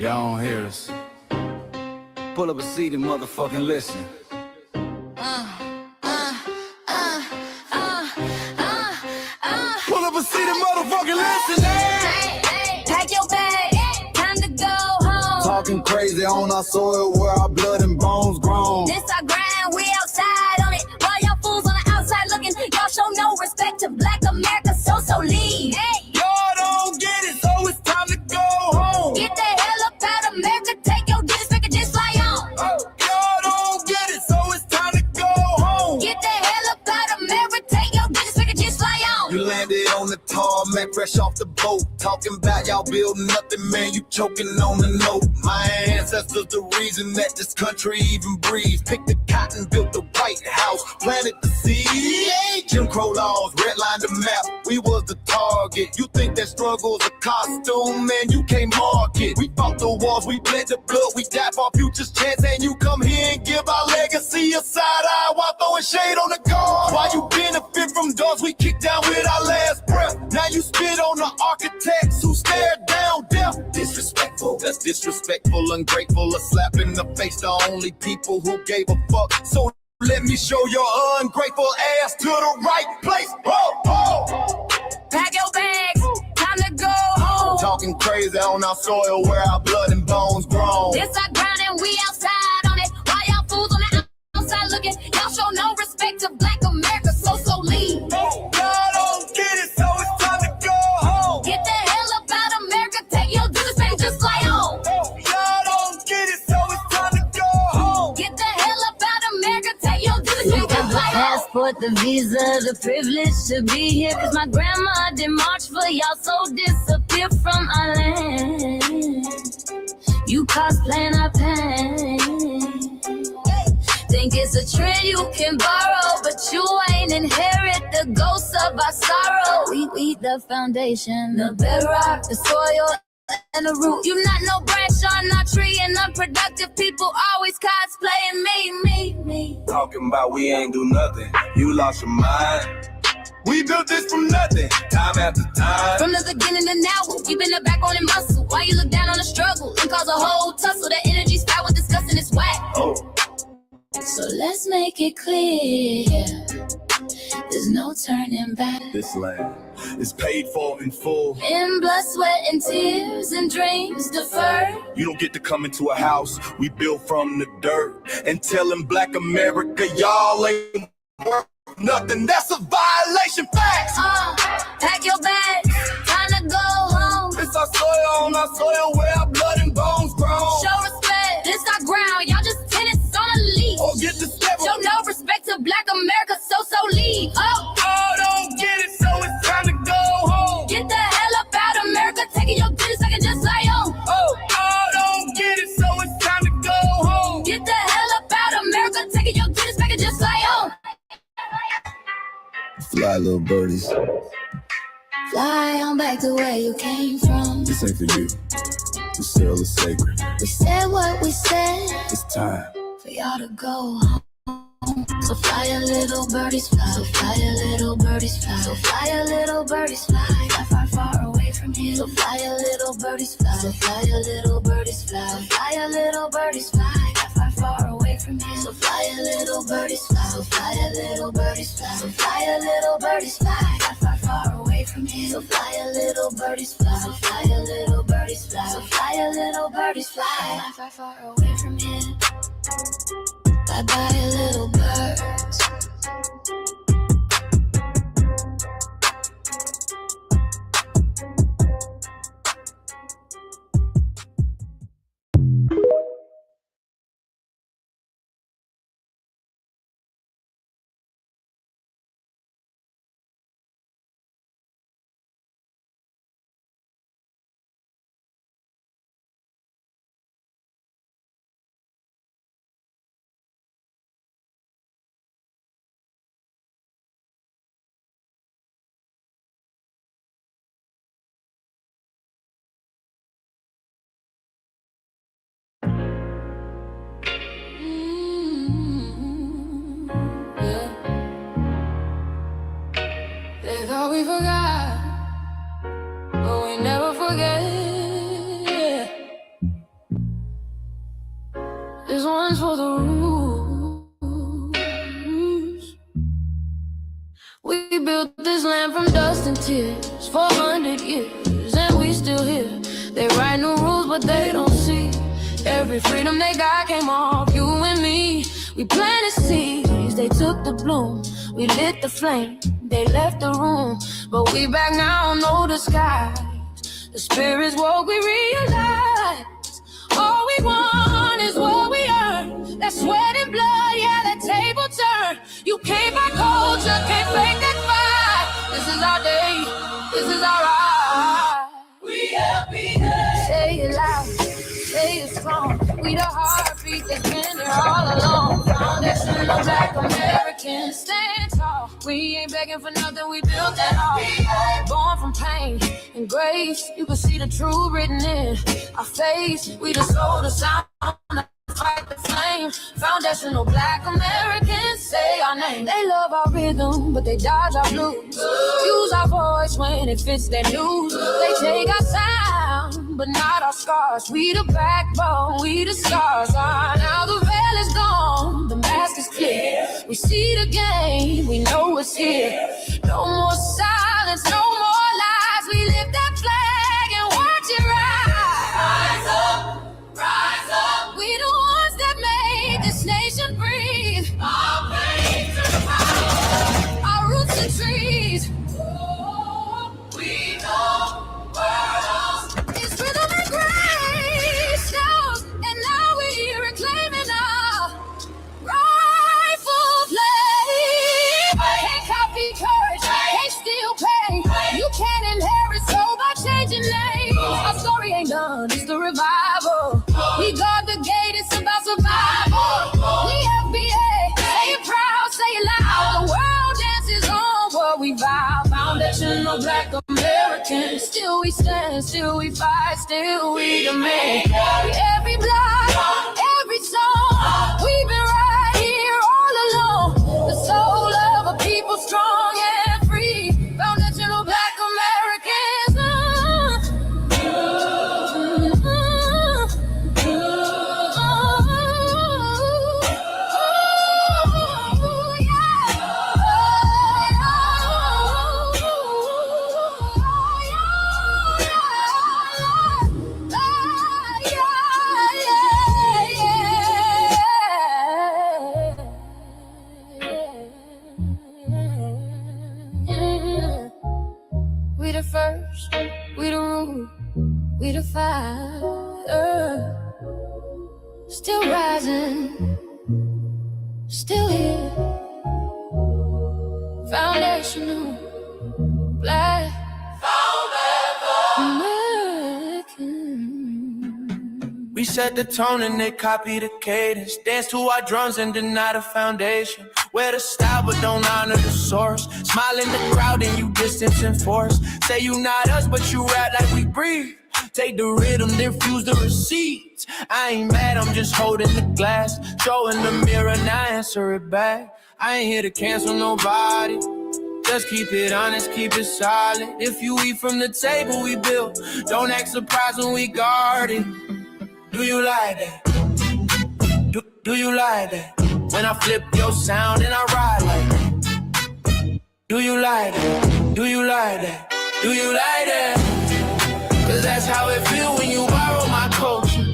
Y'all don't hear us. Pull up a seat and motherfucking listen. Pull up a seat and motherfucking listen. Pack your bag, time to go home. Talking crazy on our soil where our blood and bones grown. This our grind, we outside on it. While y'all fools on the outside looking, y'all show no respect to Black America, so leave. Hey. Y'all don't get it, so it's time to go home. Get the hell up out of America, take your disrespect and just fly on. Y'all don't get it, so it's time to go home. Get the hell up out of America, take your disrespect and just fly on. You landed on the tarmac, fresh off the boat. Talking about y'all building nothing, man, you choking on the note. My ancestors the reason that this country even breathes. Picked the cotton, built the White House, planted the seed. Jim Crow laws, redlined the map, we was the target. You think that struggle's a costume, man, you can't mark it. We fought the wars, we bled the blood, we died for our future's chance. And you come here and give our legacy a side eye while throwing shade on the guard. While you benefit from doors we kick down with our last breath. Now you spit on the architects who stared down death. Disrespectful, that's disrespectful, ungrateful, a slap in the face to only people who gave a fuck. So let me show your ungrateful ass to the right place. Pack your bags, time to go home. Talking crazy on our soil where our blood and bones grown. This our ground and we outside on it. While y'all fools on the outside looking, y'all show no respect to Black America, so leave. Y'all don't get it, so it's time to go home. Get the hell up out of America, take your disrespect and just fly on. Y'all don't get it, so it's time to go home. Get the hell up out of America, take your disrespect We and got just the fly on. passport, the visa, the privilege to be here. Cause my grandma didn't march for y'all, so disappear from our land. You cosplaying our pain. Think it's a trend you can borrow, but you ain't inherit the ghosts of our sorrow. We the foundation, the bedrock, the soil, and the root. You not no branch on our tree, and unproductive people always cosplaying me. Talking about we ain't do nothing, you lost your mind. We built this from nothing, time after time. From the beginning to now, we've been the backbone and muscle. Why you look down on the struggle and cause a whole tussle? That energy style with discussing is whack. So let's make it clear, there's no turning back. This land is paid for in full. In blood, sweat, and tears, and dreams deferred. You don't get to come into a house we built from the dirt and telling Black America y'all ain't worth nothing. That's a violation, facts. Pack your bags, time to go home. It's our soil on our soil where our blood and bones grown. Show respect, this our ground, y'all just tenants on a leash. Or get the step. Show no respect to Black America, so leave. Y'all don't get it, so it's time to go home. Get the hell up out of America, taking your business, I can just fly on. Y'all don't get it, so it's time to go home. Get the hell up out of America, taking your business, I can just fly on. Fly, little birdies. Fly on back to where you came from. This ain't for you. The cell is sacred. We said what we said. It's time For y'all to go home. So fly a little birdies fly. So fly a little birdies fly. So fly a little birdies fly. Fly far away from here. So fly a little birdies fly. So fly a little birdies fly. So fly a little birdies fly. Far away from here. So fly a little birdies fly. So fly a little birdies fly. So fly a little birdies fly. Far away from here. So fly a little birdies fly. So fly a little birdies fly. So fly a little birdies fly. Far away from here. Bye bye little birds. They thought we forgot, but we never forget. tears, 400 years, and we still here. They write new rules, but they don't see. Every freedom they got came off you and me. We planted seeds, they took the bloom. We lit the flame, they left the room. But we back now, no disguise. The spirits woke, we realize all we want is what we earn. That sweat and blood, yeah, that table turn. You can't buy culture, can't fake that fight. This is our day, this is our ride. We happiness. Say it loud, say it strong. We the heartbeat that's been there all along. Foundation of Black Americans, stand tall. We ain't begging for nothing, we built that all. Born from pain and grace, you can see the truth written in our face. We the soul, the sound, fight the flame. Foundational Black Americans, say our name. They love our rhythm, but they dodge our blues. Use our voice when it fits their news. They take our sound, but not our scars. We the backbone, we the stars. Now the veil is gone, the mask is clear. We see the game, we know it's here. No more silence, no more lies. We lift that flag and watch it rise. Rise up, rise up. We the ones that made this nation breathe. Our veins are power, our roots are trees. We know worlds. It's rhythm and grace, and now we reclaiming our rightful place. Can't copy courage, can't steal pain. You can't inherit soul by changing names. Our story ain't done, it's the revival. We guard the gate, it's about survival. We FBA, say it proud, say it loud. The world dances on what we vow. Foundational Black Americans. Still we stand, still we fight, still we demand. Every block, every song, we've been right here all along. The soul of a people strong and free. Foundational Black Americans. We the first, we the root, we the fire. Still rising, still here. Foundational Black American. We set the tone and they copy the cadence. Dance to our drums and deny the foundation. Wear the style but don't honor the source. Smile in the crowd and you distance and force. Say you not us but you rap like we breathe. Take the rhythm, then fuse the receipts. I ain't mad, I'm just holding the glass. Throw in the mirror, now answer it back. I ain't here to cancel nobody. Just keep it honest, keep it solid. If you eat from the table we built, don't act surprised when we guard it. Do you like that? Do you like that? When I flip your sound and I ride like that. Do you like that? Do you like that? Do you like that? Cause that's how it feel when you borrow my culture.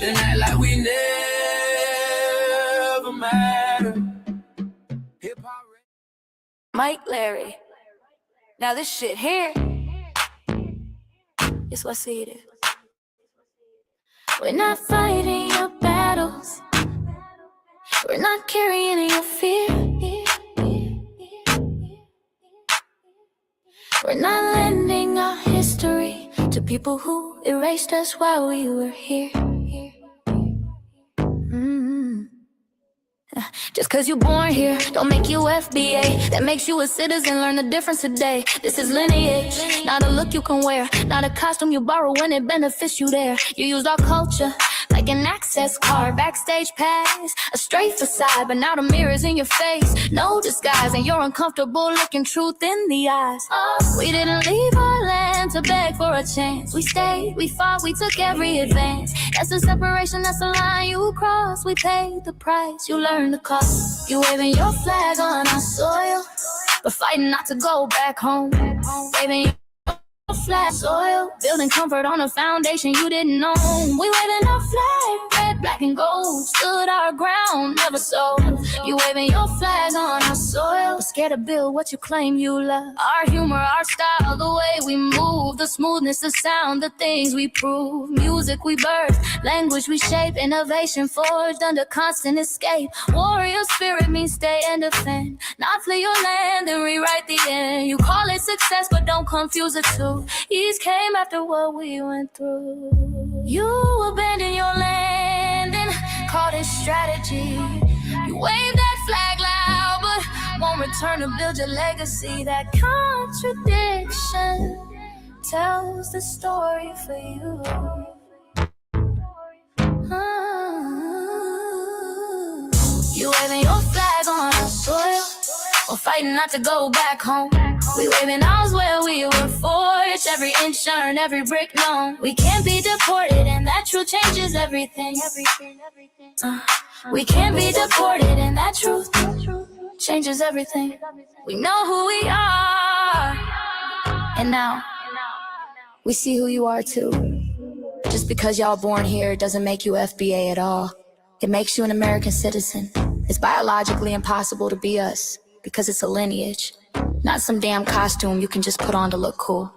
Then act like we never mattered. Hip-hop. Mike Larry. Now this shit here is what see it is. We're not fighting your battles. We're not carrying your fear. We're not lending our history to people who erased us while we were here. Just cause you born here, don't make you FBA. That makes you a citizen, learn the difference today. This is lineage, not a look you can wear. Not a costume you borrow when it benefits you there. You used our culture like an access card, backstage pass, a straight facade. But now the mirror's in your face, no disguise. And you're uncomfortable looking truth in the eyes. We didn't leave our land to beg for a chance. We stayed, we fought, we took every advance. That's the separation, that's the line you cross. We paid the price, you learned the cost. You waving your flag on our soil, but fighting not to go back home. Waving flag soil, building comfort on a foundation you didn't know. We waving our flag, red, black, and gold. Stood our ground, never sold. You waving your flag on our soil, but scared to build what you claim you love. Our humor, our style, the way we move, the smoothness, the sound, the things we prove. Music we birth, language we shape, innovation forged under constant escape. Warrior spirit means stay and defend, not flee your land and rewrite the end. You call it success, but don't confuse the two. East came after what we went through. You abandoned your land and called it strategy. You waved that flag loud, but won't return to build your legacy. That contradiction tells the story for you. You waving your flag on our soil, or fighting not to go back home. We waving ours where we were forged, every inch earned, every brick known. We can't be deported, and that truth changes everything. We can't be deported, and that truth changes everything. We know who we are, and now we see who you are too. Just because y'all born here doesn't make you FBA at all. It makes you an American citizen. It's biologically impossible to be us, because it's a lineage, not some damn costume you can just put on to look cool.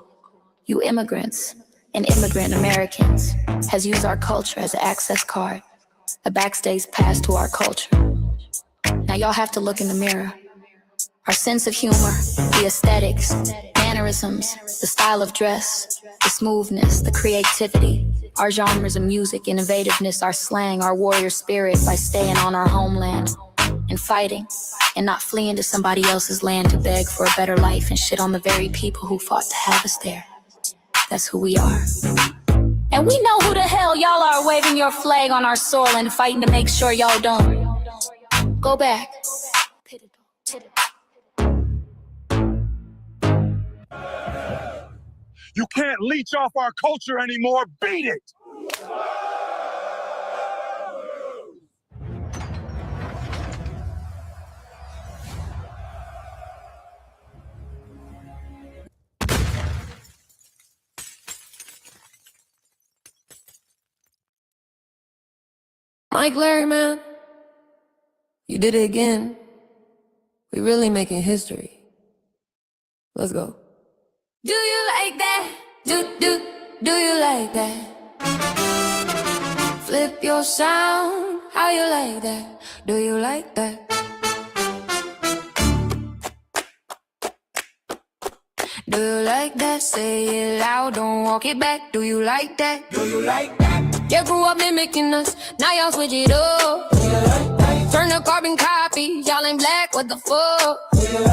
You immigrants and immigrant Americans has used our culture as an access card, a backstage pass to our culture. Now y'all have to look in the mirror. Our sense of humor, the aesthetics, mannerisms, the style of dress, the smoothness, the creativity, our genres of music, innovativeness, our slang, our warrior spirit by staying on our homeland and fighting and not fleeing to somebody else's land to beg for a better life and shit on the very people who fought to have us there. That's who we are. And we know who the hell y'all are waving your flag on our soil and fighting to make sure y'all don't go back. You can't leech off our culture anymore. Beat it! Mike Larry, man, you did it again. We really making history. Let's go. Do you like that? Do you like that? Flip your sound, how you like that? Do you like that? Do you like that? Say it loud, don't walk it back. Do you like that? Do you like that? You grew up mimicking us, now y'all switch it up. Do you like that? Turn the carbon copy, y'all ain't black, what the fuck?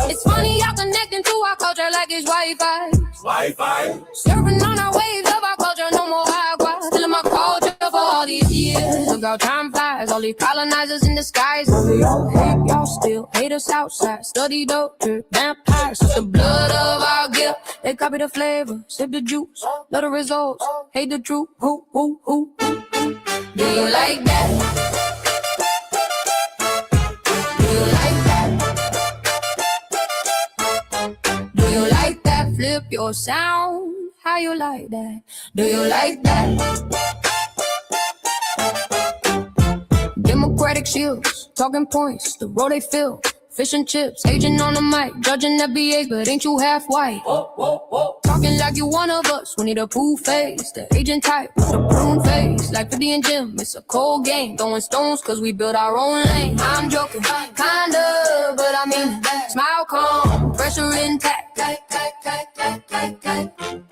It's funny y'all connecting to our culture like it's Wi-Fi. Wi-Fi. Surfing on our waves of our culture, no more agua. Still in my culture for all these years. Look how time flies, all these colonizers in disguise. Hate y'all still, hate us outside. Study doctor, vampires, suck the blood of our guilt. They copy the flavor, sip the juice. Love the results, hate the truth. Who? Do you like that? Do you like that? Do you like that? Flip your sound, how you like that? Do you like that? Democratic shields, talking points, the road they fill. Fish and chips, agent on the mic, judging FBAs, but ain't you half white? Talking like you one of us, we need a proof face. The agent type with a prune face, like 50 and Jim, it's a cold game. Throwing stones cause we built our own lane. I'm joking, kinda, but I mean that. Smile calm, pressure intact.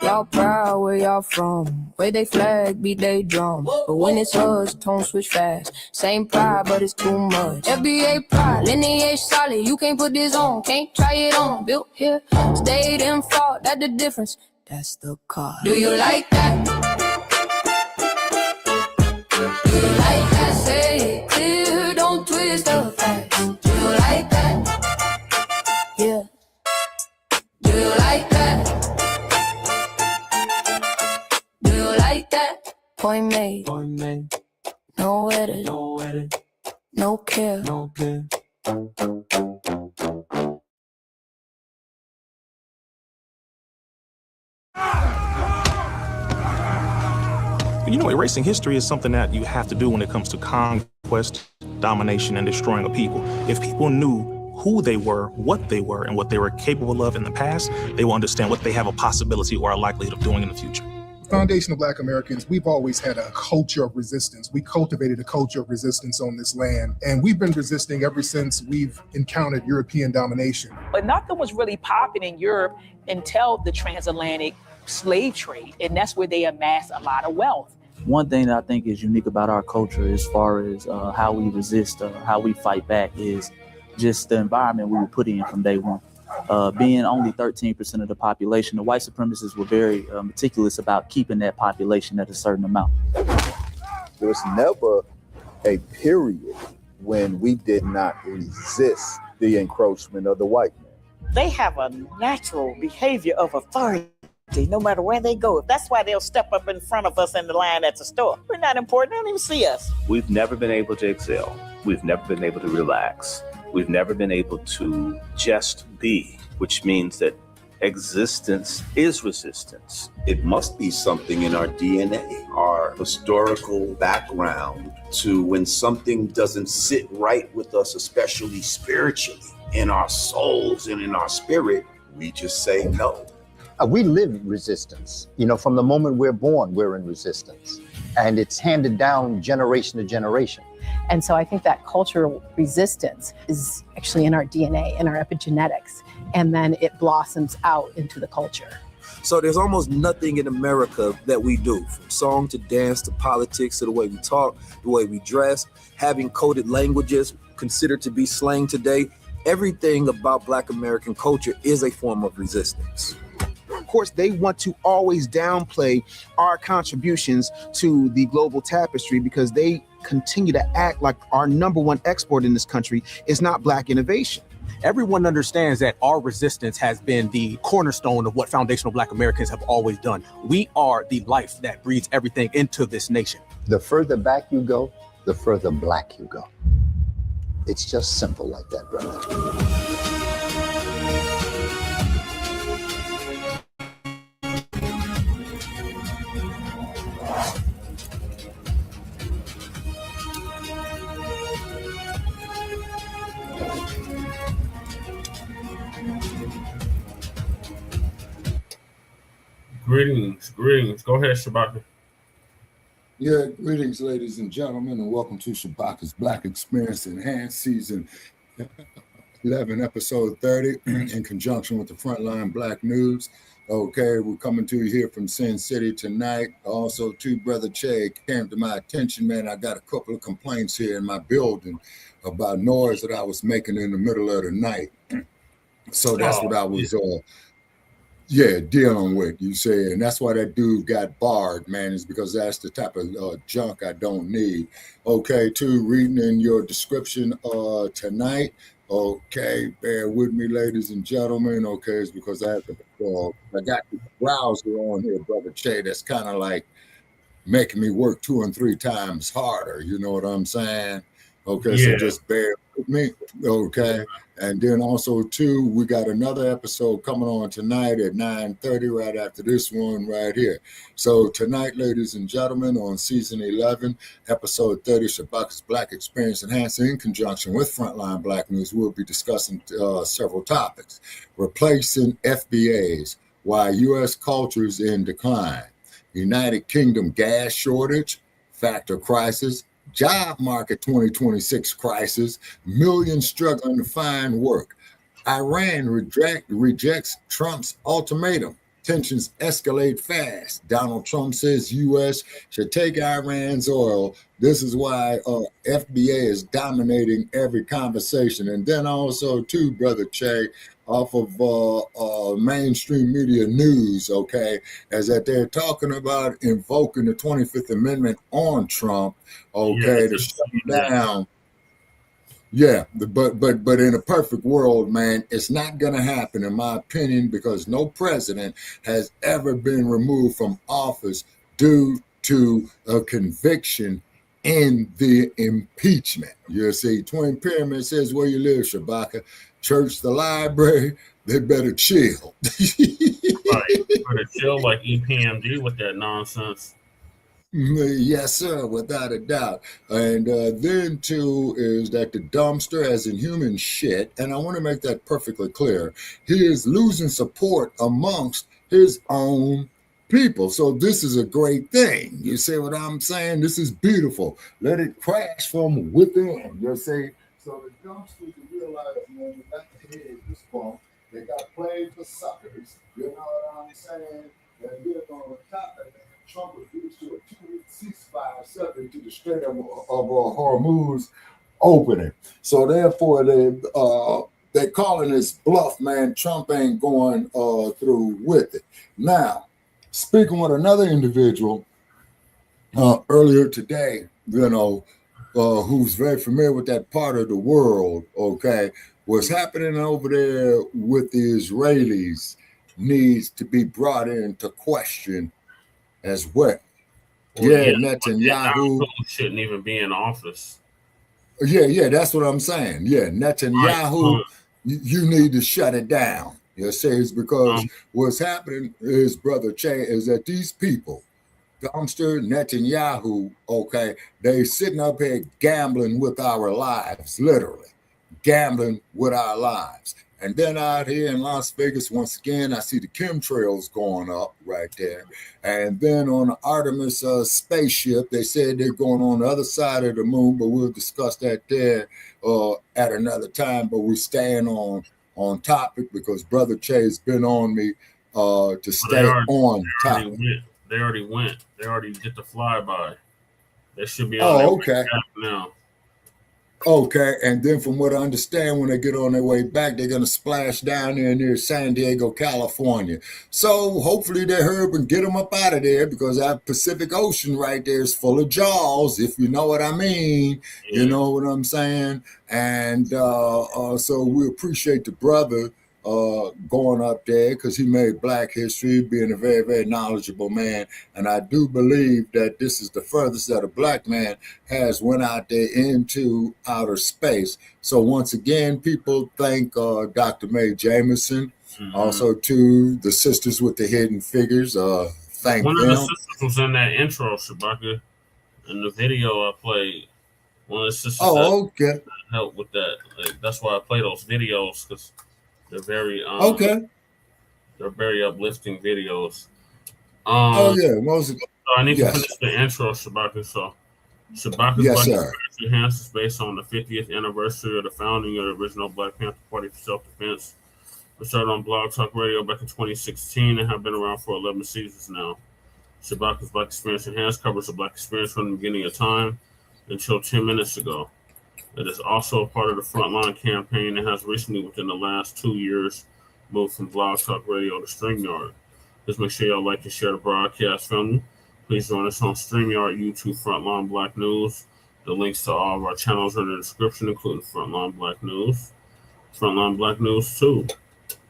Y'all proud where y'all from, where they flag, beat they drum. But when it's us, tone switch fast. Same pride, but it's too much. FBA pride, lineage solid, you can't put this on, can't try it on. Built here, stayed and fought, that's the difference. That's the car. Do you like that? Do you like that? Say it clear, don't twist the facts. Do you like that? Yeah. Do you like that? Do you like that? Point made. No edit. No care. erasing history is something that you have to do when it comes to conquest, domination, and destroying a people. If people knew who they were, what they were, and what they were capable of in the past, they will understand what they have a possibility or a likelihood of doing in the future. Foundational Black Americans, we've always had a culture of resistance. We cultivated a culture of resistance on this land, and we've been resisting ever since we've encountered European domination. But nothing was really popping in Europe until the transatlantic slave trade, and that's where they amassed a lot of wealth. One thing that I think is unique about our culture as far as how we resist, how we fight back, is just the environment we were put in from day one. Being only 13% of the population, the white supremacists were very meticulous about keeping that population at a certain amount. There was never a period when we did not resist the encroachment of the white man. They have a natural behavior of authority no matter where they go. That's why they'll step up in front of us in the line at the store. We're not important. They don't even see us. We've never been able to excel. We've never been able to relax. We've never been able to just be, which means that existence is resistance. It must be something in our DNA, our historical background, to when something doesn't sit right with us, especially spiritually, in our souls and in our spirit, we just say no. We live resistance. From the moment we're born, we're in resistance. And it's handed down generation to generation. And so I think that cultural resistance is actually in our DNA, in our epigenetics, and then it blossoms out into the culture. So there's almost nothing in America that we do, from song to dance to politics to the way we talk, the way we dress, having coded languages considered to be slang today. Everything about Black American culture is a form of resistance. Of course, they want to always downplay our contributions to the global tapestry because they continue to act like our number one export in this country is not Black innovation. Everyone understands that our resistance has been the cornerstone of what foundational Black Americans have always done. We are the life that breathes everything into this nation. The further back you go, the further Black you go. It's just simple like that, brother. Greetings. Go ahead, Shabaka. Yeah, greetings, ladies and gentlemen, and welcome to Shabaka'S Blacc Experience Enhanced Season 11, Episode 30, in conjunction with the Frontline Black News. Okay, we're coming to you here from Sin City tonight. Also, Brother Che came to my attention, man. I got a couple of complaints here in my building about noise that I was making in the middle of the night. So that's what I was dealing with, you say, and that's why that dude got barred, man, is because that's the type of junk I don't need. Okay, reading in your description tonight. Okay, bear with me, ladies and gentlemen. Okay, it's because I got the browser on here, Brother Che, that's kind of like making me work 2 and 3 times harder. You know what I'm saying? Okay, yeah. So just bear with me. Okay. And then also, we got another episode coming on tonight at 9:30, right after this one right here. So tonight, ladies and gentlemen, on Season 11, Episode 30, Shabaka'S Blacc Experience Enhanced in conjunction with Frontline Black News, we'll be discussing several topics. Replacing FBAs, why U.S. culture is in decline. United Kingdom gas shortage, factor crisis, job market 2026 crisis, millions struggling to find work. Iran rejects Trump's ultimatum. Tensions escalate fast. Donald Trump says U.S. should take Iran's oil. This is why FBA is dominating every conversation. And then also, Brother Che, off of mainstream media news, okay, is that they're talking about invoking the 25th Amendment on Trump, okay, to shut him down. Yeah, but in a perfect world, man, it's not going to happen, in my opinion, because no president has ever been removed from office due to a conviction in the impeachment. You see, Twin Pyramid says where you live, Shabaka. Church, the library, they better chill. Right, better chill like EPMD with that nonsense. Yes, sir, without a doubt. And then, too, is that the dumpster, as in human shit, and I want to make that perfectly clear, he is losing support amongst his own people. So this is a great thing. You see what I'm saying? This is beautiful. Let it crash from within. You see? So the dumpster, you realize, man, you got the head this bump. They got played for suckers. You know what I'm saying? And then on top of that, Trump agreed to a 2-week ceasefire subject to the Strait of Hormuz opening. So therefore, they're calling this bluff, man. Trump ain't going through with it. Now, speaking with another individual earlier today, who's very familiar with that part of the world, okay, what's happening over there with the Israelis needs to be brought into question as well. Netanyahu shouldn't even be in office. Yeah, that's what I'm saying. Yeah, Netanyahu, you need to shut it down. You see, it's because what's happening is, Brother Che, is that these people, Dumpster, Netanyahu, okay, they sitting up here gambling with our lives, literally gambling with our lives. And then out here in Las Vegas, once again, I see the chemtrails going up right there. And then on the Artemis spaceship, they said they're going on the other side of the moon, but we'll discuss that there at another time. But we're staying on topic because Brother Che has been on me to stay on topic. They already went. They already did the flyby. They should be on their way back now. Okay, and then from what I understand, when they get on their way back, they're going to splash down there near San Diego, California. So hopefully they hurry up and get them up out of there, because that Pacific Ocean right there is full of jaws, if you know what I mean. Yeah. You know what I'm saying? And so we appreciate the brother going up there, because he made Black history, being a very, very knowledgeable man. And I do believe that this is the furthest that a Black man has went out there into outer space. So once again, people thank Dr. Mae Jameson, also to the Sisters with the Hidden Figures. Thank One them. of the sisters was in that intro, Shabaka, in the video I played. One of the sisters okay. helped with that. Like, that's why I play those videos, because they're very they're very uplifting videos. Most. So I need to finish the intro, Shabaka. So Shabaka's Yes, Black sir. Enhanced is based on the 50th anniversary of the founding of the original Blacc Panther Party for self-defense. We started on Blogtalk Radio back in 2016 and have been around for 11 seasons now. Shabaka's Black Experience Enhanced covers the Black experience from the beginning of time until 10 minutes ago. It is also a part of the Frontline campaign and has recently, within the last 2 years, moved from Blogtalk Radio to Streamyard. Please make sure y'all like and share the broadcast family. Please join us on Streamyard, YouTube, Frontline Black News. The links to all of our channels are in the description, including Frontline Black News. Frontline Black News 2,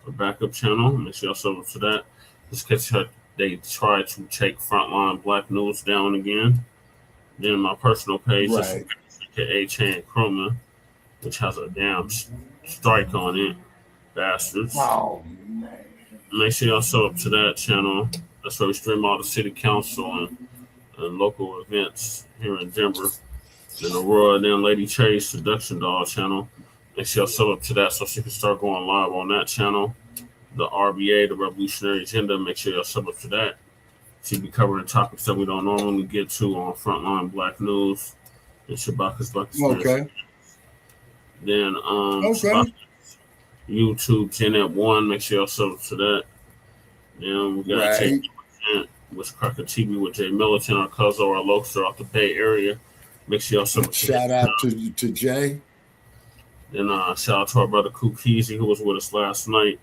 a backup channel. Make sure y'all sub up to that. Just catch how they try to take Frontline Black News down again. Then my personal page is A-Chain Chroma, which has a damn strike on it. Bastards. Oh, man. Make sure y'all sub up to that channel. That's where we stream all the city council and local events here in Denver. And the Royal and Lady Chase Seduction Doll channel. Make sure y'all sub up to that so she can start going live on that channel. The RBA, the Revolutionary Agenda, make sure y'all sub up to that. She'll be covering topics that we don't normally get to on Frontline Black News and Shabaka'S Blacc. Okay. Then Shabaka'S YouTube Gen 1, make sure y'all sub up to that. Then we got Jay with Cracker TV with Jay Militant, our cousin, our local out the Bay Area. Make sure y'all sub up to Shout out to Jay. Then shout out to our brother Kukizi, who was with us last night.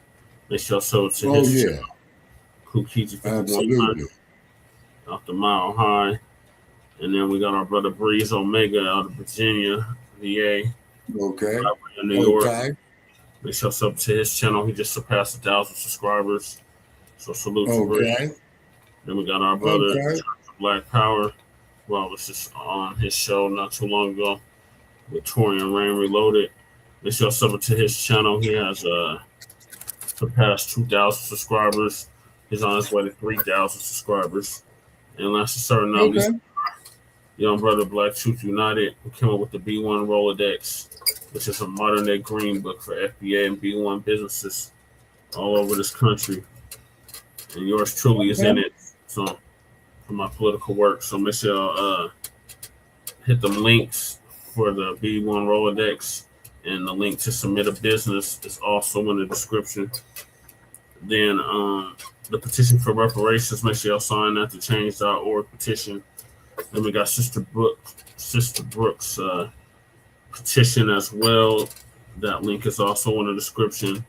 Make sure y'all sub up to his channel. Kukizi 5100 out the Mile High. And then we got our brother Breeze Omega out of Virginia, VA. Okay. In New York. Make sure y'all sub to his channel. He just surpassed 1,000 subscribers. So salute to Breeze. Then we got our brother Black Power, who I was just on his show not too long ago with Torian Rain Reloaded. Make sure y'all sub to his channel. He has surpassed 2,000 subscribers. He's on his way to 3,000 subscribers. And last but certainly not least, young brother Black Truth United, who came up with the B1 Rolodex, which is a modern day green book for FBA and B1 businesses all over this country. And yours truly is in it. So for my political work. So make sure y'all hit the links for the B1 Rolodex, and the link to submit a business is also in the description. Then the petition for reparations, make sure y'all sign that, the change.org petition. Then we got Sister Brooks petition as well. That link is also in the description.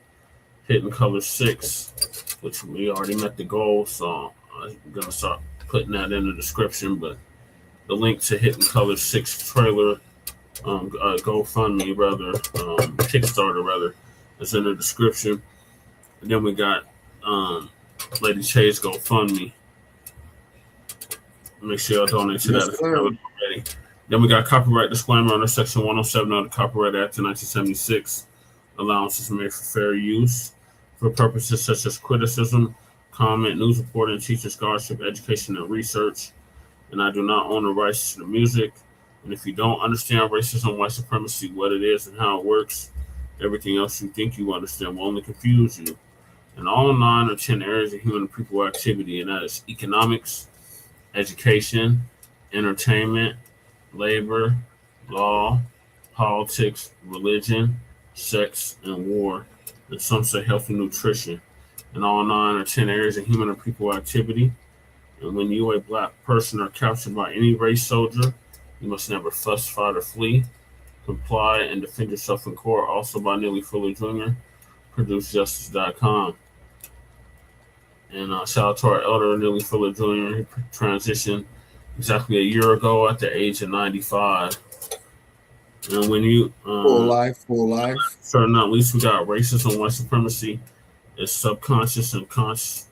Hidden Color 6, which we already met the goal, so I'm gonna start putting that in the description. But the link to Hidden Color 6 trailer, GoFundMe rather, Kickstarter rather, is in the description. And then we got Lady Che's GoFundMe. Make sure y'all donate to that if you haven't already. Then we got copyright disclaimer under Section 107 of the Copyright Act of 1976. Allowances made for fair use for purposes such as criticism, comment, news reporting, teaching, scholarship, education, and research. And I do not own the rights to the music. And if you don't understand racism, white supremacy, what it is and how it works, everything else you think you understand will only confuse you. In all 9 or 10 areas of human and people activity, and that is economics, education, entertainment, labor, law, politics, religion, sex, and war, and some say health and nutrition. In all 9 or 10 areas of human and people activity. And when you, a Black person, are captured by any race soldier, you must never fuss, fight, or flee. Comply and defend yourself in court. Also by Neely Fuller Jr., ProduceJustice.com. And shout out to our elder, Neely Fuller Jr. He transitioned exactly a year ago at the age of 95. And when you full life. Certain not least, we got racism, white supremacy, is subconscious and conscious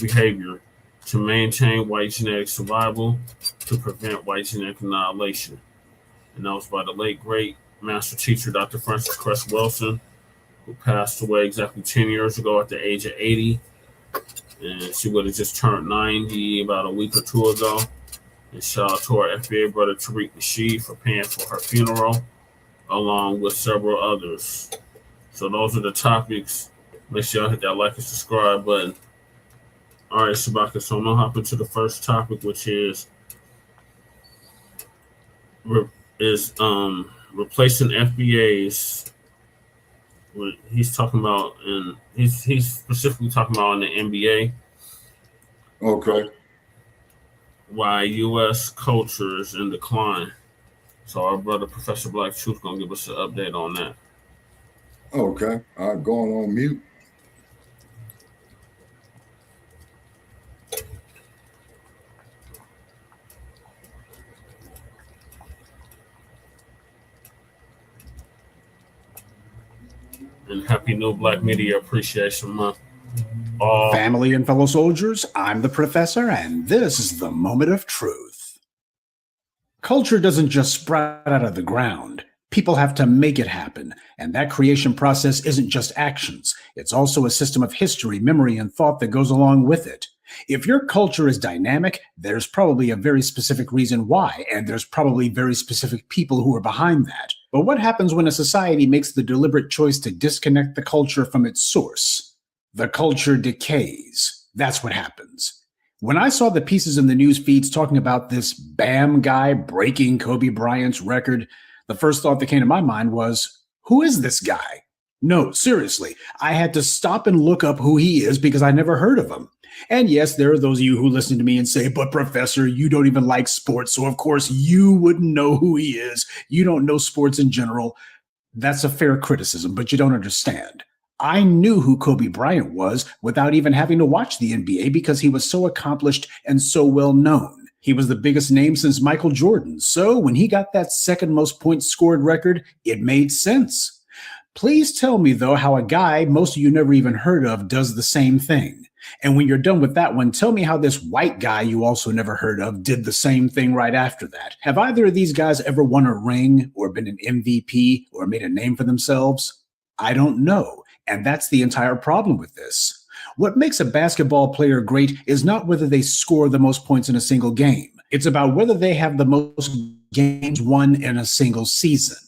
behavior to maintain white genetic survival, to prevent white genetic annihilation. And that was by the late great master teacher, Dr. Frances Cress Wilson, who passed away exactly 10 years ago at the age of 80. And she would have just turned 90 about a week or two ago. And shout out to our FBA brother Tariq Nasheed for paying for her funeral, along with several others. So those are the topics. Make sure y'all hit that like and subscribe button. All right, Shabaka, so I'm going to hop into the first topic, which is replacing FBAs. What he's talking about, and he's specifically talking about in the NBA. Okay. Why U.S. culture is in decline. So our brother Professor Black Truth gonna give us an update on that. Okay. All right, going on mute. And happy new Black Media Appreciation Month. Family and fellow soldiers, I'm the Professor, and this is the moment of truth. Culture doesn't just sprout out of the ground. People have to make it happen, and that creation process isn't just actions. It's also a system of history, memory, and thought that goes along with it. If your culture is dynamic, there's probably a very specific reason why, and there's probably very specific people who are behind that. But what happens when a society makes the deliberate choice to disconnect the culture from its source? The culture decays. That's what happens. When I saw the pieces in the news feeds talking about this BAM guy breaking Kobe Bryant's record, the first thought that came to my mind was, who is this guy? No, seriously, I had to stop and look up who he is because I never heard of him. And yes, there are those of you who listen to me and say, but Professor, you don't even like sports, so of course you wouldn't know who he is. You don't know sports in general. That's a fair criticism, but you don't understand. I knew who Kobe Bryant was without even having to watch the NBA because he was so accomplished and so well known. He was the biggest name since Michael Jordan. So when he got that second most points scored record, it made sense. Please tell me, though, how a guy most of you never even heard of does the same thing. And when you're done with that one, tell me how this white guy you also never heard of did the same thing right after that. Have either of these guys ever won a ring or been an MVP or made a name for themselves? I don't know. And that's the entire problem with this. What makes a basketball player great is not whether they score the most points in a single game. It's about whether they have the most games won in a single season.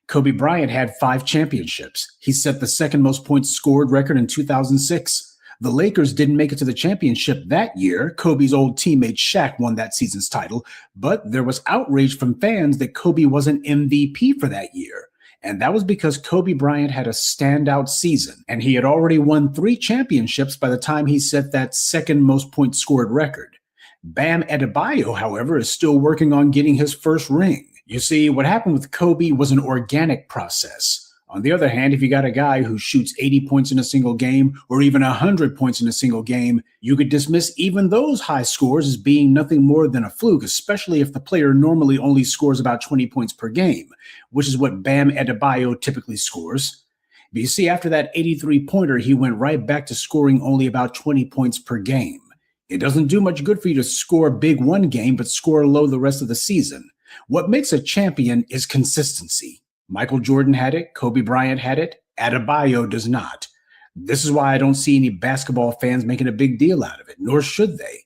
Kobe Bryant had 5 championships. He set the second most points scored record in 2006. The Lakers didn't make it to the championship that year. Kobe's old teammate Shaq won that season's title, but there was outrage from fans that Kobe wasn't MVP for that year. And that was because Kobe Bryant had a standout season, and he had already won 3 championships by the time he set that second most points scored record. Bam Adebayo, however, is still working on getting his first ring. You see, what happened with Kobe was an organic process. On the other hand, if you got a guy who shoots 80 points in a single game or even 100 points in a single game, you could dismiss even those high scores as being nothing more than a fluke, especially if the player normally only scores about 20 points per game, which is what Bam Adebayo typically scores. But you see, after that 83-pointer, he went right back to scoring only about 20 points per game. It doesn't do much good for you to score big one game, but score low the rest of the season. What makes a champion is consistency. Michael Jordan had it, Kobe Bryant had it, Adebayo does not. This is why I don't see any basketball fans making a big deal out of it, nor should they.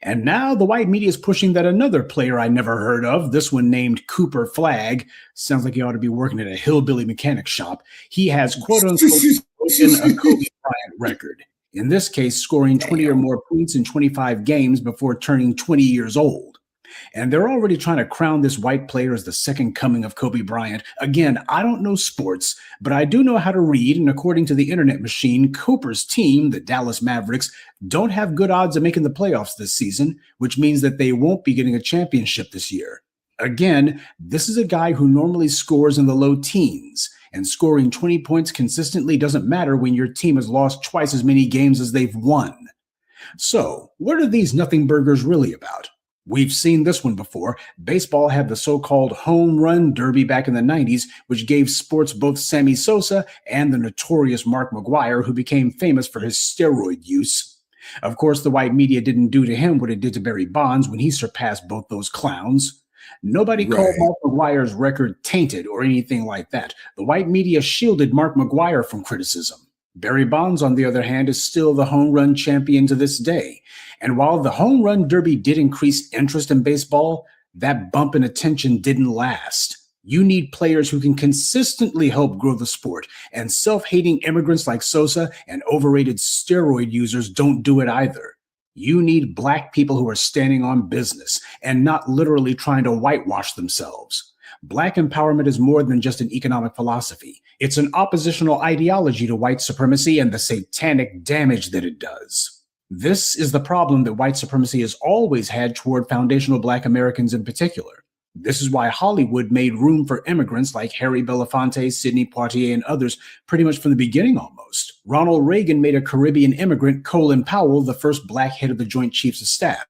And now the white media is pushing that another player I never heard of, this one named Cooper Flagg, sounds like he ought to be working at a hillbilly mechanic shop, he has quote-unquote broken a Kobe Bryant record. In this case, scoring 20 or more points in 25 games before turning 20 years old. And they're already trying to crown this white player as the second coming of Kobe Bryant. Again, I don't know sports, but I do know how to read. And according to the internet machine, Cooper's team, the Dallas Mavericks, don't have good odds of making the playoffs this season, which means that they won't be getting a championship this year. Again, this is a guy who normally scores in the low teens, and scoring 20 points consistently doesn't matter when your team has lost twice as many games as they've won. So, what are these nothing burgers really about? We've seen this one before. Baseball had the so-called home run derby back in the 90s, which gave sports both Sammy Sosa and the notorious Mark McGwire, who became famous for his steroid use. Of course, the white media didn't do to him what it did to Barry Bonds when he surpassed both those clowns. Nobody called Mark McGwire's record tainted or anything like that. The white media shielded Mark McGwire from criticism. Barry Bonds, on the other hand, is still the home run champion to this day. And while the home run derby did increase interest in baseball, that bump in attention didn't last. You need players who can consistently help grow the sport, and self-hating immigrants like Sosa and overrated steroid users don't do it either. You need black people who are standing on business and not literally trying to whitewash themselves. Black empowerment is more than just an economic philosophy. It's an oppositional ideology to white supremacy and the satanic damage that it does. This is the problem that white supremacy has always had toward foundational black Americans in particular. This is why Hollywood made room for immigrants like Harry Belafonte, Sidney Poitier, and others pretty much from the beginning almost. Ronald Reagan made a Caribbean immigrant, Colin Powell, the first black head of the Joint Chiefs of Staff.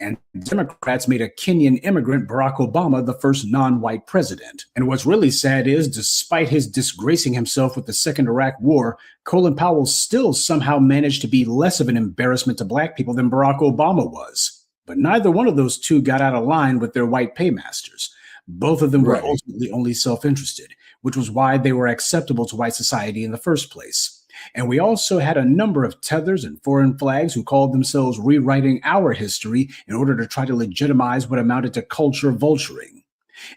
And Democrats made a Kenyan immigrant, Barack Obama, the first non-white president. And what's really sad is, despite his disgracing himself with the Second Iraq War, Colin Powell still somehow managed to be less of an embarrassment to black people than Barack Obama was. But neither one of those two got out of line with their white paymasters. Both of them were ultimately only self-interested, which was why they were acceptable to white society in the first place. And we also had a number of tethers and foreign flags who called themselves rewriting our history in order to try to legitimize what amounted to culture vulturing.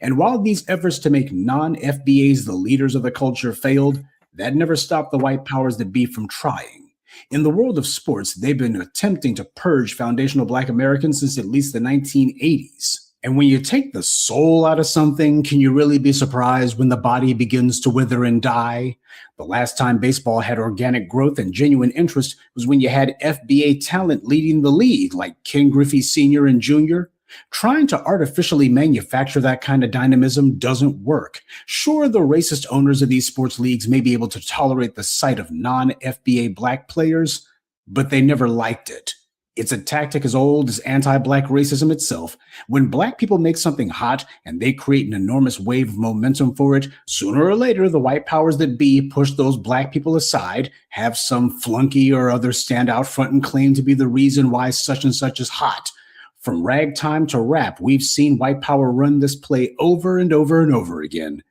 And while these efforts to make non-FBAs the leaders of the culture failed, that never stopped the white powers that be from trying. In the world of sports, they've been attempting to purge foundational black Americans since at least the 1980s. And when you take the soul out of something, can you really be surprised when the body begins to wither and die? The last time baseball had organic growth and genuine interest was when you had FBA talent leading the league, like Ken Griffey Sr. and Jr. Trying to artificially manufacture that kind of dynamism doesn't work. Sure, the racist owners of these sports leagues may be able to tolerate the sight of non-FBA black players, but they never liked it. It's a tactic as old as anti-black racism itself. When black people make something hot and they create an enormous wave of momentum for it, sooner or later, the white powers that be push those black people aside, have some flunky or other stand out front and claim to be the reason why such and such is hot. From ragtime to rap, we've seen white power run this play over and over and over again.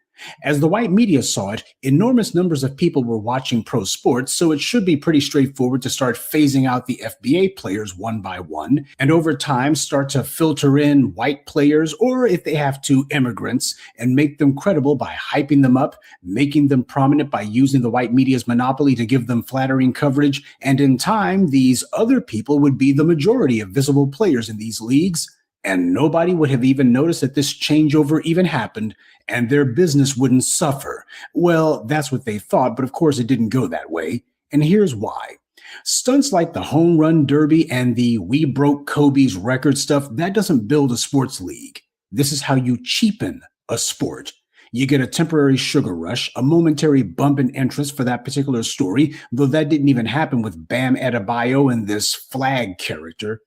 As the white media saw it, enormous numbers of people were watching pro sports, so it should be pretty straightforward to start phasing out the FBA players one by one, and over time start to filter in white players, or if they have to, immigrants, and make them credible by hyping them up, making them prominent by using the white media's monopoly to give them flattering coverage, and in time, these other people would be the majority of visible players in these leagues, and nobody would have even noticed that this changeover even happened, and their business wouldn't suffer. Well, that's what they thought, but of course it didn't go that way. And here's why. Stunts like the home run derby and the we broke Kobe's record stuff, that doesn't build a sports league. This is how you cheapen a sport. You get a temporary sugar rush, a momentary bump in interest for that particular story, though that didn't even happen with Bam Adebayo and this flag character.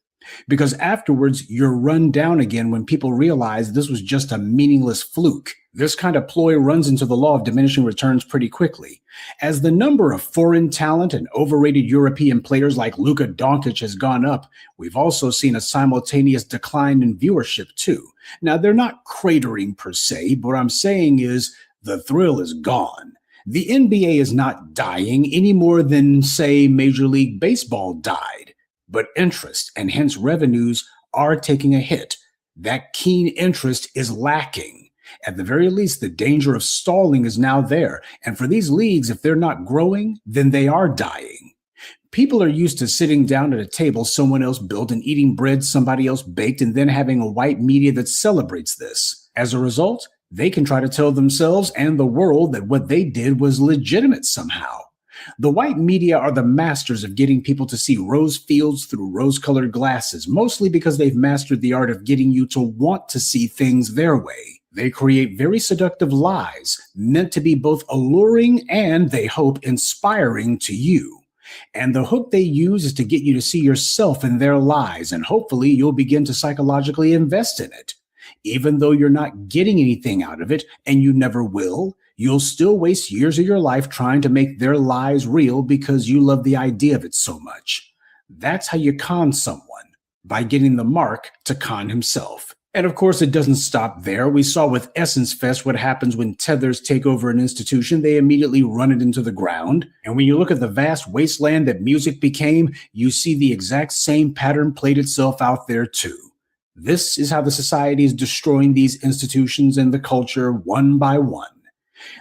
Because afterwards, you're run down again when people realize this was just a meaningless fluke. This kind of ploy runs into the law of diminishing returns pretty quickly. As the number of foreign talent and overrated European players like Luka Doncic has gone up, we've also seen a simultaneous decline in viewership too. Now, they're not cratering per se, but what I'm saying is the thrill is gone. The NBA is not dying any more than, say, Major League Baseball died. But interest and hence revenues are taking a hit. That keen interest is lacking. At the very least, the danger of stalling is now there. And for these leagues, if they're not growing, then they are dying. People are used to sitting down at a table someone else built and eating bread somebody else baked and then having a white media that celebrates this. As a result, they can try to tell themselves and the world that what they did was legitimate somehow. The white media are the masters of getting people to see rose fields through rose-colored glasses, mostly because they've mastered the art of getting you to want to see things their way. They create very seductive lies, meant to be both alluring and, they hope, inspiring to you. And the hook they use is to get you to see yourself in their lies, and hopefully you'll begin to psychologically invest in it. Even though you're not getting anything out of it, and you never will, you'll still waste years of your life trying to make their lies real because you love the idea of it so much. That's how you con someone, by getting the mark to con himself. And of course, it doesn't stop there. We saw with Essence Fest what happens when tethers take over an institution. They immediately run it into the ground. And when you look at the vast wasteland that music became, you see the exact same pattern played itself out there too. This is how the society is destroying these institutions and the culture one by one.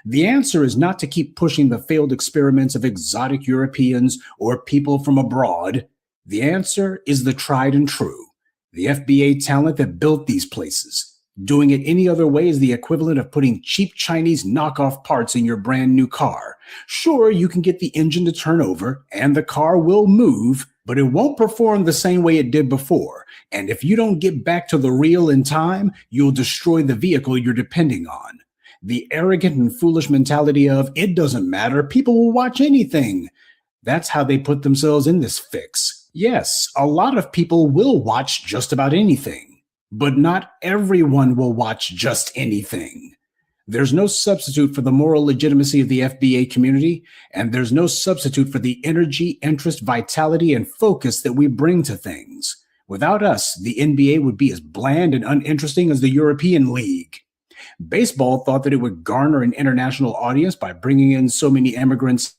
The answer is not to keep pushing the failed experiments of exotic Europeans or people from abroad. The answer is the tried and true, the FBA talent that built these places. Doing it any other way is the equivalent of putting cheap Chinese knockoff parts in your brand new car. Sure, you can get the engine to turn over and the car will move, but it won't perform the same way it did before. And if you don't get back to the real in time, you'll destroy the vehicle you're depending on. The arrogant and foolish mentality of, it doesn't matter, people will watch anything. That's how they put themselves in this fix. Yes, a lot of people will watch just about anything, but not everyone will watch just anything. There's no substitute for the moral legitimacy of the FBA community, and there's no substitute for the energy, interest, vitality, and focus that we bring to things. Without us, the NBA would be as bland and uninteresting as the European League. Baseball thought that it would garner an international audience by bringing in so many immigrants,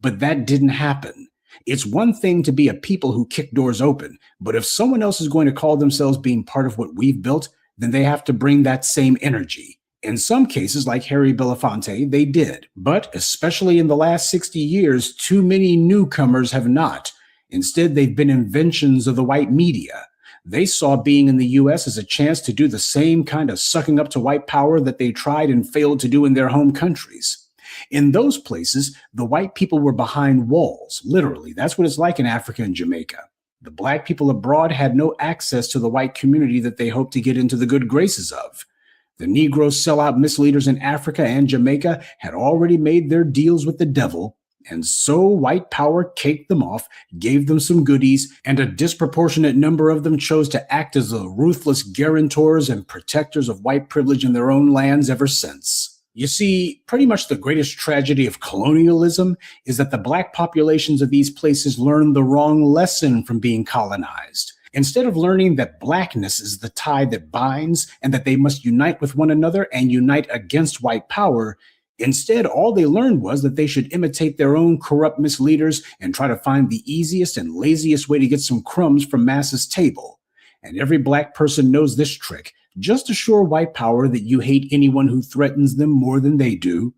but that didn't happen. It's one thing to be a people who kick doors open, but if someone else is going to call themselves being part of what we've built, then they have to bring that same energy. In some cases, like Harry Belafonte, they did, but especially in the last 60 years, too many newcomers have not. Instead, they've been inventions of the white media. They saw being in the U.S. as a chance to do the same kind of sucking up to white power that they tried and failed to do in their home countries. In those places, the white people were behind walls, literally. That's what it's like in Africa and Jamaica. The black people abroad had no access to the white community that they hoped to get into the good graces of. The Negro sellout misleaders in Africa and Jamaica had already made their deals with the devil, and so white power caked them off, gave them some goodies, and a disproportionate number of them chose to act as the ruthless guarantors and protectors of white privilege in their own lands ever since. You see, pretty much the greatest tragedy of colonialism is that the black populations of these places learned the wrong lesson from being colonized. Instead of learning that blackness is the tie that binds and that they must unite with one another and unite against white power, instead, all they learned was that they should imitate their own corrupt misleaders and try to find the easiest and laziest way to get some crumbs from masses' table. And every black person knows this trick. Just assure white power that you hate anyone who threatens them more than they do.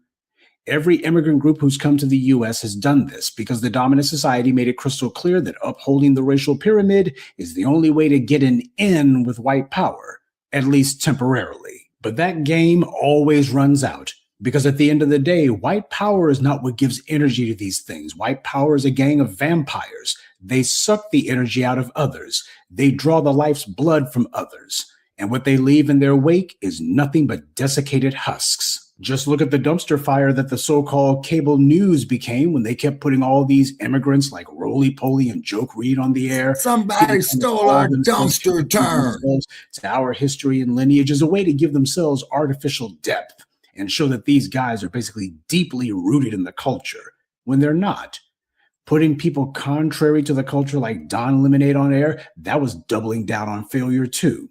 Every immigrant group who's come to the U.S. has done this because the dominant society made it crystal clear that upholding the racial pyramid is the only way to get an in with white power, at least temporarily. But that game always runs out. Because at the end of the day, white power is not what gives energy to these things. White power is a gang of vampires. They suck the energy out of others. They draw the life's blood from others. And what they leave in their wake is nothing but desiccated husks. Just look at the dumpster fire that the so-called cable news became when they kept putting all these immigrants like Roly-Poly and Joke Reed on the air. Somebody stole our dumpster turn. To our history and lineage as a way to give themselves artificial depth and show that these guys are basically deeply rooted in the culture, when they're not. Putting people contrary to the culture like Don Lemonade on air, that was doubling down on failure too.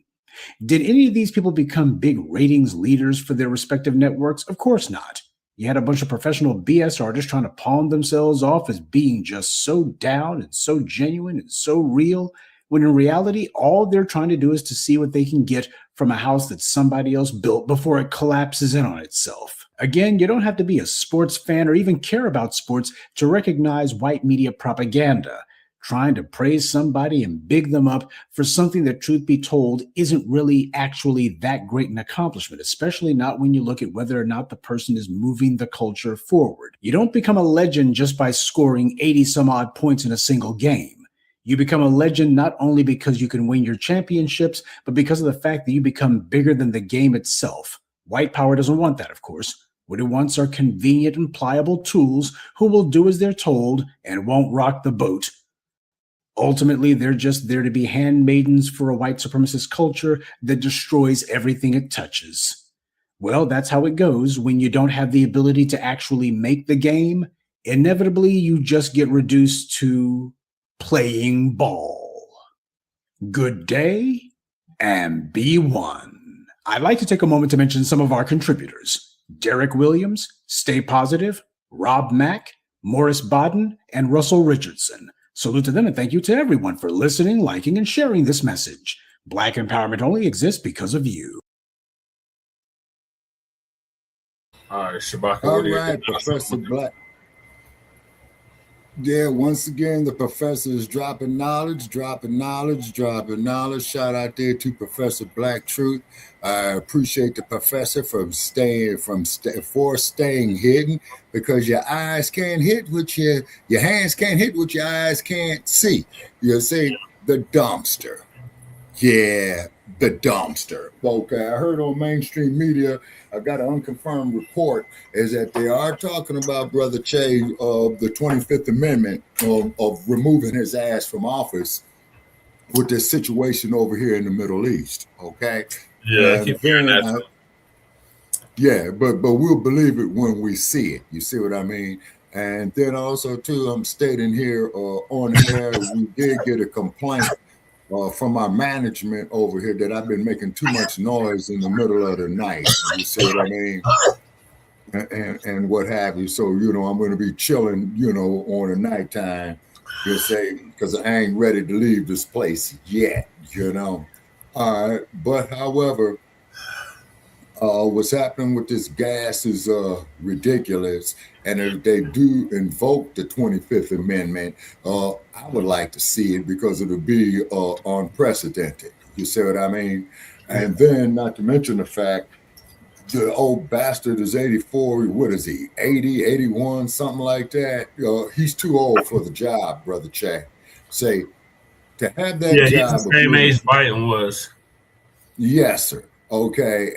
Did any of these people become big ratings leaders for their respective networks? Of course not. You had a bunch of professional BS artists trying to pawn themselves off as being just so down and so genuine and so real, when in reality, all they're trying to do is to see what they can get from a house that somebody else built before it collapses in on itself. Again, you don't have to be a sports fan or even care about sports to recognize white media propaganda, trying to praise somebody and big them up for something that, truth be told, isn't really actually that great an accomplishment, especially not when you look at whether or not the person is moving the culture forward. You don't become a legend just by scoring 80 some odd points in a single game. You become a legend not only because you can win your championships, but because of the fact that you become bigger than the game itself. White power doesn't want that, of course. What it wants are convenient and pliable tools who will do as they're told and won't rock the boat. Ultimately, they're just there to be handmaidens for a white supremacist culture that destroys everything it touches. Well, that's how it goes when you don't have the ability to actually make the game. Inevitably, you just get reduced to playing ball. Good day and be one. I'd like to take a moment to mention some of our contributors: Derek Williams, Stay Positive, Rob Mack, Morris Bodden, and Russell Richardson. Salute to them and thank you to everyone for listening, liking, and sharing this message. Black empowerment only exists because of you. All right, Shabaka. All right, Professor Blacc. Yeah, once again, the professor is dropping knowledge. Shout out there to Professor Black Truth. I appreciate the professor for staying hidden, because your eyes can't hit what your hands can't hit what your eyes can't see. You see, the dumpster. Yeah, the dumpster. Okay, I heard on mainstream media, I got an unconfirmed report, is that they are talking about Brother Che of the 25th Amendment of removing his ass from office with this situation over here in the Middle East. Okay. Yeah, I keep hearing that. Yeah, but we'll believe it when we see it. You see what I mean? And then also too, I'm stating here on the air, we did get a complaint from our management over here that I've been making too much noise in the middle of the night. You see what I mean? And what have you. So, I'm going to be chilling, on the nighttime, because I ain't ready to leave this place yet, All right. But however, what's happening with this gas is ridiculous. And if they do invoke the 25th Amendment, I would like to see it because it'll be unprecedented. You see what I mean? And then, not to mention the fact, the old bastard is 84. What is he? 80, 81, something like that. He's too old for the job, Brother Che. Say, to have that job. Yeah, he's the same age Biden was. Yes, sir. Okay,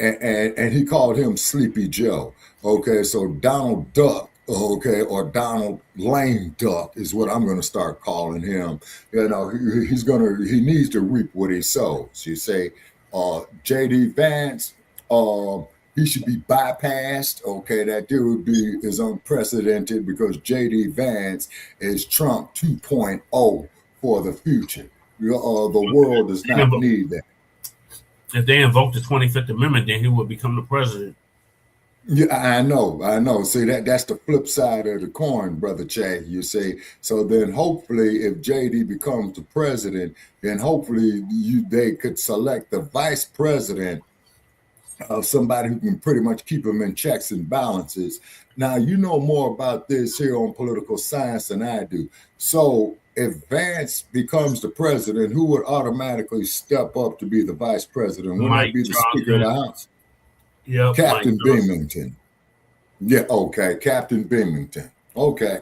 and he called him Sleepy Joe. Okay, so Donald Duck, or Donald Lame Duck is what I'm going to start calling him. He needs to reap what he sows. You say, J.D. Vance, he should be bypassed. Okay, that dude is unprecedented because J.D. Vance is Trump 2.0 for the future. The world does not need that. If they invoke the 25th Amendment, then he would become the president. Yeah, I know. See, that's the flip side of the coin, Brother Che, you see. So then hopefully if JD becomes the president, then hopefully they could select the vice president of somebody who can pretty much keep them in checks and balances. Now, you know more about this here on political science than I do. So if Vance becomes the president, who would automatically step up to be the vice president? Wouldn't that be the Speaker of the House? Yeah, Captain Binghamton. Yeah, okay, Captain Binghamton. Okay,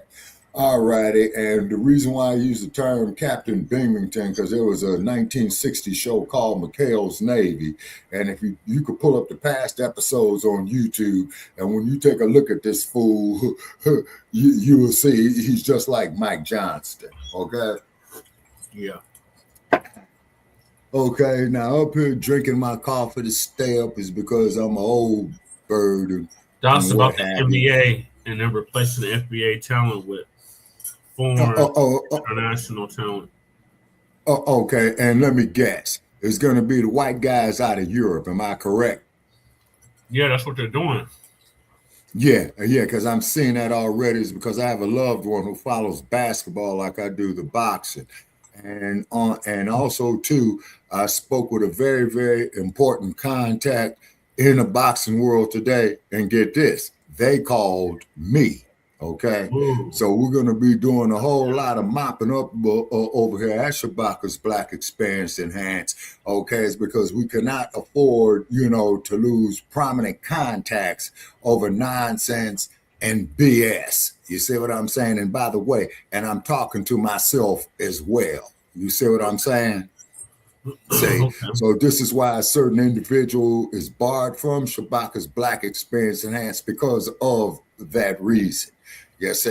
all righty. And the reason why I use the term Captain Binghamton, because there was a 1960 show called McHale's Navy. And if you could pull up the past episodes on YouTube, and when you take a look at this fool, you will see he's just like Mike Johnston. Okay. Yeah. Okay, now up here drinking my coffee to stay up is because I'm an old bird. That's about the NBA and then replacing the FBA talent with foreign international talent. Okay, and let me guess. It's going to be the white guys out of Europe. Am I correct? Yeah, that's what they're doing. Yeah, because I'm seeing that already. Is because I have a loved one who follows basketball like I do the boxing. And also, too, I spoke with a very, very important contact in the boxing world today. And get this, they called me. Okay. Ooh. So we're going to be doing a whole lot of mopping up over here at Shabaka'S Blacc Experience Enhanced. Okay. It's because we cannot afford, to lose prominent contacts over nonsense and BS. You see what I'm saying? And by the way, and I'm talking to myself as well. You see what I'm saying? See, so this is why a certain individual is barred from Shabaka'S Blacc Experience Enhanced because of that reason. Yes,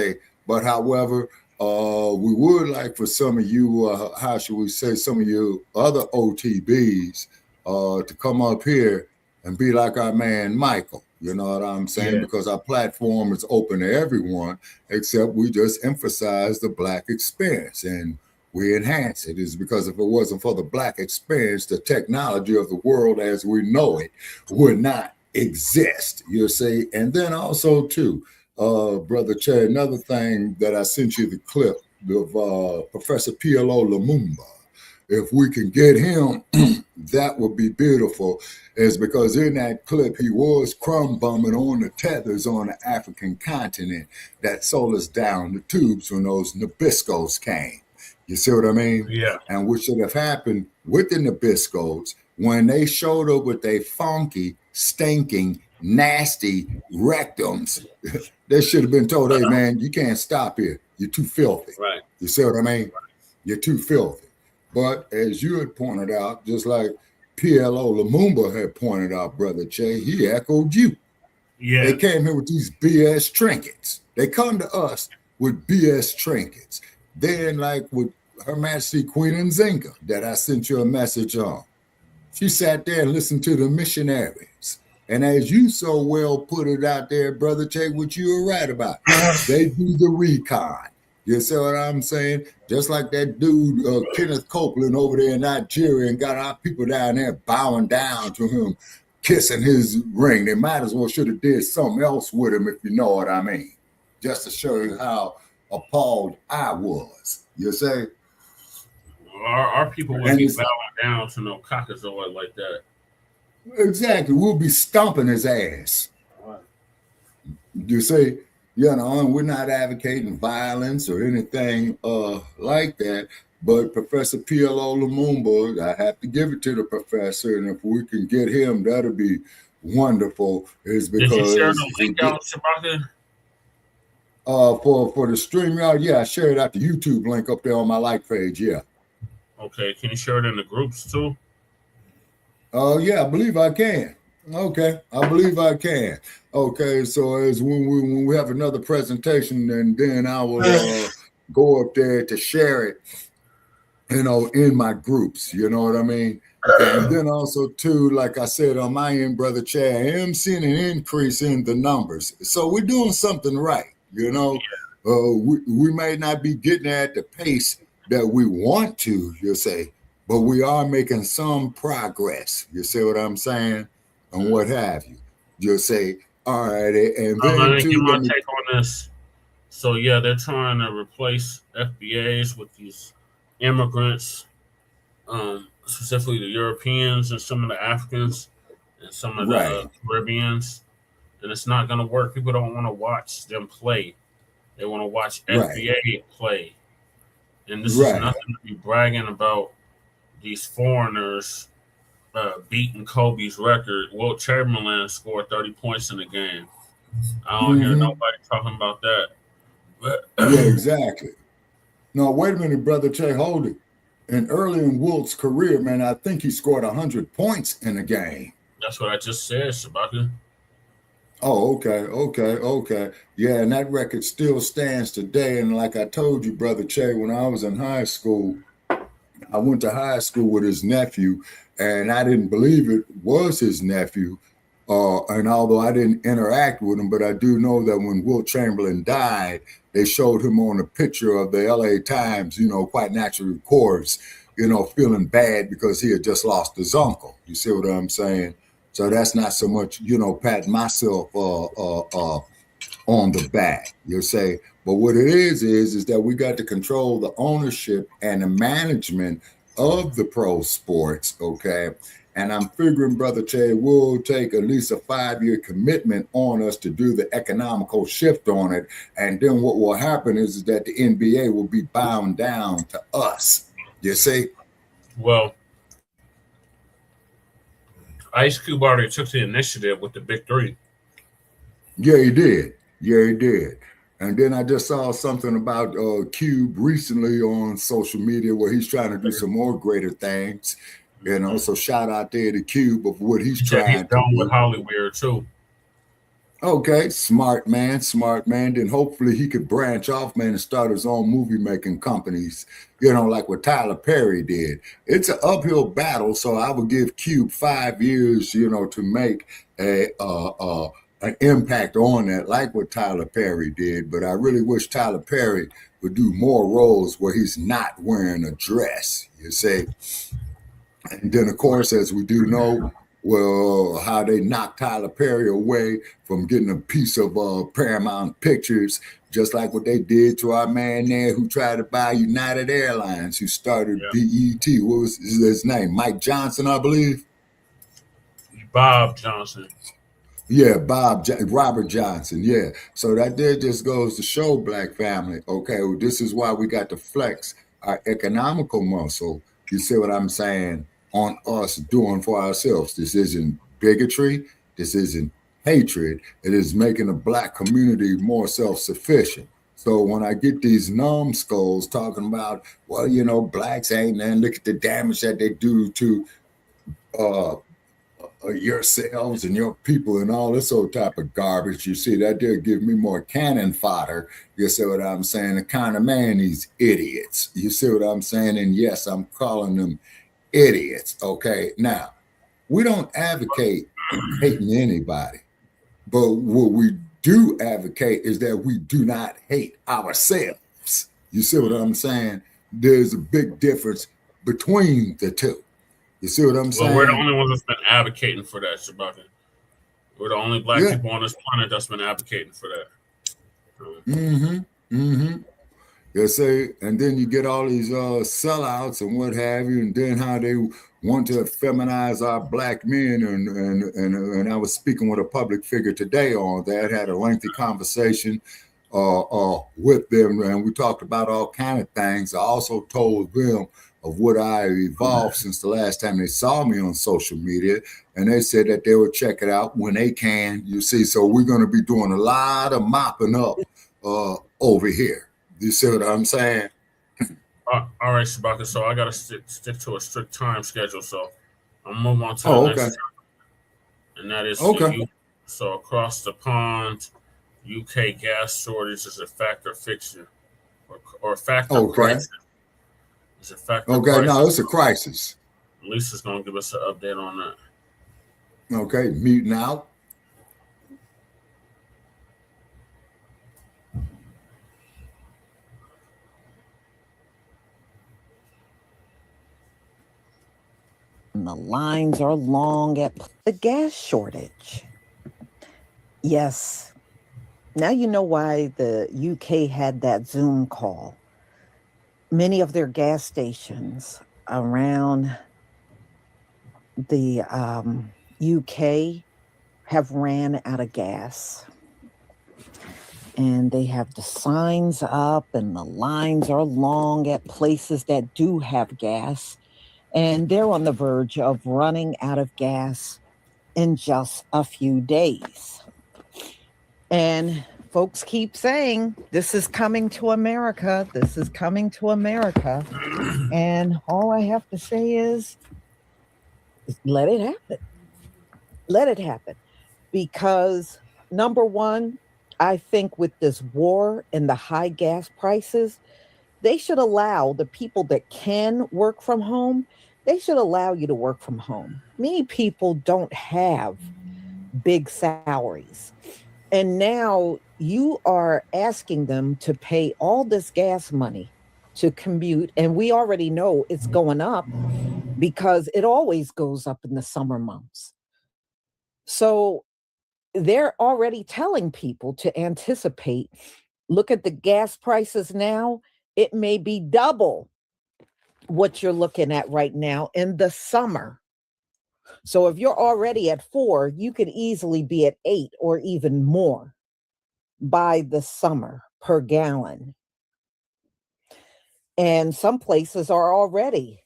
but however, we would like for some of you, how should we say, some of you other OTBs to come up here and be like our man Michael. You know what I'm saying? Yeah. Because our platform is open to everyone, except we just emphasize the Black experience and we enhance it. Is because if it wasn't for the Black experience, the technology of the world as we know it would not exist. You see, and then also too. Brother Che, another thing that I sent you the clip of Professor PLO Lumumba. If we can get him, that would be beautiful, is because in that clip, he was crumb bumming on the tethers on the African continent that sold us down the tubes when those Nabiscos came. You see what I mean? Yeah. And what should have happened with the Nabiscos when they showed up with their funky, stinking, nasty rectums, they should have been told, hey, man, you can't stop here. You're too filthy. Right. You see what I mean? Right. You're too filthy. But as you had pointed out, just like PLO Lumumba had pointed out, Brother Che, he echoed you. Yeah. They came here with these BS trinkets. They come to us with BS trinkets. Then, like with Her Majesty Queen Nzinga that I sent you a message on, she sat there and listened to the missionaries. And as you so well put it out there, Brother Che, what you were right about, they do the recon. You see what I'm saying? Just like that dude, Kenneth Copeland over there in Nigeria, and got our people down there bowing down to him, kissing his ring. They might as well should have did something else with him, if you know what I mean. Just to show you how appalled I was. You see? Our people would be bowing down to no cockazoid like that. Exactly. We'll be stomping his ass. You see, and we're not advocating violence or anything like that. But Professor PLO Lumumba, I have to give it to the professor, and if we can get him, that'll be wonderful. Is because did you share the link out, Shabaka? For the Streamyard, yeah, I shared out the YouTube link up there on my like page, yeah. Okay, can you share it in the groups too? Yeah, I believe I can. Okay, I believe I can. Okay, so as when we have another presentation, and then I will go up there to share it, in my groups. You know what I mean? And then also too, like I said on my end, Brother Chad, I am seeing an increase in the numbers. So we're doing something right. We may not be getting at the pace that we want to, you'll say, but we are making some progress. You see what I'm saying? And what have you. You'll say, all right, and Let then me too, get my take on this. So yeah, they're trying to replace FBAs with these immigrants, specifically the Europeans and some of the Africans and some of the Caribbeans, and it's not going to work. People don't want to watch them play; they want to watch FBA play. And this is nothing to be bragging about. These foreigners beating Kobe's record. Wilt Chamberlain scored 30 points in the game. I don't hear nobody talking about that. Yeah, exactly. No, wait a minute, Brother Che, hold it. And early in Wilt's career, man, I think he scored 100 points in a game. That's what I just said, Shabaka. Oh, okay. Yeah, and that record still stands today. And like I told you, Brother Che, when I was in high school, I went to high school with his nephew, and I didn't believe it was his nephew. And although I didn't interact with him, but I do know that when Wilt Chamberlain died, they showed him on a picture of the LA Times, quite naturally, of course, feeling bad because he had just lost his uncle. You see what I'm saying? So that's not so much, patting myself on the back, you'll say. But what it is that we got to control the ownership and the management of the pro sports, okay? And I'm figuring, Brother Che, will take at least a 5-year commitment on us to do the economical shift on it. And then what will happen is that the NBA will be bound down to us, you see? Well, Ice Cube already took the initiative with the Big Three. Yeah, he did. And then I just saw something about Cube recently on social media where he's trying to do some more greater things. So shout out there to Cube of what he's trying to do. With Hollywood too. Okay, smart man. Then hopefully he could branch off, man, and start his own movie making companies, like what Tyler Perry did. It's an uphill battle, so I would give Cube 5 years, to make an impact on that, like what Tyler Perry did. But I really wish Tyler Perry would do more roles where he's not wearing a dress, you see. And then, of course, as we do know, how they knocked Tyler Perry away from getting a piece of Paramount Pictures, just like what they did to our man there who tried to buy United Airlines, who started BET. What was his name? Mike Johnson, I believe? Bob Johnson. Yeah, Robert Johnson, yeah. So that there just goes to show, Black family, okay, well, this is why we got to flex our economical muscle, you see what I'm saying, on us doing for ourselves. This isn't bigotry. This isn't hatred. It is making the Black community more self-sufficient. So when I get these numbskulls talking about, well, Blacks ain't, and look at the damage that they do to yourselves and your people and all this old type of garbage, you see, that there give me more cannon fodder. You see what I'm saying? The kind of man these idiots. You see what I'm saying? And yes, I'm calling them idiots. Okay. Now, we don't advocate hating anybody, but what we do advocate is that we do not hate ourselves. You see what I'm saying? There's a big difference between the two. You see what I'm saying? Well, we're the only ones that's been advocating for that, Shabaka. We're the only Black people on this planet that's been advocating for that. You see, and then you get all these sellouts and what have you, and then how they want to feminize our Black men. And I was speaking with a public figure today on that, had a lengthy conversation with them, and we talked about all kind of things. I also told them of what I evolved since the last time they saw me on social media. And they said that they would check it out when they can, you see. So we're going to be doing a lot of mopping up over here. You see what I'm saying? All right, Shabaka. So I got to stick to a strict time schedule. So I'll move on to the next topic. And that is so across the pond, UK gas shortage is a fact or fiction, or a fact or crisis. It's a fact or crisis. No, it's a crisis. Lisa's going to give us an update on that. Okay, muting out. and the lines are long at the gas shortage. Yes. Now you know why the UK had that Zoom call. Many of their gas stations around the UK have ran out of gas. And they have the signs up and the lines are long at places that do have gas. And they're on the verge of running out of gas in just a few days. And folks keep saying, this is coming to America. This is coming to America. And all I have to say is let it happen. Let it happen. Because number one, I think with this war and the high gas prices, they should allow the people that can work from home, they should allow you to work from home. Many people don't have big salaries. And now you are asking them to pay all this gas money to commute. And we already know it's going up because it always goes up in the summer months. So they're already telling people to anticipate. Look at the gas prices now. It may be double what you're looking at right now in the summer. So if you're already at 4, you could easily be at 8 or even more by the summer per gallon. And some places are already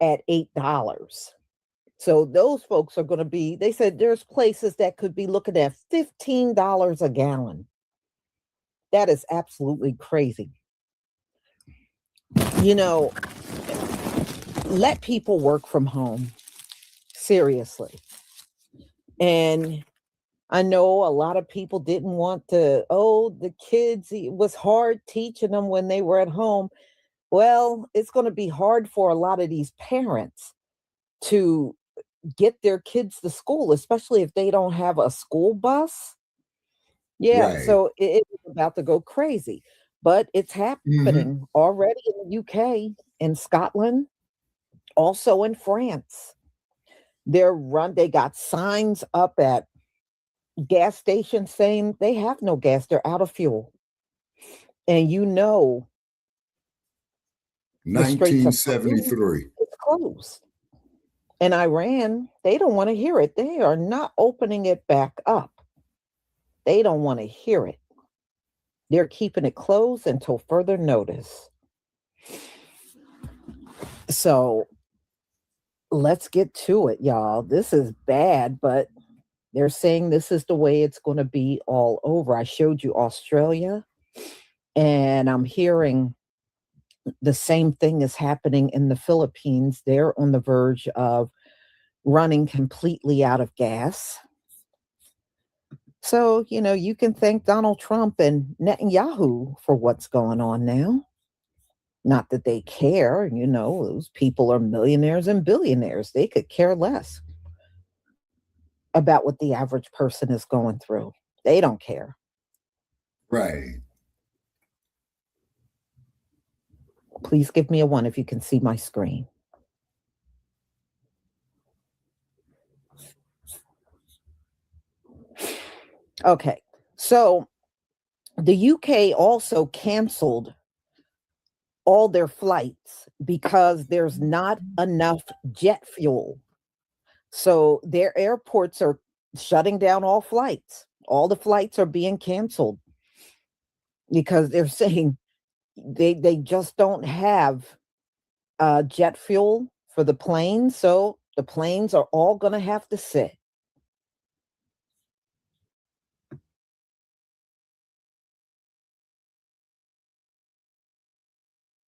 at $8. So those folks are going to be, they said there's places that could be looking at $15 a gallon. That is absolutely crazy. You know, let people work from home. Seriously. And I know a lot of people didn't want to, the kids, it was hard teaching them when they were at home. Well, it's going to be hard for a lot of these parents to get their kids to school, especially if they don't have a school bus. Yeah, Right. so it's about to go crazy. But it's happening already in the UK, in Scotland, also in France. They got signs up at gas stations saying they have no gas, they're out of fuel. And you know, the Straits of Hormuz 1973. is closed. And Iran, they don't want to hear it. They are not opening it back up. They don't want to hear it. They're keeping it closed until further notice. So let's get to it, y'all. This is bad, but they're saying this is the way it's going to be all over. I showed you Australia, and I'm hearing the same thing is happening in the Philippines. They're on the verge of running completely out of gas. So, you know, you can thank Donald Trump and Netanyahu for what's going on now. Not that they care, you know, those people are millionaires and billionaires. They could care less about what the average person is going through. They don't care. Right. Please give me a 1 if you can see my screen. Okay, so the UK also canceled all their flights because there's not enough jet fuel. So their airports are shutting down all flights. All the flights are being canceled because they're saying they just don't have jet fuel for the planes. So the planes are all going to have to sit.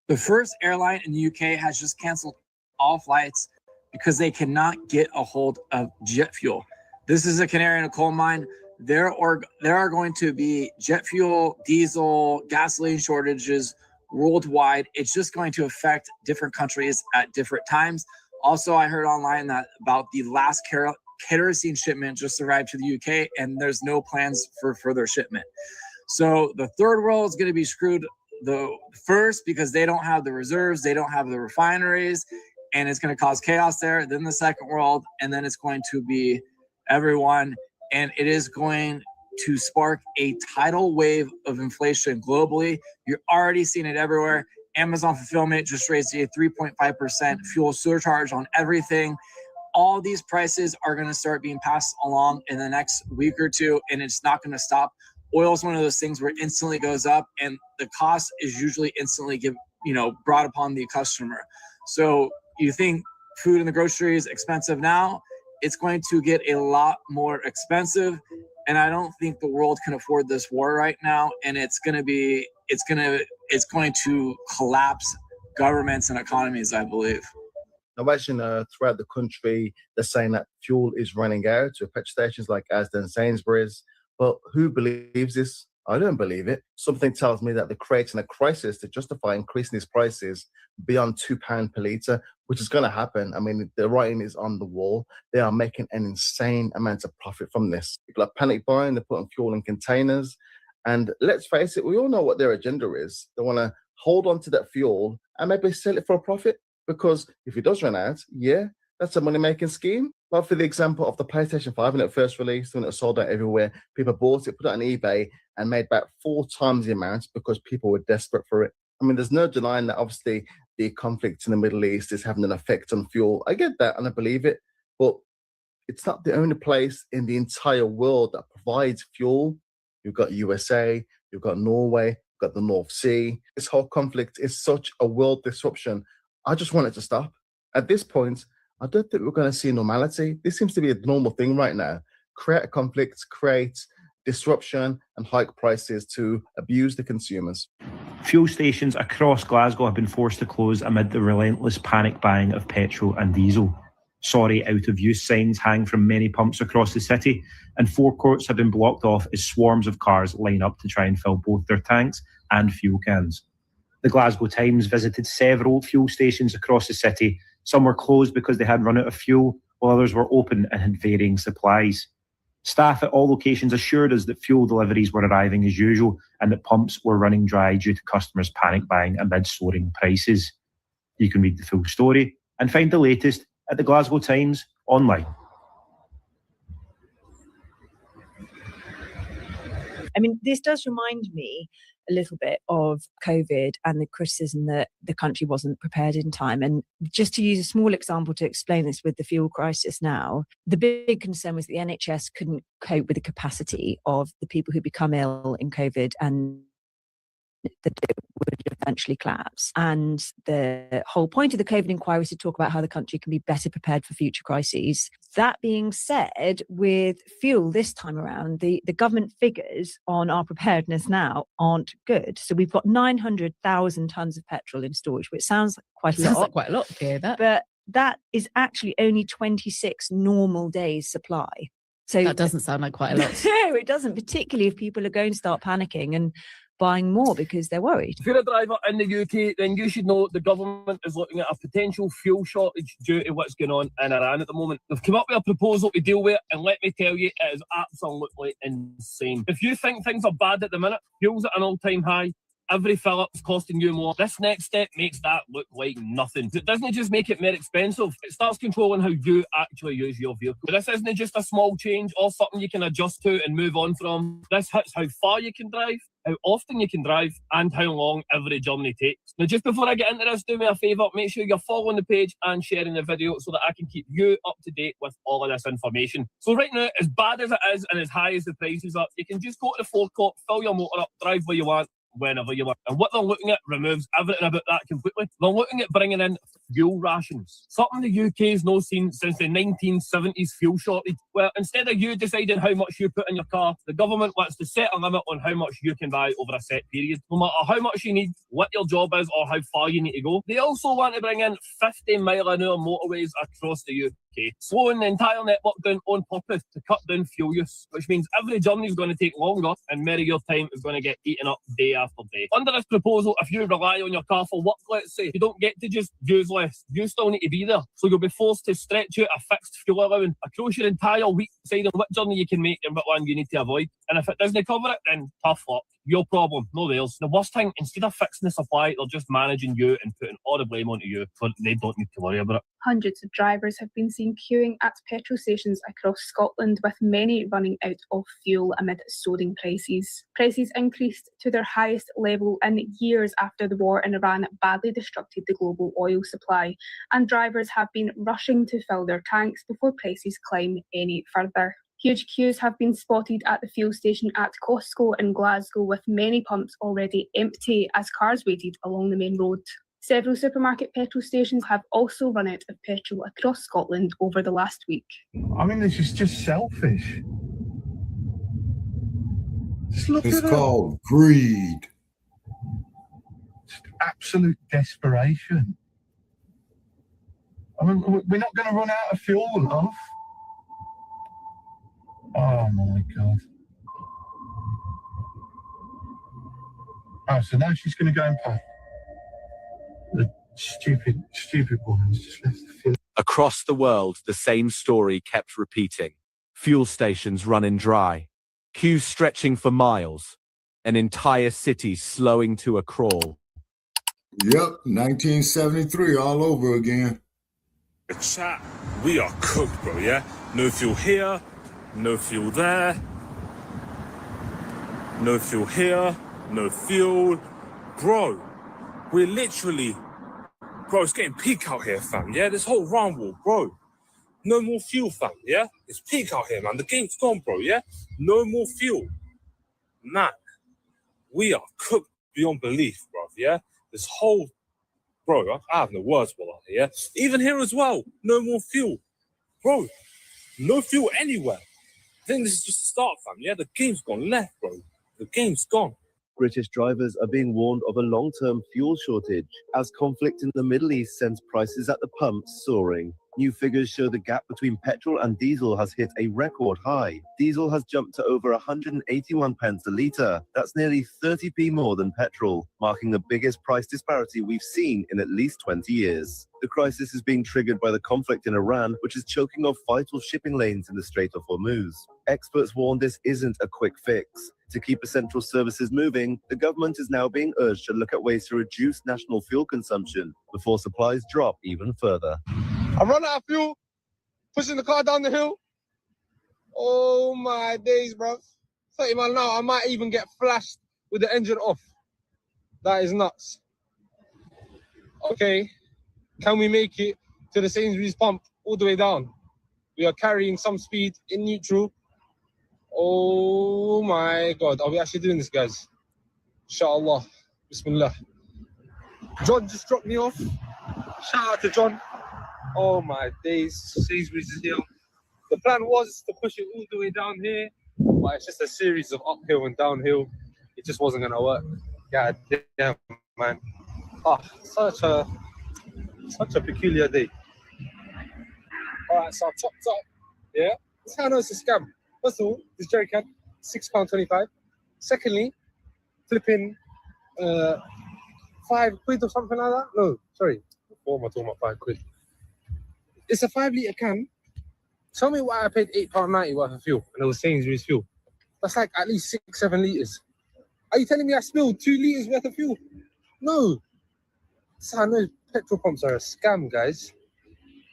The first airline in the UK has just canceled all flights because they cannot get a hold of jet fuel. This is a canary in a coal mine. There are going to be jet fuel, diesel, gasoline shortages worldwide. It's just going to affect different countries at different times. Also, I heard online that about the last kerosene shipment just arrived to the UK, and there's no plans for further shipment. So the third world is going to be screwed the first because they don't have the reserves, they don't have the refineries, and it's going to cause chaos there, then the second world, and then it's going to be everyone, and it is going to spark a tidal wave of inflation globally. You're already seeing it everywhere. Amazon Fulfillment just raised a 3.5% fuel surcharge on everything. All these prices are going to start being passed along in the next week or two, and it's not going to stop. Oil is one of those things where it instantly goes up, and the cost is usually instantly brought upon the customer. So you think food in the grocery is expensive now, it's going to get a lot more expensive. And I don't think the world can afford this war right now. And it's going to collapse governments and economies, I believe. Imagine throughout the country, they're saying that fuel is running out to petrol stations like Asda and Sainsbury's. But who believes this? I don't believe it. Something tells me that they're creating a crisis to justify increasing these prices beyond £2 per litre, which is going to happen. I mean, the writing is on the wall. They are making an insane amount of profit from this. People are panic buying, they're putting fuel in containers. And let's face it, we all know what their agenda is. They want to hold on to that fuel and maybe sell it for a profit. Because if it does run out, yeah, that's a money-making scheme. Like for the example of the PlayStation 5 when it first released, when it was sold out everywhere, people bought it, put it on eBay, and made back 4 times the amount because people were desperate for it. I mean, there's no denying that obviously the conflict in the Middle East is having an effect on fuel. I get that and I believe it, but it's not the only place in the entire world that provides fuel. You've got USA, you've got Norway, you've got the North Sea. This whole conflict is such a world disruption. I just want it to stop. At this point, I don't think we're going to see normality. This seems to be a normal thing right now. Create conflicts, create disruption, and hike prices to abuse the consumers. Fuel stations across Glasgow have been forced to close amid the relentless panic buying of petrol and diesel. Sorry, out of use signs hang from many pumps across the city, and forecourts have been blocked off as swarms of cars line up to try and fill both their tanks and fuel cans. The Glasgow Times visited several fuel stations across the city. Some were closed because they had run out of fuel, while others were open and had varying supplies. Staff at all locations assured us that fuel deliveries were arriving as usual and that pumps were running dry due to customers panic buying amid soaring prices. You can read the full story and find the latest at the Glasgow Times online. I mean, this does remind me a little bit of COVID and the criticism that the country wasn't prepared in time. And just to use a small example to explain this with the fuel crisis now, the big concern was the NHS couldn't cope with the capacity of the people who become ill in COVID and that it would eventually collapse. And the whole point of the COVID inquiry is to talk about how the country can be better prepared for future crises. That being said, with fuel this time around, the government figures on our preparedness now aren't good. So we've got 900,000 tonnes of petrol in storage, which sounds like quite a lot. Sounds like quite a lot to hear that. But that is actually only 26 normal days' supply. So that doesn't sound like quite a lot. No, it doesn't, particularly if people are going to start panicking and buying more because they're worried. If you're a driver in the UK, then you should know the government is looking at a potential fuel shortage due to what's going on in Iran at the moment. They've come up with a proposal to deal with it, and let me tell you, it is absolutely insane. If you think things are bad at the minute, fuel's at an all-time high, every fill-up's costing you more. This next step makes that look like nothing. It doesn't just make it more expensive, it starts controlling how you actually use your vehicle. This isn't just a small change or something you can adjust to and move on from. This hits how far you can drive, how often you can drive, and how long every journey takes. Now, just before I get into this, do me a favour, make sure you're following the page and sharing the video so that I can keep you up to date with all of this information. So right now, as bad as it is and as high as the prices are, you can just go to the forecourt, fill your motor up, drive where you want, whenever you want. And what they're looking at removes everything about that completely. They're looking at bringing in fuel rations, something the UK's not seen since the 1970s fuel shortage. Well, instead of you deciding how much you put in your car, the government wants to set a limit on how much you can buy over a set period, no matter how much you need, what your job is, or how far you need to go. They also want to bring in 50-mile-an-hour motorways across the UK, slowing the entire network down on purpose to cut down fuel use, which means every journey is going to take longer and more of your time is going to get eaten up day after day. Under this proposal, if you rely on your car for work, let's say, you don't get to just use less. You still need to be there. So you'll be forced to stretch out a fixed fuel allowance across your entire week, deciding what journey you can make and what one you need to avoid. And if it doesn't cover it, then tough luck. your problem, no theirs. The worst thing, instead of fixing the supply, they're just managing you and putting all the blame onto you, so they don't need to worry about it. Hundreds of drivers have been seen queuing at petrol stations across Scotland, with many running out of fuel amid soaring prices. Prices increased to their highest level in years after the war in Iran badly disrupted the global oil supply, and drivers have been rushing to fill their tanks before prices climb any further. Huge queues have been spotted at the fuel station at Costco in Glasgow, with many pumps already empty as cars waited along the main road. Several supermarket petrol stations have also run out of petrol across Scotland over the last week. I mean, this is just selfish. Just look It's at called greed. Just absolute desperation. I mean, we're not going to run out of fuel, love. Oh my God. Oh, so now she's going to go and pay. The stupid woman's just left the fuel. Across the world, the same story kept repeating. Fuel stations running dry, queues stretching for miles, an entire city slowing to a crawl. Yep, 1973 all over again. Chat, we are cooked, bro, yeah? No fuel here, no fuel there, no fuel here, no fuel. Bro, we're literally, bro, it's getting peak out here, fam, yeah? This whole round wall, bro. No more fuel, fam, yeah? It's peak out here, man. The game's gone, bro, yeah? No more fuel. Man, we are cooked beyond belief, bro, yeah? This whole, bro, I have no words for that, yeah? Even here as well, no more fuel. Bro, no fuel anywhere. I think this is just a start, fam, yeah? The game's gone left, bro. The game's gone. British drivers are being warned of a long-term fuel shortage as conflict in the Middle East sends prices at the pumps soaring. New figures show the gap between petrol and diesel has hit a record high. Diesel has jumped to over 181 pence a litre. That's nearly 30p more than petrol, marking the biggest price disparity we've seen in at least 20 years. The crisis is being triggered by the conflict in Iran, which is choking off vital shipping lanes in the Strait of Hormuz. Experts warn this isn't a quick fix. To keep essential services moving, the government is now being urged to look at ways to reduce national fuel consumption before supplies drop even further. I run out of fuel, pushing the car down the hill. Oh my days, bro. 30 miles an hour, I might even get flashed with the engine off. That is nuts. Okay, can we make it to the Sainsbury's pump all the way down? We are carrying some speed in neutral. Oh my God, are we actually doing this, guys? Inshallah. Bismillah. John just dropped me off. Shout out to John. Oh my days, Sainsbury's is here. The plan was to push it all the way down here, but it's just a series of uphill and downhill. It just wasn't gonna work. God damn, man. Oh, such a peculiar day. Alright, so I topped up. Yeah, this how I know it's a scam. First of all, this jerry can, £6.25. Secondly, flipping £5 or something like that. No, sorry. What am I talking about? £5. It's a 5 litre can. Tell me why I paid £8.90 worth of fuel and it was Sainsbury's fuel. That's like at least 6-7 litres. Are you telling me I spilled 2 litres worth of fuel? No. So I know petrol pumps are a scam, guys.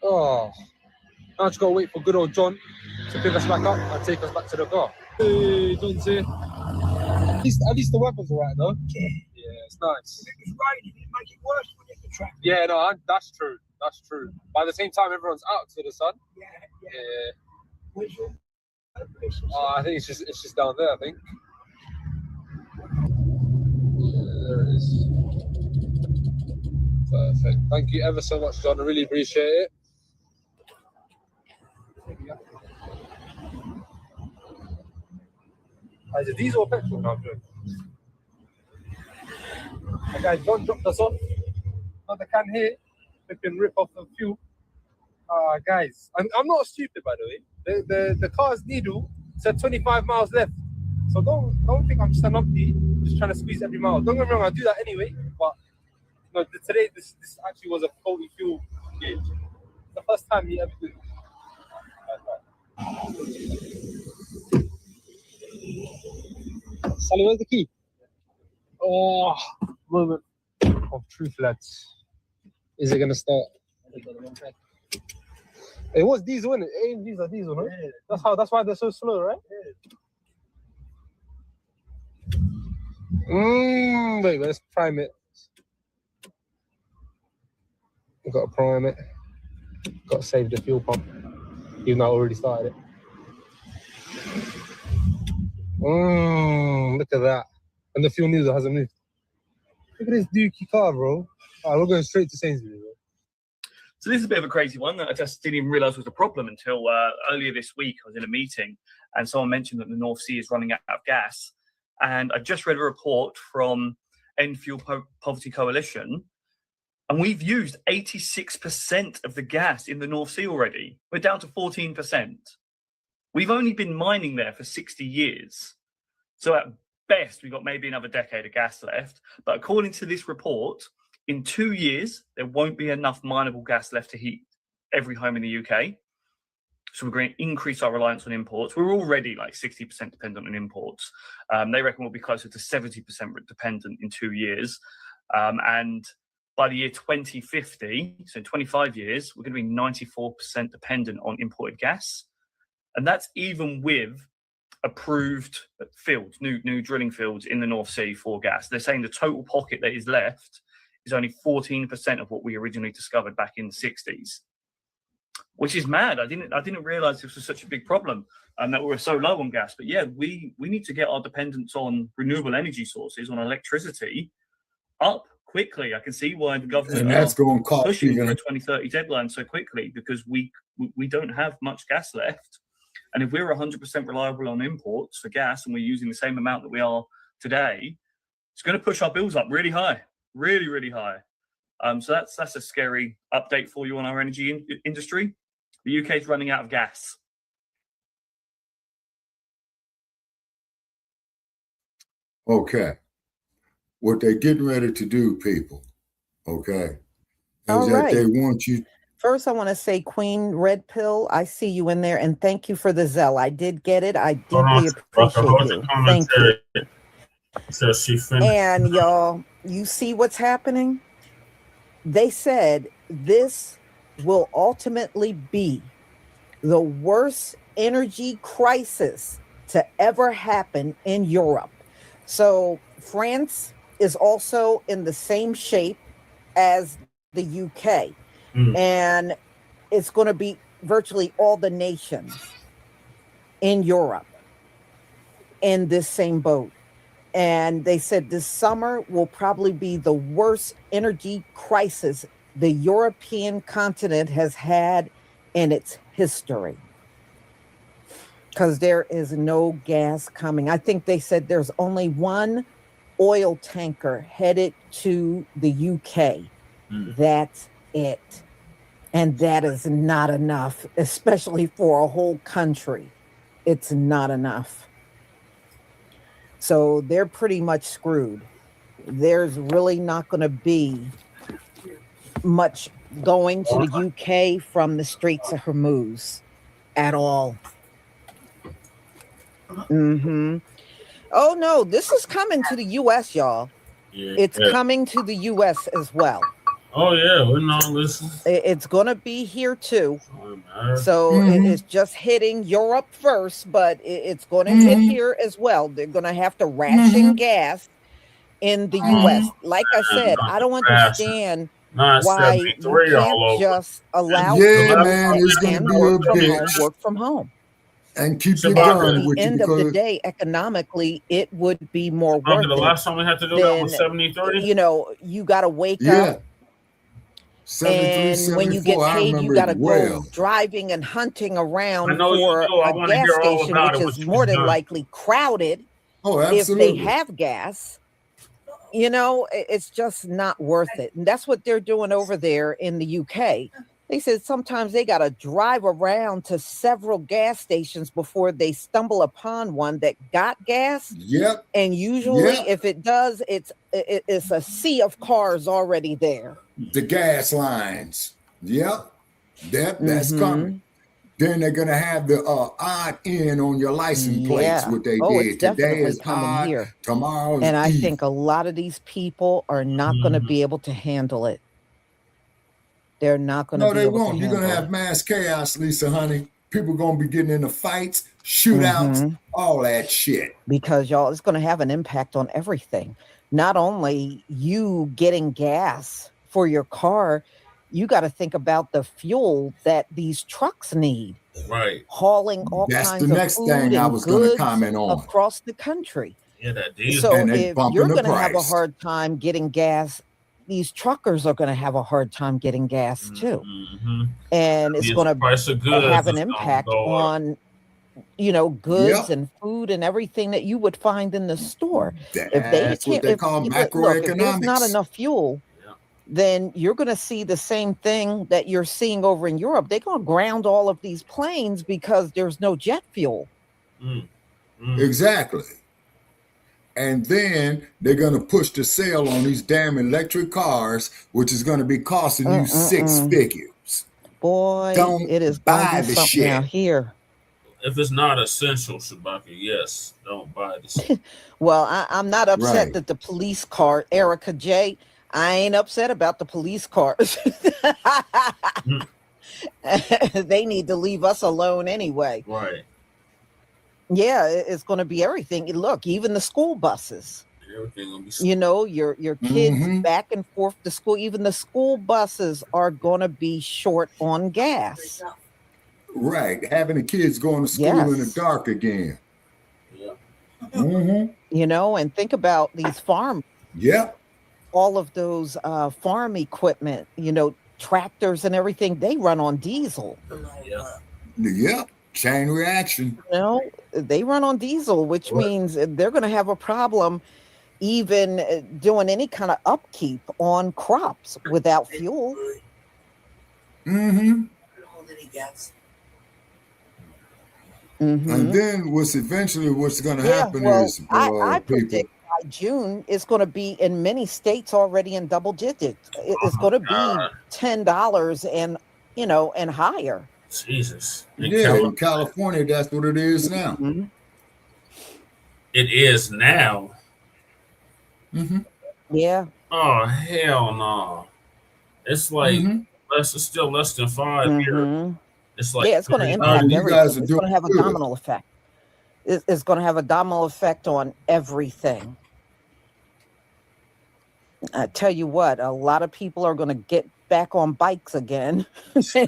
Oh. Now I just gotta wait for good old John to pick us back up and take us back to the car. Hey, John's here. At least the weather's alright though. Yeah, it's nice. It's raining, it makes it worse when you're at the track. Yeah, no, that's true. That's true. But at the same time, everyone's out to the sun. Yeah. Where's your I think it's just down there, I think. There it is. Perfect. Thank you ever so much, John. I really appreciate it. Is it diesel or petrol? No, I'm joking. Okay, John dropped us off. Got the can here. We can rip off the fuel. Guys, I'm not stupid, by the way. The car's needle said 25 miles left. So don't think I'm just an numpty, just trying to squeeze every mile. Don't get me wrong, I do that anyway. But no, today this actually was a faulty fuel gauge. It's the first time you ever do it. Sally, where's the key? Oh, moment of truth, lads. Is it gonna start? It was diesel, isn't it? These are diesel, no? Yeah. That's why they're so slow, right? Yeah. Wait, let's prime it. We've got to prime it. Got to save the fuel pump. Even though I already started it. Look at that. And the fuel needle hasn't moved. Look at this dookie car, bro. We're going straight to Sainsbury's, bro. So this is a bit of a crazy one that I just didn't even realise was a problem until earlier this week. I was in a meeting and someone mentioned that the North Sea is running out of gas. And I just read a report from End Fuel Poverty Coalition, and we've used 86% of the gas in the North Sea already. We're down to 14%. We've only been mining there for 60 years. So at best, we've got maybe another decade of gas left. But according to this report, in 2 years, there won't be enough mineable gas left to heat every home in the UK. So we're going to increase our reliance on imports. We're already like 60% dependent on imports. They reckon we'll be closer to 70% dependent in 2 years. And by the year 2050, so in 25 years, we're going to be 94% dependent on imported gas. And that's even with approved fields, new drilling fields in the North Sea for gas. They're saying the total pocket that is left is only 14% of what we originally discovered back in the 60s, which is mad. I didn't realize this was such a big problem and that we were so low on gas. But yeah, we need to get our dependence on renewable energy sources, on electricity, up quickly. I can see why the government that's going to cost pushing for a 2030 deadline so quickly, because we don't have much gas left. And if we're 100% reliable on imports for gas and we're using the same amount that we are today, it's going to push our bills up really high, really, really high. So that's a scary update for you on our energy industry. The UK is running out of gas. Okay. What they're getting ready to do, people, okay, is All that right. they want you. First, I want to say, Queen Red Pill, I see you in there, and thank you for the Zell. I did get it. I deeply appreciate you. Thank you. And y'all, you see what's happening? They said this will ultimately be the worst energy crisis to ever happen in Europe. So France is also in the same shape as the UK. And it's going to be virtually all the nations in Europe in this same boat. And they said this summer will probably be the worst energy crisis the European continent has had in its history, because there is no gas coming. I think they said there's only one oil tanker headed to the UK. That's it. And that is not enough, especially for a whole country. It's not enough. So they're pretty much screwed. There's really not going to be much going to the UK from the Straits of Hormuz at all. Oh, no, this is coming to the U.S., y'all. It's coming to the U.S. as well. Oh, yeah, we know this. It's going to be here, too. So it's just hitting Europe first, but it's going to hit here as well. They're going to have to ration gas in the U.S. Like I said, I don't understand why you can't just allow people to work from home. And keep your gun with you. At the end of the day, economically, it would be more worth it. The last time we had to do that was 70-30? You know, you got to wake up. And when you get paid, you got to go driving and hunting around for a gas station, which is more than likely crowded. If they have gas, you know, it's just not worth it. And that's what they're doing over there in the UK. They said sometimes they got to drive around to several gas stations before they stumble upon one that got gas. And usually if it does, it's a sea of cars already there. The gas lines. That's coming. Then they're gonna have the odd end on your license plates. What they Oh, did it's today definitely is coming odd, here. tomorrow is And I even. think a lot of these people are not going to be able to handle it. They're not going to No, be they able to won't. You're handle gonna it. have mass chaos, Lisa, honey. People gonna be getting into fights, shootouts, Mhm. all that shit. Because y'all, it's going to have an impact on everything. Not only you getting gas for your car, you got to think about the fuel that these trucks need, Right. hauling all That's the kinds of next food thing I and was gonna goods comment on. across the country. Yeah, that diesel. So And they if bumping you're the going to have a price. hard time getting gas, these truckers are going to have a hard time getting gas too. And it's Yeah, going the to price of goods have an is gonna impact go up. on, you know, goods Yep. and food and everything that you would find in the store. If they That's what can't, they if call look, if there's not macroeconomics. enough fuel, then you're going to see the same thing that you're seeing over in Europe. They're going to ground all of these planes because there's no jet fuel. Exactly. And then they're gonna push the sale on these damn electric cars, which is gonna be costing you six figures. Boy, Don't it is going to buy be the something out shit. here. If it's not essential, Shabaka, yes, don't buy this. Well, I'm not upset Right. that the police car, Erica J. I ain't upset about the police cars. They need to leave us alone anyway. Right. Yeah, it's going to be everything. Look, even the school buses. Everything gonna be. You know, your kids Mhm. back and forth to school. Even the school buses are going to be short on gas. Right. Having the kids going to school in the Yes. dark again. Yeah. Mm-hmm. You know, and think about these farm, Yep. all of those farm equipment, you know, tractors and everything, they run on diesel. Yeah. Yep. Chain reaction. You know, they run on diesel, which means they're going to have a problem even doing any kind of upkeep on crops without fuel. Mm-hmm. Mhm. And then what's going to Yeah, happen well, is I people. predict by June it's going to be in many states already in double digits. It's going to be $10 and, you know, and higher. Jesus. Yeah, in California, that's what it is now. Mm-hmm. It is now. Mm-hmm. Yeah. Oh hell no! It's like it's still less than 5 here. It's like Yeah, it's going to impact everything. It's going to have a domino effect. It's going to have a domino effect on everything. I tell you what, a lot of people are going to get back on bikes again,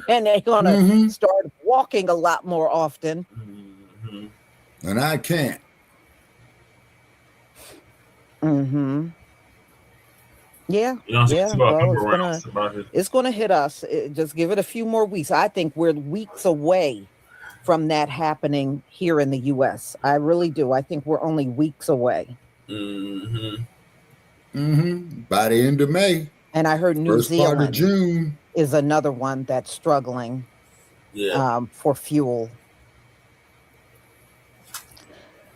and they're going to start walking a lot more often. And I can't. Mm-hmm. Yeah, You know, yeah. it's Well, it's gonna hit us. Just give it a few more weeks. I think we're weeks away from that happening here in the U.S. I really do. I think we're only weeks away. Mm-hmm. Mm-hmm. By the end of May. And I heard New First part of Zealand June is another one that's struggling for fuel.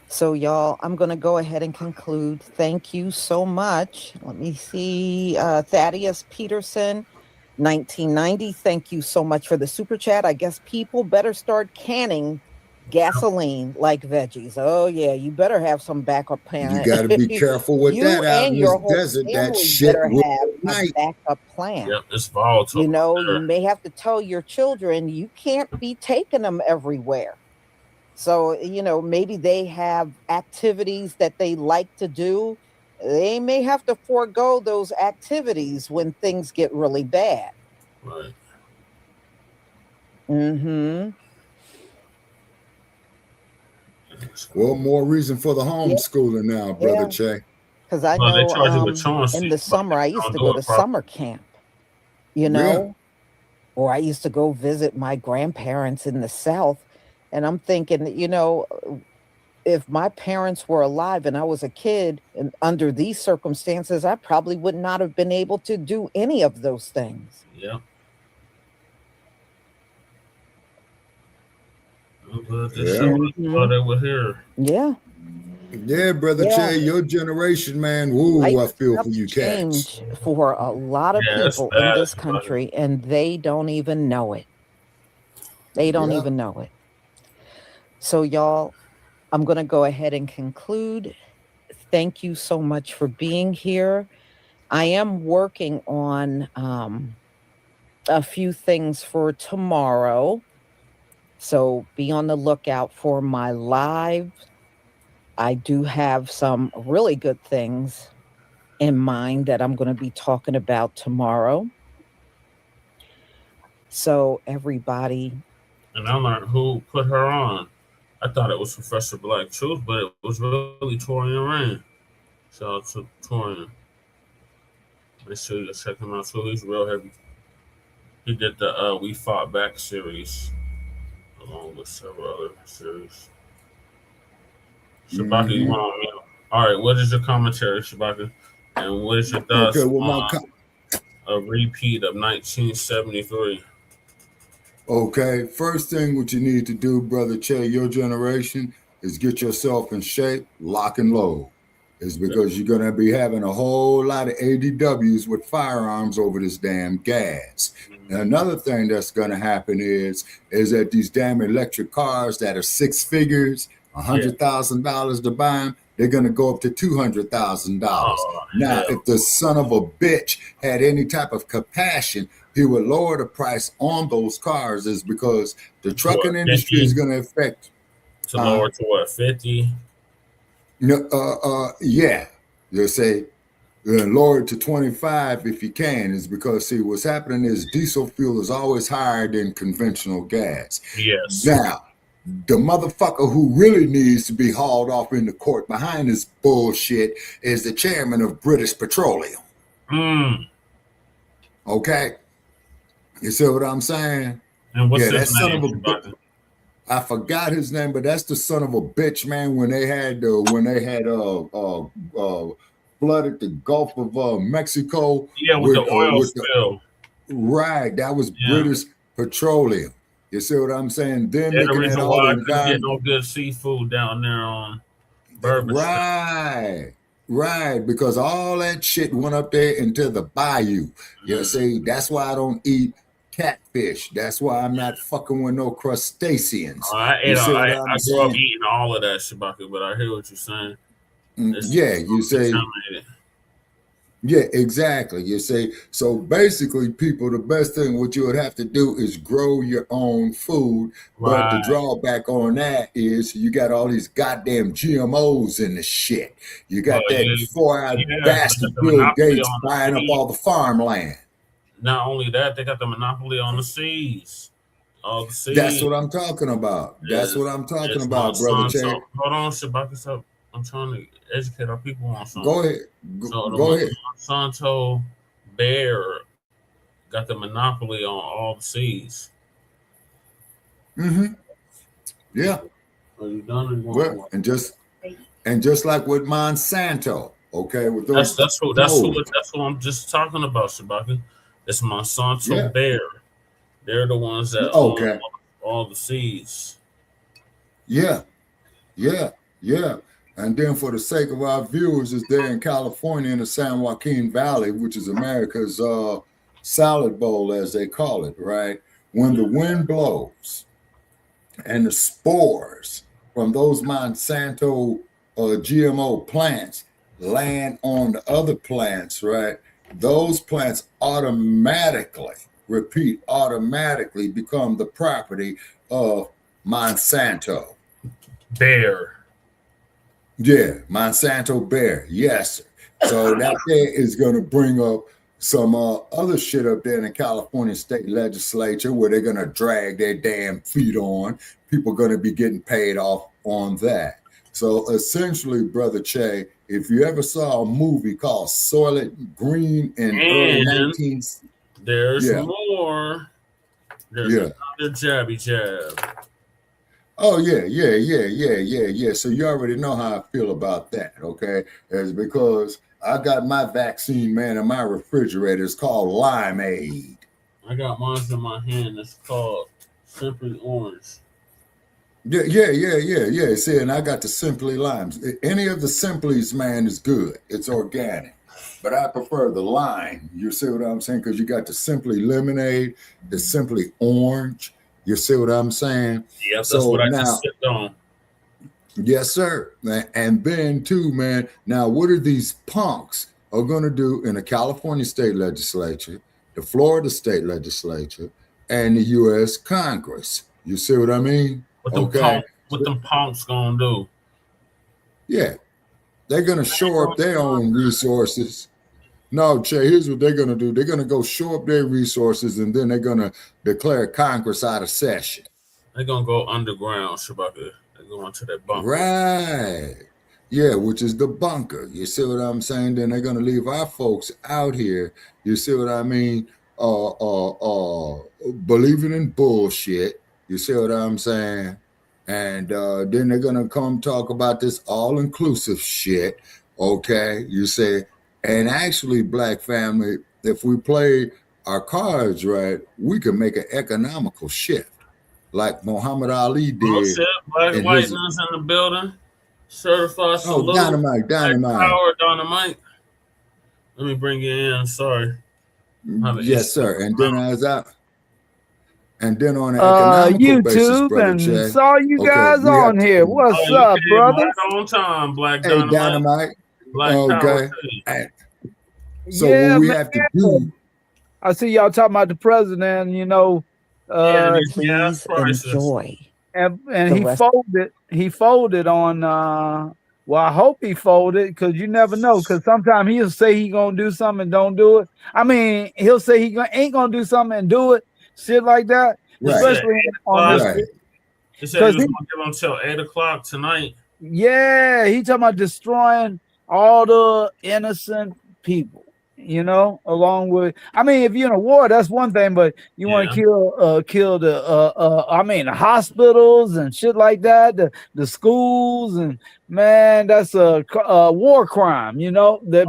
So, y'all, I'm going to go ahead and conclude. Thank you so much. Let me see. Thaddeus Peterson, 1990. Thank you so much for the super chat. I guess people better start canning gasoline like veggies. Oh, yeah. You better have some backup plan. You got to be careful with You that out and in your this whole desert. That family shit better will have a ignite. backup plan. Yep, it's volatile. You know, you may have to tell your children you can't be taking them everywhere. So, you know, maybe they have activities that they like to do. They may have to forego those activities when things get really bad. Right. Mm-hmm. Well, more reason for the homeschooling now, Brother Che. Because I Well, they charge you with know truancy, in the but summer, I they used don't to do go it to properly. summer camp, you know, or I used to go visit my grandparents in the South. And I'm thinking, you know, if my parents were alive and I was a kid and under these circumstances, I probably would not have been able to do any of those things. Yeah. I'm glad they were here. Yeah. Yeah, Brother Yeah. Che, your generation, man. Woo, I Life feel is for you cats. change for a lot of Yeah, it's people in bad, this country, and they don't even know it. They don't Yeah. even know it. So, y'all, I'm going to go ahead and conclude. Thank you so much for being here. I am working on a few things for tomorrow. So be on the lookout for my live. I do have some really good things in mind that I'm going to be talking about tomorrow. So everybody. And I learned who put her on. I thought it was Professor Black Truth, but it was really Torian Rain. Shout out to Torian. Make sure you check him out too. He's real heavy. He did the We Fought Back series along with several other series. Shabaka, you want on mute? All right, what is your commentary, Shabaka? And what is your thoughts on a repeat of 1973? Okay, first thing what you need to do, Brother Che, your generation, is get yourself in shape, lock and load. It's because you're going to be having a whole lot of ADWs with firearms over this damn gas. And another thing that's going to happen is that these damn electric cars that are six figures, $100,000 to buy them, they're going to go up to $200,000. Now, if the son of a bitch had any type of compassion, he would lower the price on those cars, is because the trucking industry is going to affect. To lower to what, 50? Yeah. They'll say lower it to 25 if you can, is because, see, what's happening is diesel fuel is always higher than conventional gas. Yes. Now, the motherfucker who really needs to be hauled off into court behind this bullshit is the chairman of British Petroleum. Okay? You see what I'm saying? And what's that his son name? of a bitch. I forgot his name, but that's the son of a bitch, man. When they had flooded the Gulf of Mexico. Yeah, with the oil spill. Right, that was British Petroleum. You see what I'm saying? Then Yeah, the looking reason at why all I the couldn't get no good seafood down there on Bourbon Street. Right, because all that shit went up there into the bayou. You see, that's why I don't eat catfish. That's why I'm not fucking with no crustaceans. I grew up eating all of that, Shabaka, but I hear what you're saying. You say. Yeah, exactly. You say, so basically, people, the best thing what you would have to do is grow your own food. But the drawback on that is you got all these goddamn GMOs in the shit. You got that 4-eyed bastard Bill Gates buying up all the farmland. Not only that, they got the monopoly on the seas. All the seas. That's what I'm talking about. That's what I'm talking about, Brother Che. Hold on, Shabaka. I'm trying to educate our people on something. Go ahead. Go ahead. Monsanto Bayer got the monopoly on all the seas. Yeah. Are you done? Well, and just like with Monsanto, okay, with those that's what I'm just talking about, Shabaka. It's Monsanto Bayer. They're the ones that own all the seas. Yeah. And then for the sake of our viewers, is there in California in the San Joaquin Valley, which is America's salad bowl, as they call it, right? When the wind blows and the spores from those Monsanto GMO plants land on the other plants, right? Those plants automatically become the property of Monsanto. Bayer. Yeah, Monsanto Bayer. Yes, sir. So that there is going to bring up some other shit up there in the California state legislature where they're going to drag their damn feet on. People are going to be getting paid off on that. So essentially, Brother Che, if you ever saw a movie called Soylent Green in early 19th... There's more. There's another jabby jab. Oh, yeah. So you already know how I feel about that, okay? It's because I got my vaccine, man, in my refrigerator. It's called Limeade. I got mine in my hand. It's called Simply Orange. Yeah. See, and I got the Simply Limes. Any of the Simplies, man, is good. It's organic. But I prefer the lime. You see what I'm saying? Because you got the Simply Lemonade, the Simply Orange, You see what I'm saying? Yep, that's what I just sipped on. Yes, sir. And then too, man, now what are these punks are going to do in the California state legislature, the Florida state legislature, and the U.S. Congress? You see what I mean? What them punks going to do? Yeah. They're going to shore up their own resources. No, Che, here's what they're going to do. They're going to go shore up their resources, and then they're going to declare Congress out of session. They're going to go underground, Shabaka. They're going to that bunker. Right. Yeah, which is the bunker. You see what I'm saying? Then they're going to leave our folks out here. You see what I mean? Believing in bullshit. You see what I'm saying? And then they're going to come talk about this all-inclusive shit. Okay? You say, and actually, Black family, if we play our cards right, we can make an economical shift, like Muhammad Ali did. Oh, shit. Black white man's in the building. Certified salute. Oh, dynamite. Power dynamite. Let me bring you in. Sorry. Yes, sir. And then and then on the economical YouTube basis, brother and Jay, saw you guys on here. What's up, brother? Right on time, Black Hey, dynamite. Black okay. So Yeah, what we man. have to do. I see y'all talking about the president, you know. Please enjoy. And the rest. he folded on well, I hope he folded, because you never know, because sometimes he'll say he gonna do something and don't do it. I mean, he'll say ain't gonna do something and do it, shit like that. Right. Especially on this. Right. He said he was going to give them until 8 o'clock tonight. Yeah, he talking about destroying all the innocent people, you know, along with, I mean, if you're in a war, that's one thing, but you want to kill the hospitals and shit like that, the schools, and man, that's a war crime, you know. They're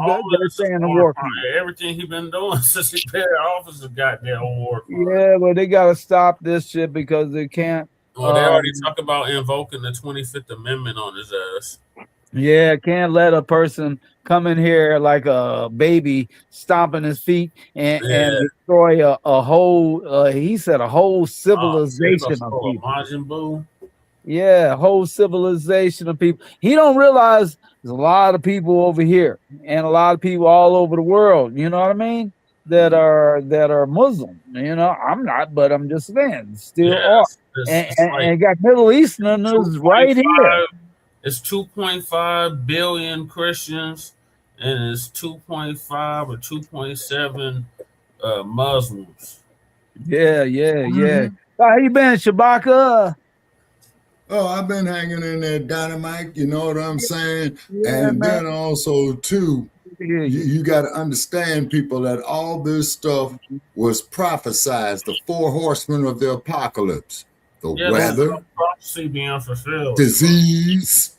saying a war crime. Everything he been doing since he paid office is goddamn war crime. Yeah, but they got to stop this shit because they can't. Well, they already talk about invoking the 25th Amendment on his ass. Yeah, can't let a person come in here like a baby stomping his feet and destroy a whole, he said, a whole civilization of people. Majin Buu. Yeah, a whole civilization of people. He don't realize there's a lot of people over here and a lot of people all over the world, you know what I mean, that are Muslim. You know, I'm not, but I'm just saying, still are. And got Middle Easterners right here. It's 2.5 billion Christians, and it's 2.5 or 2.7 Muslims. Yeah. How you been, Shabaka? Oh, I've been hanging in there, dynamite. You know what I'm saying? Yeah, and then also too, you got to understand, people, that all this stuff was prophesized. The 4 horsemen of the apocalypse: the weather, prophecy being fulfilled, disease,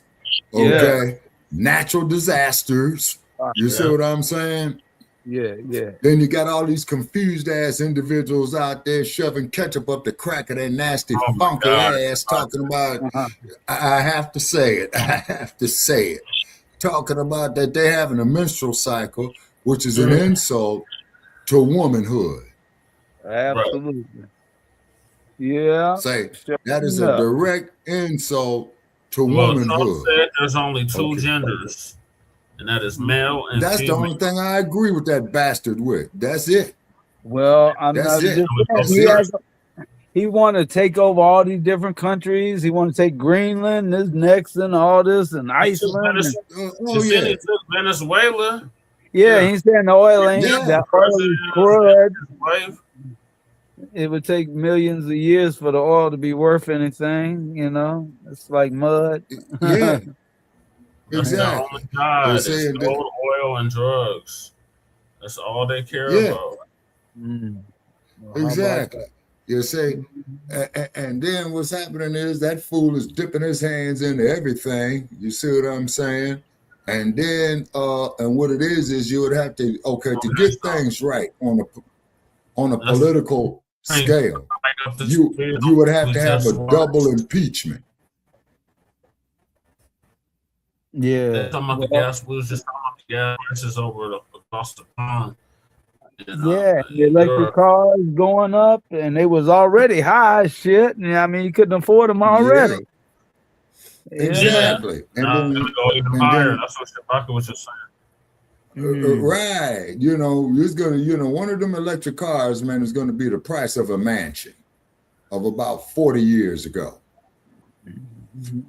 natural disasters. You see what I'm saying? Yeah. Then you got all these confused ass individuals out there shoving ketchup up the crack of their nasty, funky ass, talking about, I have to say it, talking about that they're having a menstrual cycle, which is an insult to womanhood. Absolutely. Yeah. Say, that is a direct insult to womanhood. Trump said there's only 2 genders. And that is male and that's female. The only thing I agree with that bastard with. That's it. Well, he want to take over all these different countries. He want to take Greenland, this next, and all this, and Iceland. Venezuela. Yeah, he's saying the oil ain't that oil is crud. It would take millions of years for the oil to be worth anything. You know, it's like mud. Yeah. Exactly. Oh my God, it's gold, oil, and drugs. That's all they care about. Exactly. You see, and then what's happening is that fool is dipping his hands into everything. You see what I'm saying? And then, and what it is you would have to, to get things right on a political scale, you would have to have a double impeachment. Yeah. Talking about the gas, we was just talking about the gas prices over across the pond. Yeah, the electric cars going up, and they was already high as shit. And I mean, you couldn't afford them already. Yeah. Exactly. And then go even higher. That's what Shabaka was just saying. Right. You know, it's gonna, one of them electric cars, man, is gonna be the price of a mansion of about 40 years ago.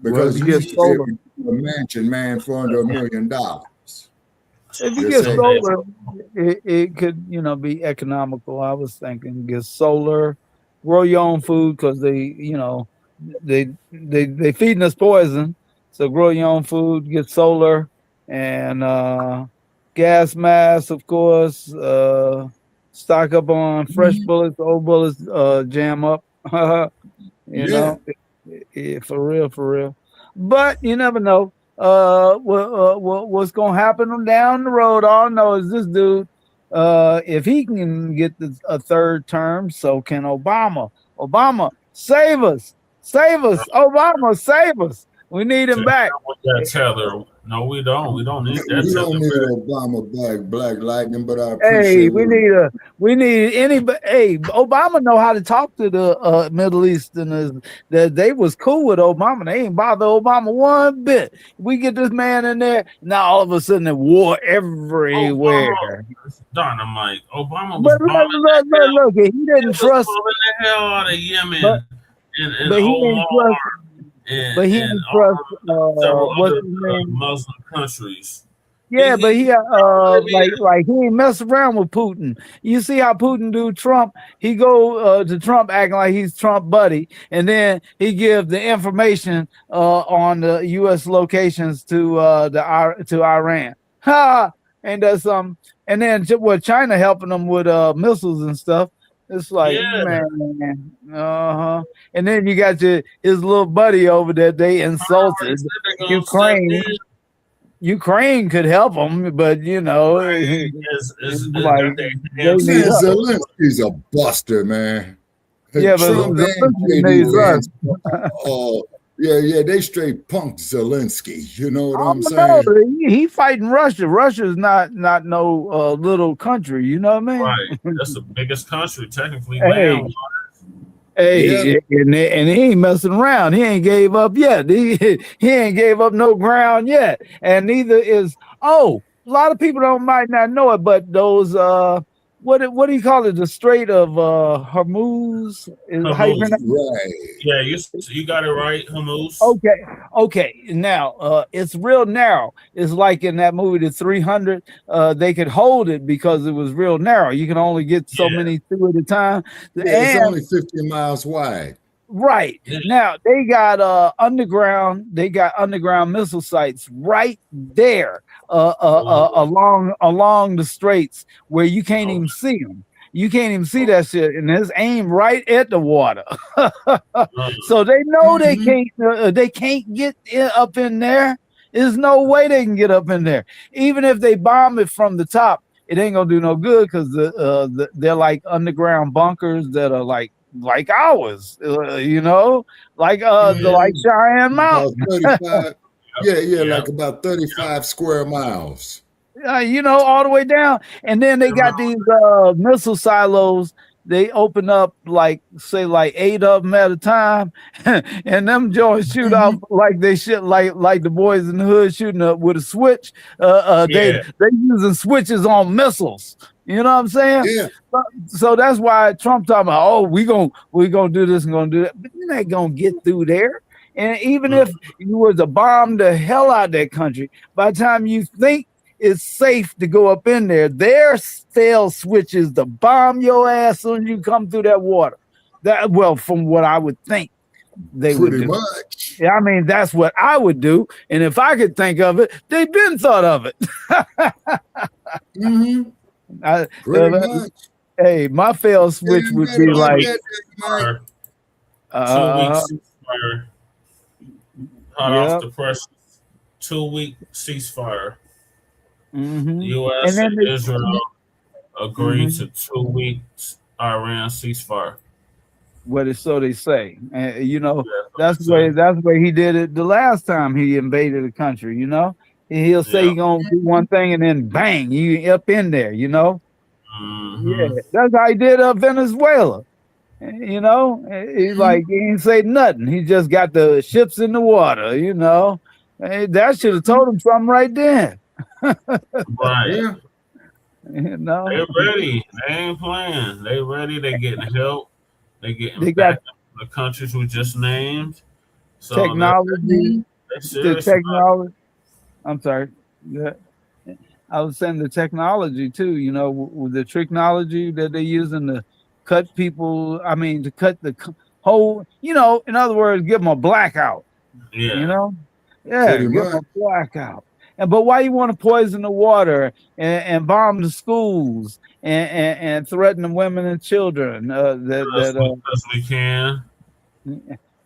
Because you get a mansion, man, for under $1 million. If you get solar, it could, be economical. I was thinking get solar, grow your own food because they feeding us poison. So grow your own food, get solar, and gas masks, of course. Stock up on fresh bullets, old bullets, jam up. For real. But you never know. What's gonna happen down the road? All I know is this dude, if he can get a third term, so can Obama. Obama, save us. Obama, save us. We need him back. No, we don't. We don't need that. We don't need Obama back, Black Lightning, but I appreciate Hey, we need anybody. Hey, Obama know how to talk to the Middle Easterners. That they was cool with Obama. They ain't bother Obama one bit. We get this man in there, now all of a sudden the war everywhere. Dynamite. Obama was look, he didn't trust the hell out of Yemen and but he didn't trust. But he didn't trust what's his name? Muslim countries. Yeah, but he like he ain't mess around with Putin. You see how Putin do Trump? He go to Trump acting like he's Trump buddy, and then he give the information on the U.S. locations to Iran. Ha! Ain't that something? And then China helping them with missiles and stuff. It's like, man, and then you got his little buddy over there. They insulted Ukraine. Ukraine could help them, but Zelensky's a buster, man. Yeah, but Zelensky needs us. Yeah, they straight punked Zelensky. You know what I'm saying? He fighting Russia. Russia's not no little country. You know what I mean? Right. That's the biggest country, technically. And he ain't messing around. He ain't gave up yet. He ain't gave up no ground yet. And neither is a lot of people might not know it, but those what do you call it? The Strait of Hormuz? How you pronounce it? Right. Yeah, you got it right, Hormuz. Okay. Now it's real narrow. It's like in that movie, The 300. They could hold it because it was real narrow. You can only get so many through at a time. It's only 50 miles wide. Right. Now they got underground missile sites right there along the straits where you can't even see them. You can't even see that shit, and it's aimed right at the water. So they know they can't get up in there. There's no way they can get up in there. Even if they bomb it from the top, it ain't gonna do no good because they're like underground bunkers that are like ours, like Cheyenne Mountain. 35, like about 35 square miles. All the way down. And then they got these missile silos. They open up like 8 of them at a time, and them joints shoot off like they shit like the boys in the hood shooting up with a switch. They using switches on missiles. You know what I'm saying? Yeah. So that's why Trump talking about, we gonna do this and gonna do that, but you're not gonna get through there. And even if you were to bomb the hell out of that country, by the time you think it's safe to go up in there, their fail switches to bomb your ass as soon as you come through that water. From what I would think they would do. Much. Yeah, I mean, that's what I would do. And if I could think of it, they've been thought of it. Pretty much. Hey, my fail switch would be like 2 weeks ceasefire. Hot off the press. 2-week ceasefire. Mm-hmm. U.S. and Israel agreed to 2 weeks Iran ceasefire. So they say. That's the way he did it the last time he invaded a country. He'll say he's gonna do one thing and then bang, you up in there. Yeah, that's how he did Venezuela. You know, he's like, he ain't say nothing. He just got the ships in the water, you know. That should have told him something right then. Right. Yeah. You know, They ready. They ain't playing. They ready. They getting help. They getting They back got the countries we just named. So technology, they're the serious technology. I'm sorry. Yeah. I was saying the technology too, you know, with the technology that they're using to cut people, I mean, to cut the whole, you know, in other words, give them a blackout. Yeah. You know? Yeah, Pretty give them a blackout. But why you want to poison the water and bomb the schools and threaten the women and children? Because we can.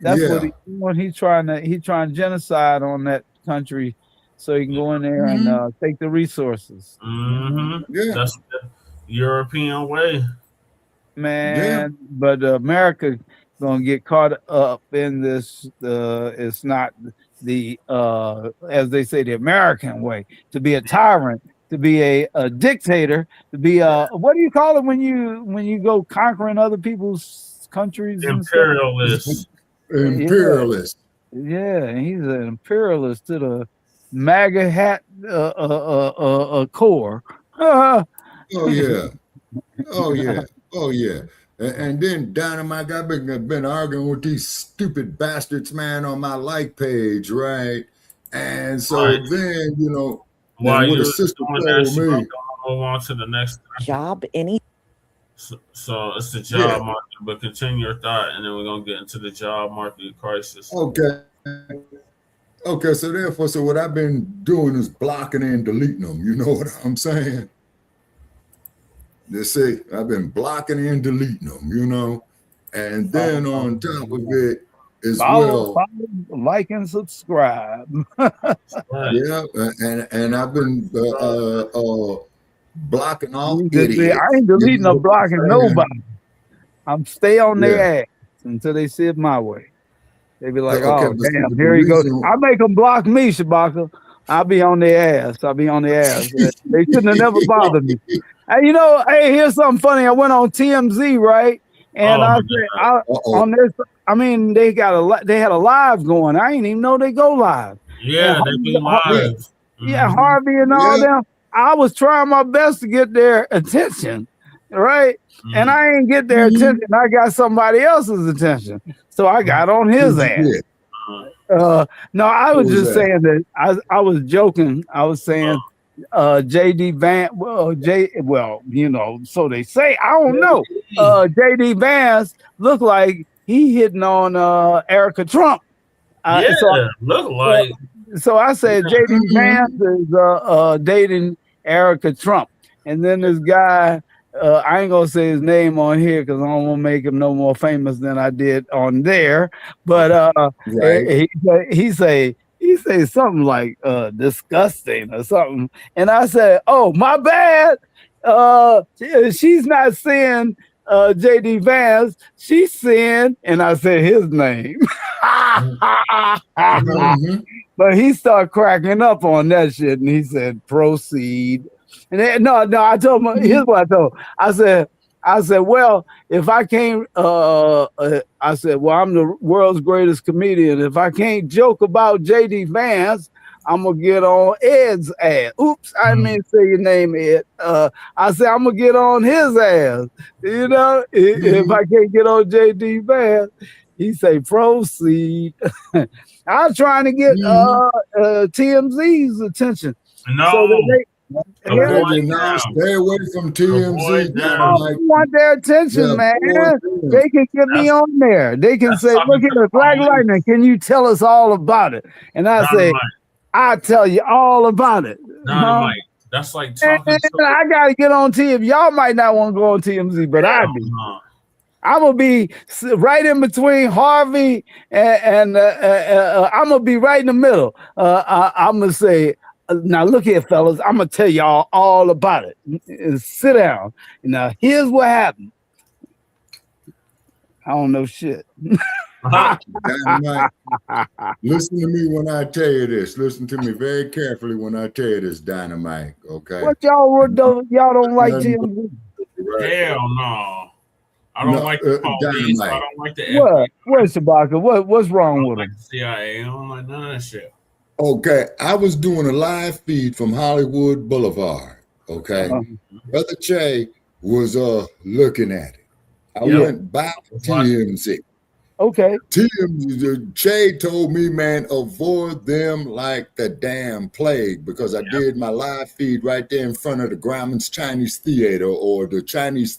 That's what he's trying to genocide on that country, so he can go in there and take the resources. Yeah. That's the European way. Man, but America gonna get caught up in this. It's not the as they say, the American way, to be a tyrant, to be a dictator, to be what do you call it when you go conquering other people's countries? Imperialist. Imperialist. Yeah, he's an imperialist to the MAGA hat core. Oh yeah. Oh yeah. Oh yeah. And then Dynamite, I've been arguing with these stupid bastards, man, on my like page, right? And so then, you know, While what you a sister doing told that, me. I'll move on to the next job. Any so it's the job market, but continue your thought, and then we're gonna get into the job market crisis. Okay. Okay, so therefore, so what I've been doing is blocking and deleting them. You know what I'm saying? They say I've been blocking and deleting them, you know, and then on top of it as follow, well, like and subscribe. Yeah, and I've been blocking all idiots. I ain't deleting or blocking nobody. I'm stay on their ass until they see it my way. They be like, oh damn, here he goes. I make them block me, Shabaka. I'll be on their ass. I'll be on their ass. They shouldn't have never bothered me. And you know, hey, here's something funny. I went on TMZ, right? And I said, on this, I mean, they had a live going. I didn't even know they go live. Yeah, they be live. Yeah, Harvey and all them. I was trying my best to get their attention, right? And I ain't get their attention. I got somebody else's attention. So I got on his ass. No, I was just saying that I was joking. I was saying JD Vance, well, you know, so they say, I don't know. JD Vance looked like he hitting on Erica Trump. Look like. So I said JD Vance is dating Erica Trump. And then this guy, I ain't gonna say his name on here because I don't want to make him no more famous than I did on there. But he say something like disgusting or something. And I said, oh, my bad. She's not saying JD Vance, she's saying, and I said his name. But he started cracking up on that shit, and he said, proceed. And then, no, I told him, here's what I told him. I said, well, if I can't, I said, well, I'm the world's greatest comedian. If I can't joke about JD Vance, I'm going to get on Ed's ass. Oops, I didn't mean to say your name, Ed. I said, I'm going to get on his ass. You know, if I can't get on JD Vance, he say, proceed. I was trying to get TMZ's attention. No. So that stay away from TMZ. I want their attention, man. They can get me on there. They can say, look at the Black Lightning. Can you tell us all about it? And I say, I'll tell you all about it. That's like talking I got to get on TMZ. Y'all might not want to go on TMZ, but I do. I'm going to be right in between Harvey and I'm going to be right in the middle. I'm going to say, now look here, fellas, I'm going to tell y'all all about it. Sit down. Now, here's what happened. I don't know shit. Dynamite. Listen to me when I tell you this. Listen to me very carefully when I tell you this, Dynamite, okay? What y'all don't like TMZ? Hell no. I don't like the police. I don't like the What? What, Shabaka? What's wrong with him? CIA. I don't like none of that shit. Okay, I was doing a live feed from Hollywood Boulevard. Okay, Brother Che was looking at it. I went by TMZ. Okay. TMZ, Che told me, man, avoid them like the damn plague, because I did my live feed right there in front of the Grauman's Chinese Theater, or the Chinese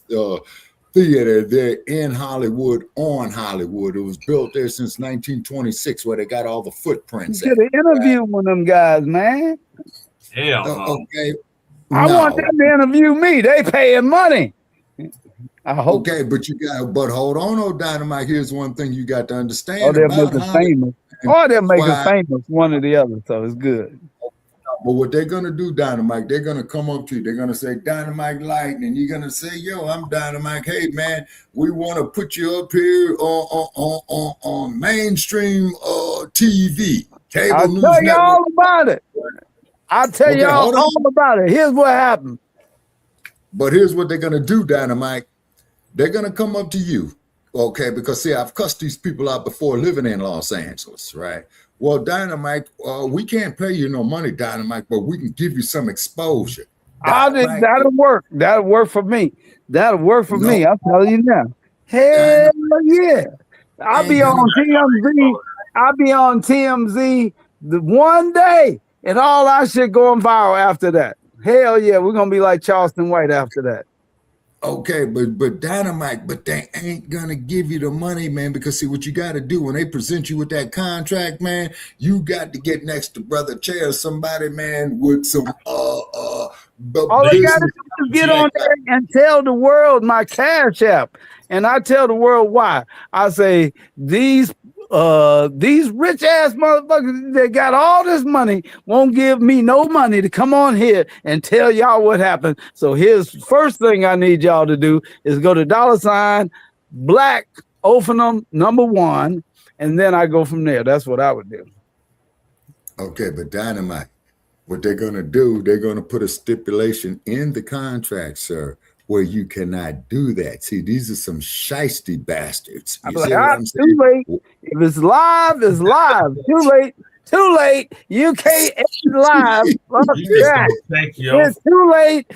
theater there in Hollywood, on Hollywood. It was built there since 1926, where they got all the footprints. You should have interviewed one of them guys, man. Hell no. Okay. I want them to interview me. They paying money. I hope. Okay, but hold on, oh Dynamite. Here's one thing you got to understand. Oh, they'll make us famous. Or they'll make us famous, one or the other. So it's good. But what they're gonna do, Dynamite, they're gonna come up to you. They're gonna say, Dynamite Lightning, and you're gonna say, yo, I'm Dynamite. Hey man, we want to put you up here on mainstream TV. I'll tell you all about it. I'll tell you all about it. Here's what happened. But here's what they're gonna do, Dynamite. They're gonna come up to you, okay? Because see, I've cussed these people out before living in Los Angeles, right? Well, Dynamite, we can't pay you no money, Dynamite, but we can give you some exposure. That'll work. That'll work for me. That'll work for me. I'll tell you now. Hell yeah. I'll be on TMZ. I'll be on TMZ the one day, and all our shit going viral after that. Hell yeah, we're gonna be like Charleston White after that. Okay, but Dynamite, but they ain't gonna give you the money, man, because see what you gotta do when they present you with that contract, man, you got to get next to Brother Che or somebody, man, with some all they gotta do is get on there and tell the world my Cash App. And I tell the world why. I say these rich ass motherfuckers that got all this money won't give me no money to come on here and tell y'all what happened. So here's first thing I need y'all to do is go to $Blacc Ophenum #1, and then I go from there. That's what I would do. Okay, but Dynamite, what they're gonna do, they're gonna put a stipulation in the contract, sir, where you cannot do that. See, these are some shiesty bastards. I'm like, too late. If it's live, it's live. Too late. You can't end live. Thank you. It's too late.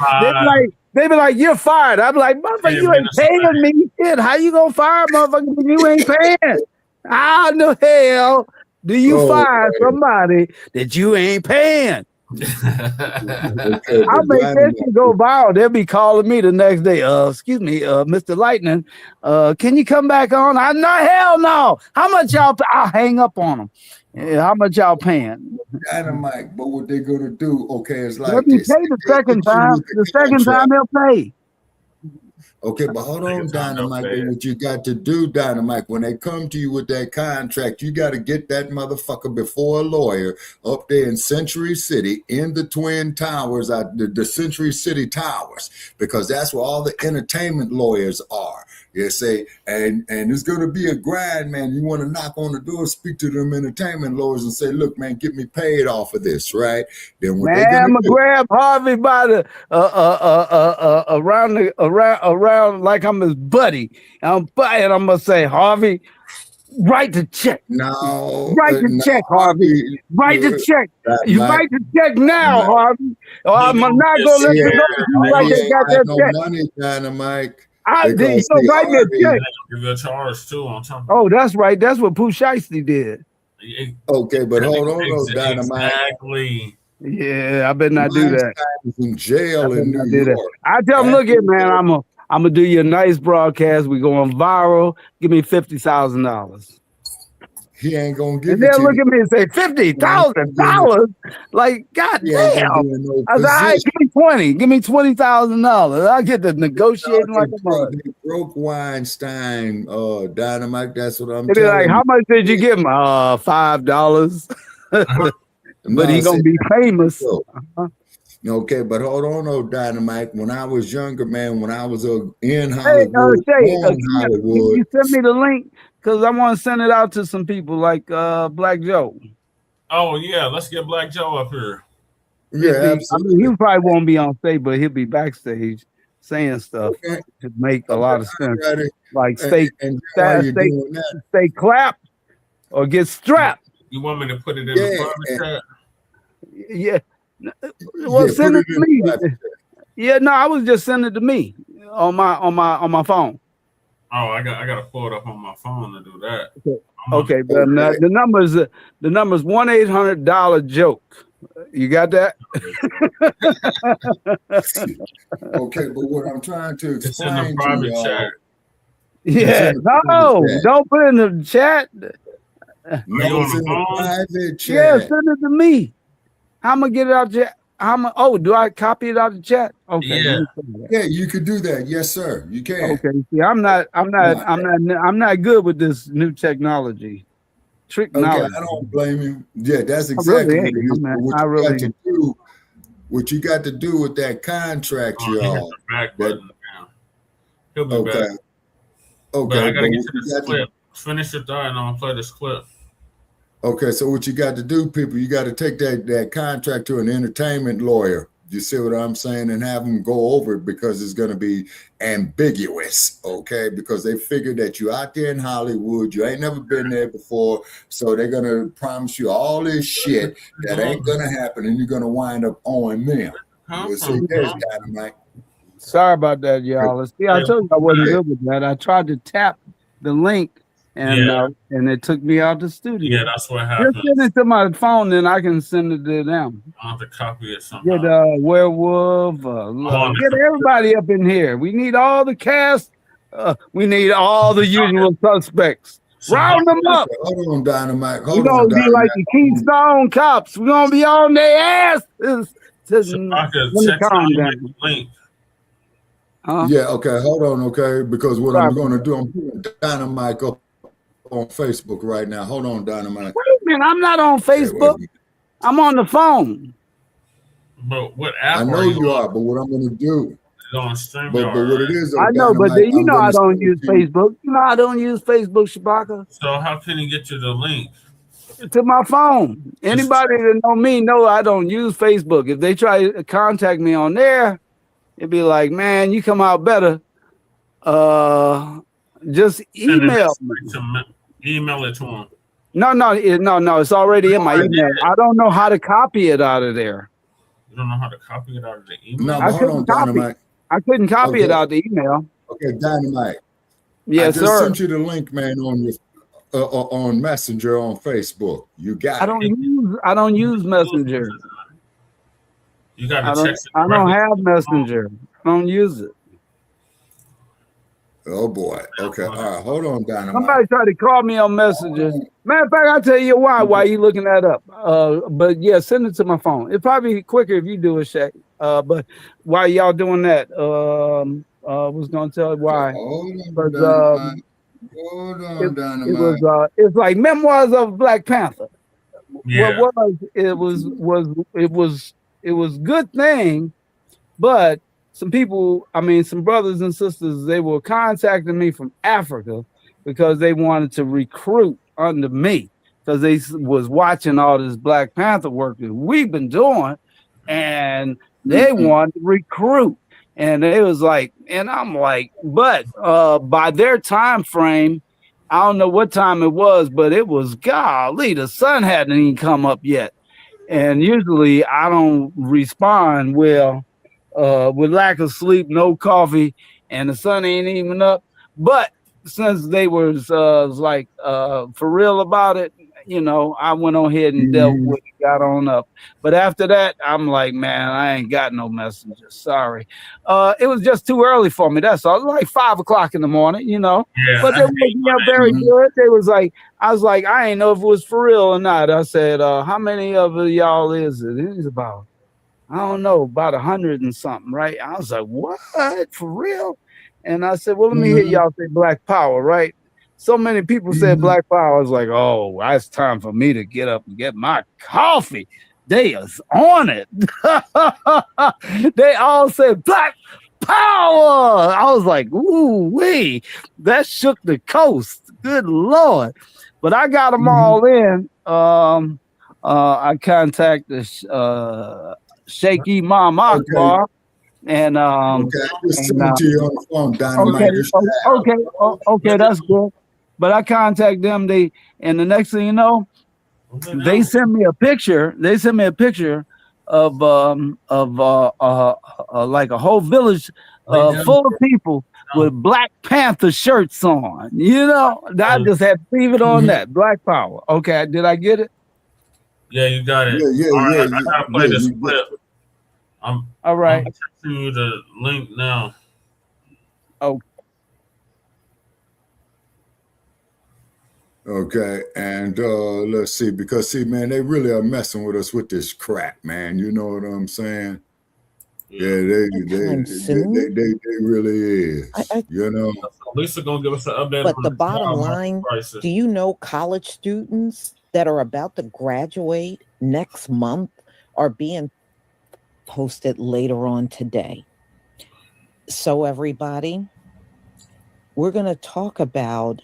They be like, you're fired. I'm like, motherfucker, you ain't paying me. Shit, how you gonna fire a motherfucker when you ain't paying? How in the hell do you fire somebody that you ain't paying? I'll make that shit go viral. They'll be calling me the next day. Excuse me, Mr. Lightning, can you come back on? Hell no. How much y'all? I'll hang up on them. How much y'all paying? Dynamite, but what they're gonna do? Okay, it's like let me pay the second time. The second time they'll pay. Okay, but hold on, Dynamite. What you got to do, Dynamite, when they come to you with that contract, you got to get that motherfucker before a lawyer up there in Century City, in the Twin Towers, the Century City Towers, because that's where all the entertainment lawyers are. You say, and it's going to be a grind, man. You want to knock on the door, speak to them entertainment lawyers and say, look, man, get me paid off of this, right? Then what man, I'm going to grab Harvey by the, around like I'm his buddy. And I'm going to say, Harvey, write the check. No. Write the check, Harvey. Write the check. You write the check now, Harvey. Or I'm not going to let you know like they got that check. Money, Dynamite. I did. So write me a check. You're charge too on top. Oh, that's right. That's what Pooh Shiesty did. Okay, but hold on, Dynamite. Exactly. Yeah, I better not do that. In jail in New York. I tell him, look here, man. I'm gonna do you a nice broadcast. We going viral. Give me $50,000. He ain't gonna give and it then to look you. at me and say $50,000. Like, God damn. No I said, all right, give me 20. Give me $20,000. I get to negotiating like a mother. Broke Weinstein, Dynamite. That's what I'm They be telling like, you. how much did you give him? $5. But he gonna be famous. Okay, but hold on, Dynamite. When I was younger, man, when I was in Hollywood, Can you send me the link? Because I want to send it out to some people like Black Joe. Oh, yeah. Let's get Black Joe up here. Yeah, absolutely. He probably won't be on stage, but he'll be backstage. saying stuff Okay. to make a lot of sense. Got it. Like stay, And while you're doing that, stay clapped or get strapped. You want me to put it in the private chat? Yeah. Well, send it to me. Yeah, no, I was just sending it to me on my phone. Oh, I gotta pull it up on my phone to do that. Okay, but the number's $1-800-JOKE. You got that? okay, but what I'm trying to It's in the explain to private y'all. chat. Yeah, no, don't put it in the chat. No, it's in the private chat. Yeah, send it to me. How am I get it out the chat? Do I copy it out the chat? Okay. Yeah, you could do that. Yes, sir. You can. Okay. See, I'm not good with this new technology. Okay, Technology. I don't blame you. Yeah, that's exactly what it is. But what you got to do with that contract, y'all. He'll be Okay. back. Okay. But I gotta but get what to you this got to- clip. Finish your thought and I'll play this clip. Okay, so what you got to do, people, you got to take that contract to an entertainment lawyer. You see what I'm saying? And have them go over it because it's going to be ambiguous, okay? Because they figure that you're out there in Hollywood, you ain't never been there before, so they're going to promise you all this shit that ain't going to happen, and you're going to wind up owing them. You see, there's Dynamite. Sorry about that, y'all. See, I told you I wasn't good with that. I tried to tap the link and it took me out the studio. Yeah, that's what happened. Just send it to my phone, then I can send it to them. I'll have to copy it somehow. Get Werewolf. Get everybody up in here. We need all the cast. We need all the usual suspects. Round them up. Hold on, Dynamite. We're going to be like the Keystone Cops. We're going to be on their ass. Let me calm down. Link. Yeah, okay, hold on, okay, because what I'm going to do, I'm putting Dynamite up on Facebook right now. Hold on, Dynamite. Wait a minute, I'm not on Facebook. I'm on the phone. But what app I know you are, but what I'm going to do. On Streamyard. But what it is, I know, but you know I don't use Facebook. You know I don't use Facebook, Shabaka. So how can he get you the link? To my phone. Anybody that know me know I don't use Facebook. If they try to contact me on there, it'd be like, man, you come out better. Just email me. Email it to him. No. It's already in my email. I don't know how to copy it out of there. You don't know how to copy it out of the email? No, hold on, Dynamite. I couldn't copy it out the email. Okay, Dynamite. Yes, I just sir. sent you the link, man, on your on Messenger on Facebook. You got it. I don't use Messenger. You got to text it. I don't have Messenger. I don't use it. Oh boy. Okay. All right. Hold on, Dynamite. Somebody tried to call me on Messenger. Matter of fact, I'll tell you why you looking that up. But yeah, send it to my phone. It'd probably be quicker if you do it, Shaq. But while y'all doing that, was gonna tell you why. Hold on, Dynamite. It's like Memoirs of Blacc Panther. Yeah. What it was good thing, but some people, some brothers and sisters, they were contacting me from Africa because they wanted to recruit under me because they was watching all this Blacc Panther work that we've been doing, and they wanted to recruit. And it was like, and I'm like, but by their time frame, I don't know what time it was, but it was, golly, the sun hadn't even come up yet. And usually I don't respond well with lack of sleep, no coffee, and the sun ain't even up. But since they was for real about it, I went on ahead and dealt with it, got on up. But after that, I'm like, man, I ain't got no messenger. Sorry. It was just too early for me. That's all. It was like 5 o'clock in the morning, Yeah, but they waking me up very good. They was like, I was like, I ain't know if it was for real or not. I said, how many of y'all is it? It was about, I don't know, about 100 and something, right? I was like, what? For real? And I said, well, let me hear y'all say Black Power, right? So many people said Black Power. I was like, oh, it's time for me to get up and get my coffee. They is on it. They all said Black Power. I was like, ooh, wee. That shook the coast. Good Lord. But I got them all in. I contacted Sheikh Imam Akbar. And Okay, I just sent it to you on the phone, Dynamite. Okay, that's good. But I contact them. And the next thing you know, they sent me a picture. They sent me a picture of like a whole village full of people with Black Panther shirts on. You know, I just had to leave it on that. Black Power. Okay, did I get it? Yeah, you got it. Yeah, All right, yeah, I gotta play this clip. All right. I'm texting you the link now. Oh. Okay, and let's see, because see, man, they really are messing with us with this crap, man. You know what I'm saying? Yeah, they really is. You know. Lisa gonna give us an update. But on the bottom line, crisis. do you know college students that are about to graduate next month are being posted later on today? So everybody, we're going to talk about,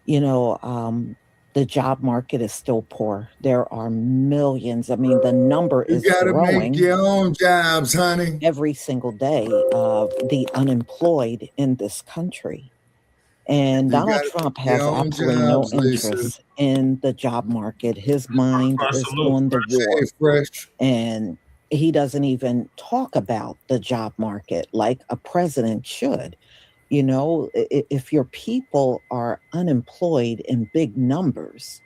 the job market is still poor. There are millions. I mean, the number is gotta growing. make your own jobs, honey. Every single day of the unemployed in this country. And Donald Trump has absolutely no interest in the job market. His mind is on the war. And he doesn't even talk about the job market like a president should. You know, if your people are unemployed in big numbers,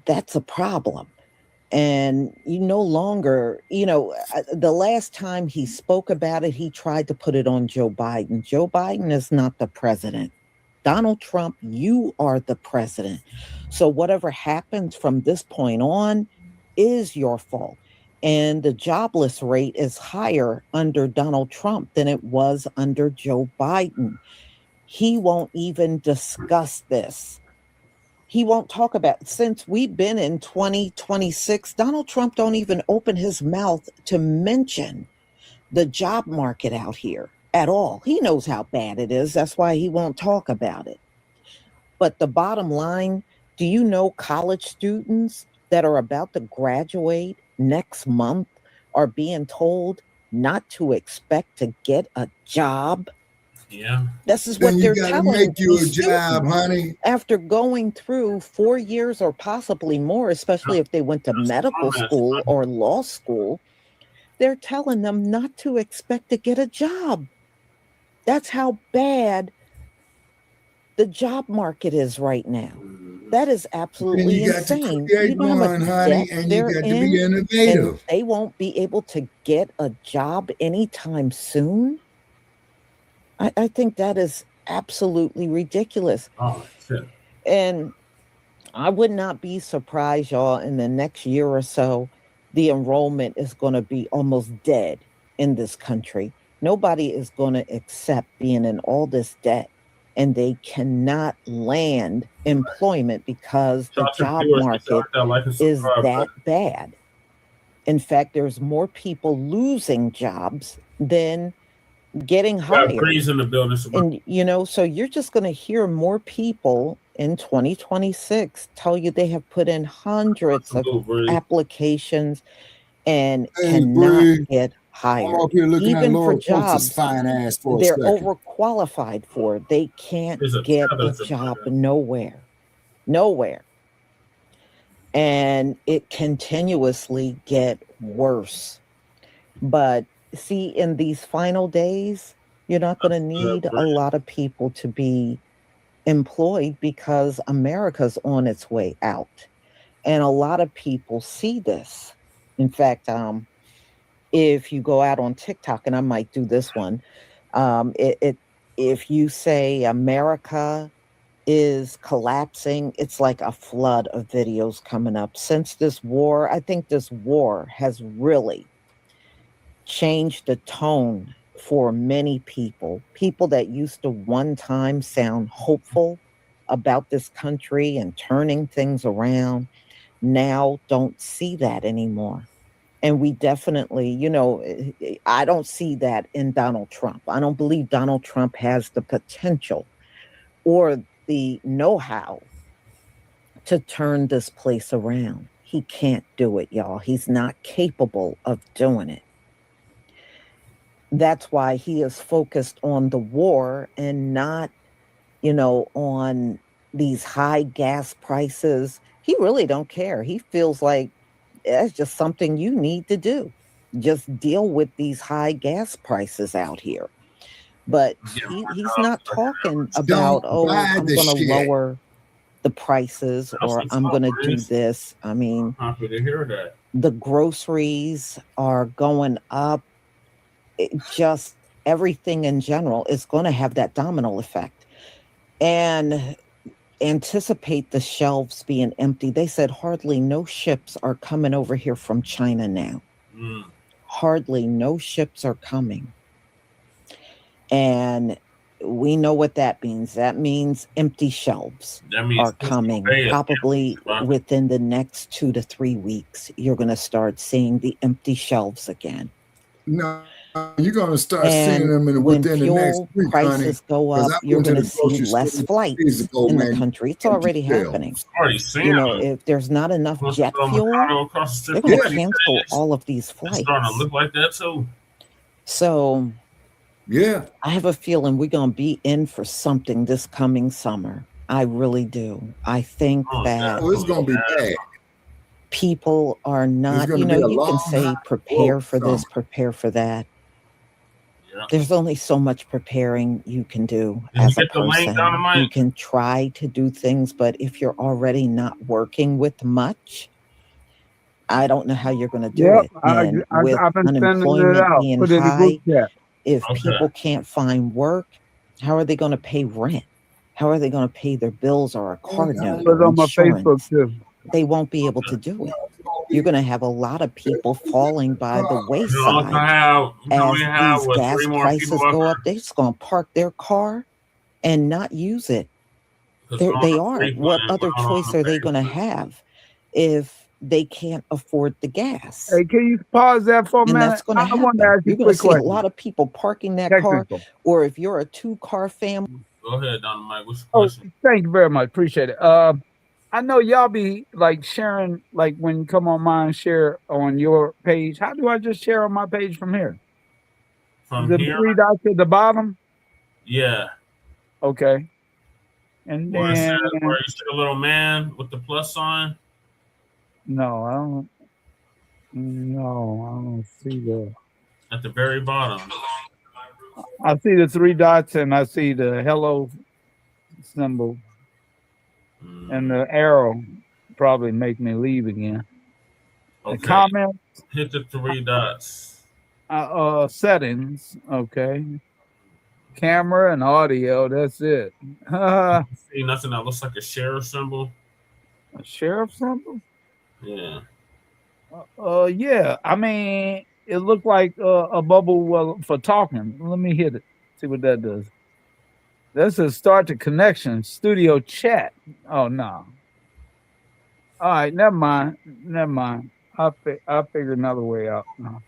that's a problem. And you no longer, the last time he spoke about it, he tried to put it on Joe Biden. Joe Biden is not the president. Donald Trump, you are the president. So whatever happens from this point on is your fault. And the jobless rate is higher under Donald Trump than it was under Joe Biden. He won't even discuss this. He won't talk about, since we've been in 2026, Donald Trump don't even open his mouth to mention the job market out here at all. He knows how bad it is. That's why he won't talk about it. But the bottom line, do you know college students that are about to graduate next month are being told not to expect to get a job? Yeah. This is what they're telling make you a these job, students honey. after going through 4 years or possibly more, especially if they went to medical school or law school. They're telling them not to expect to get a job. That's how bad the job market is right now. That is absolutely insane. You know how much honey, debt and you they're got to in, be innovative. and they won't be able to get a job anytime soon. I think that is absolutely ridiculous. Oh, shit. And I would not be surprised, y'all, in the next year or so, the enrollment is going to be almost dead in this country. Nobody is going to accept being in all this debt, and they cannot land employment because the job market is that bad. In fact, there's more people losing jobs than getting hired. Breeze in the building. And so you're just going to hear more people in 2026 tell you they have put in hundreds of applications and cannot get hired. I'm up here looking Even at for Laura jobs Coates' fine ass for a they're second. overqualified for. They can't get a job nowhere. And it continuously get worse. But see, in these final days, you're not going to need a lot of people to be employed because America's on its way out. And a lot of people see this. In fact, if you go out on TikTok, and I might do this one, if you say America is collapsing, it's like a flood of videos coming up. Since this war, I think this war has really changed the tone for many people that used to one time sound hopeful about this country and turning things around, now don't see that anymore. And we definitely, I don't see that in Donald Trump. I don't believe Donald Trump has the potential or the know-how to turn this place around. He can't do it, y'all. He's not capable of doing it. that's why he is focused on the war and not, on these high gas prices. He really don't care. He feels like that's just something you need to do. Just deal with these high gas prices out here. But he's not talking about, I'm going to lower the prices or I'm going to do this. I mean, happy to hear that. The groceries are going up. Just everything in general is going to have that domino effect. And anticipate the shelves being empty. They said hardly no ships are coming over here from China now. Hardly no ships are coming. And we know what that means. That means empty shelves are coming. Probably within the next 2 to 3 weeks, you're going to start seeing the empty shelves again. No, you're going to start seeing them within the next week, prices go up, you're going to see less flights in the country. It's already happening. If there's not enough jet fuel, they're going to cancel all of these flights. It's starting to look like that too. So, yeah, I have a feeling we're going to be in for something this coming summer. I really do. I think that it's going to be bad. People are not, you can say prepare for this, prepare for that. Yeah. There's only so much preparing you can do as a person. You can try to do things, but if you're already not working with much, I don't know how you're going to do it. And with unemployment being high, if people can't find work, how are they going to pay rent? How are they going to pay their bills or a car note or insurance? They won't be able to do it. You're going to have a lot of people falling by the wayside as these gas prices go up. They're just going to park their car and not use it. They are. What other choice are they going to have if they can't afford the gas? Hey, can you pause that for a minute? That's going to happen. You're going to see a lot of people parking that car, or if you're a 2-car family. Go ahead, Donna Mike. What's your question? Thank you very much. Appreciate it. I know y'all be like sharing, like when you come on mine, share on your page. How do I just share on my page from here? From the here? 3 dots at the bottom? Yeah. Okay. And where then you see a little man with the plus sign? No, I don't see that. At the very bottom. I see the 3 dots and I see the hello symbol. And the arrow probably make me leave again. Okay. The comment. Hit the 3 dots. Settings. Okay. Camera and audio. That's it. See nothing that looks like a sheriff symbol? A sheriff symbol? Yeah. Yeah. I mean, it looked like a bubble for talking. Let me hit it. See what that does. This is start the connection. Studio chat. Oh, no. All right. Never mind. I'll figure another way out. No.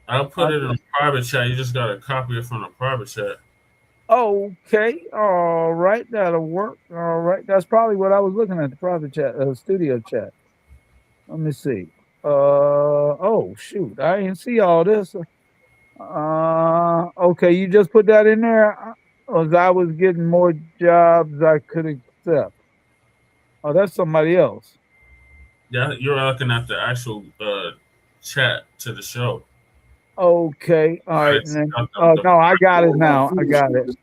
I'll put it in a private chat. You just got to copy it from the private chat. Okay. All right. That'll work. All right. That's probably what I was looking at, the private chat, studio chat. Let me see. Oh, shoot. I didn't see all this. Okay. You just put that in there? As I was getting more jobs I could accept. Oh, that's somebody else. Yeah, you're looking at the actual chat to the show. Okay, all right. No, I got it now. I got it.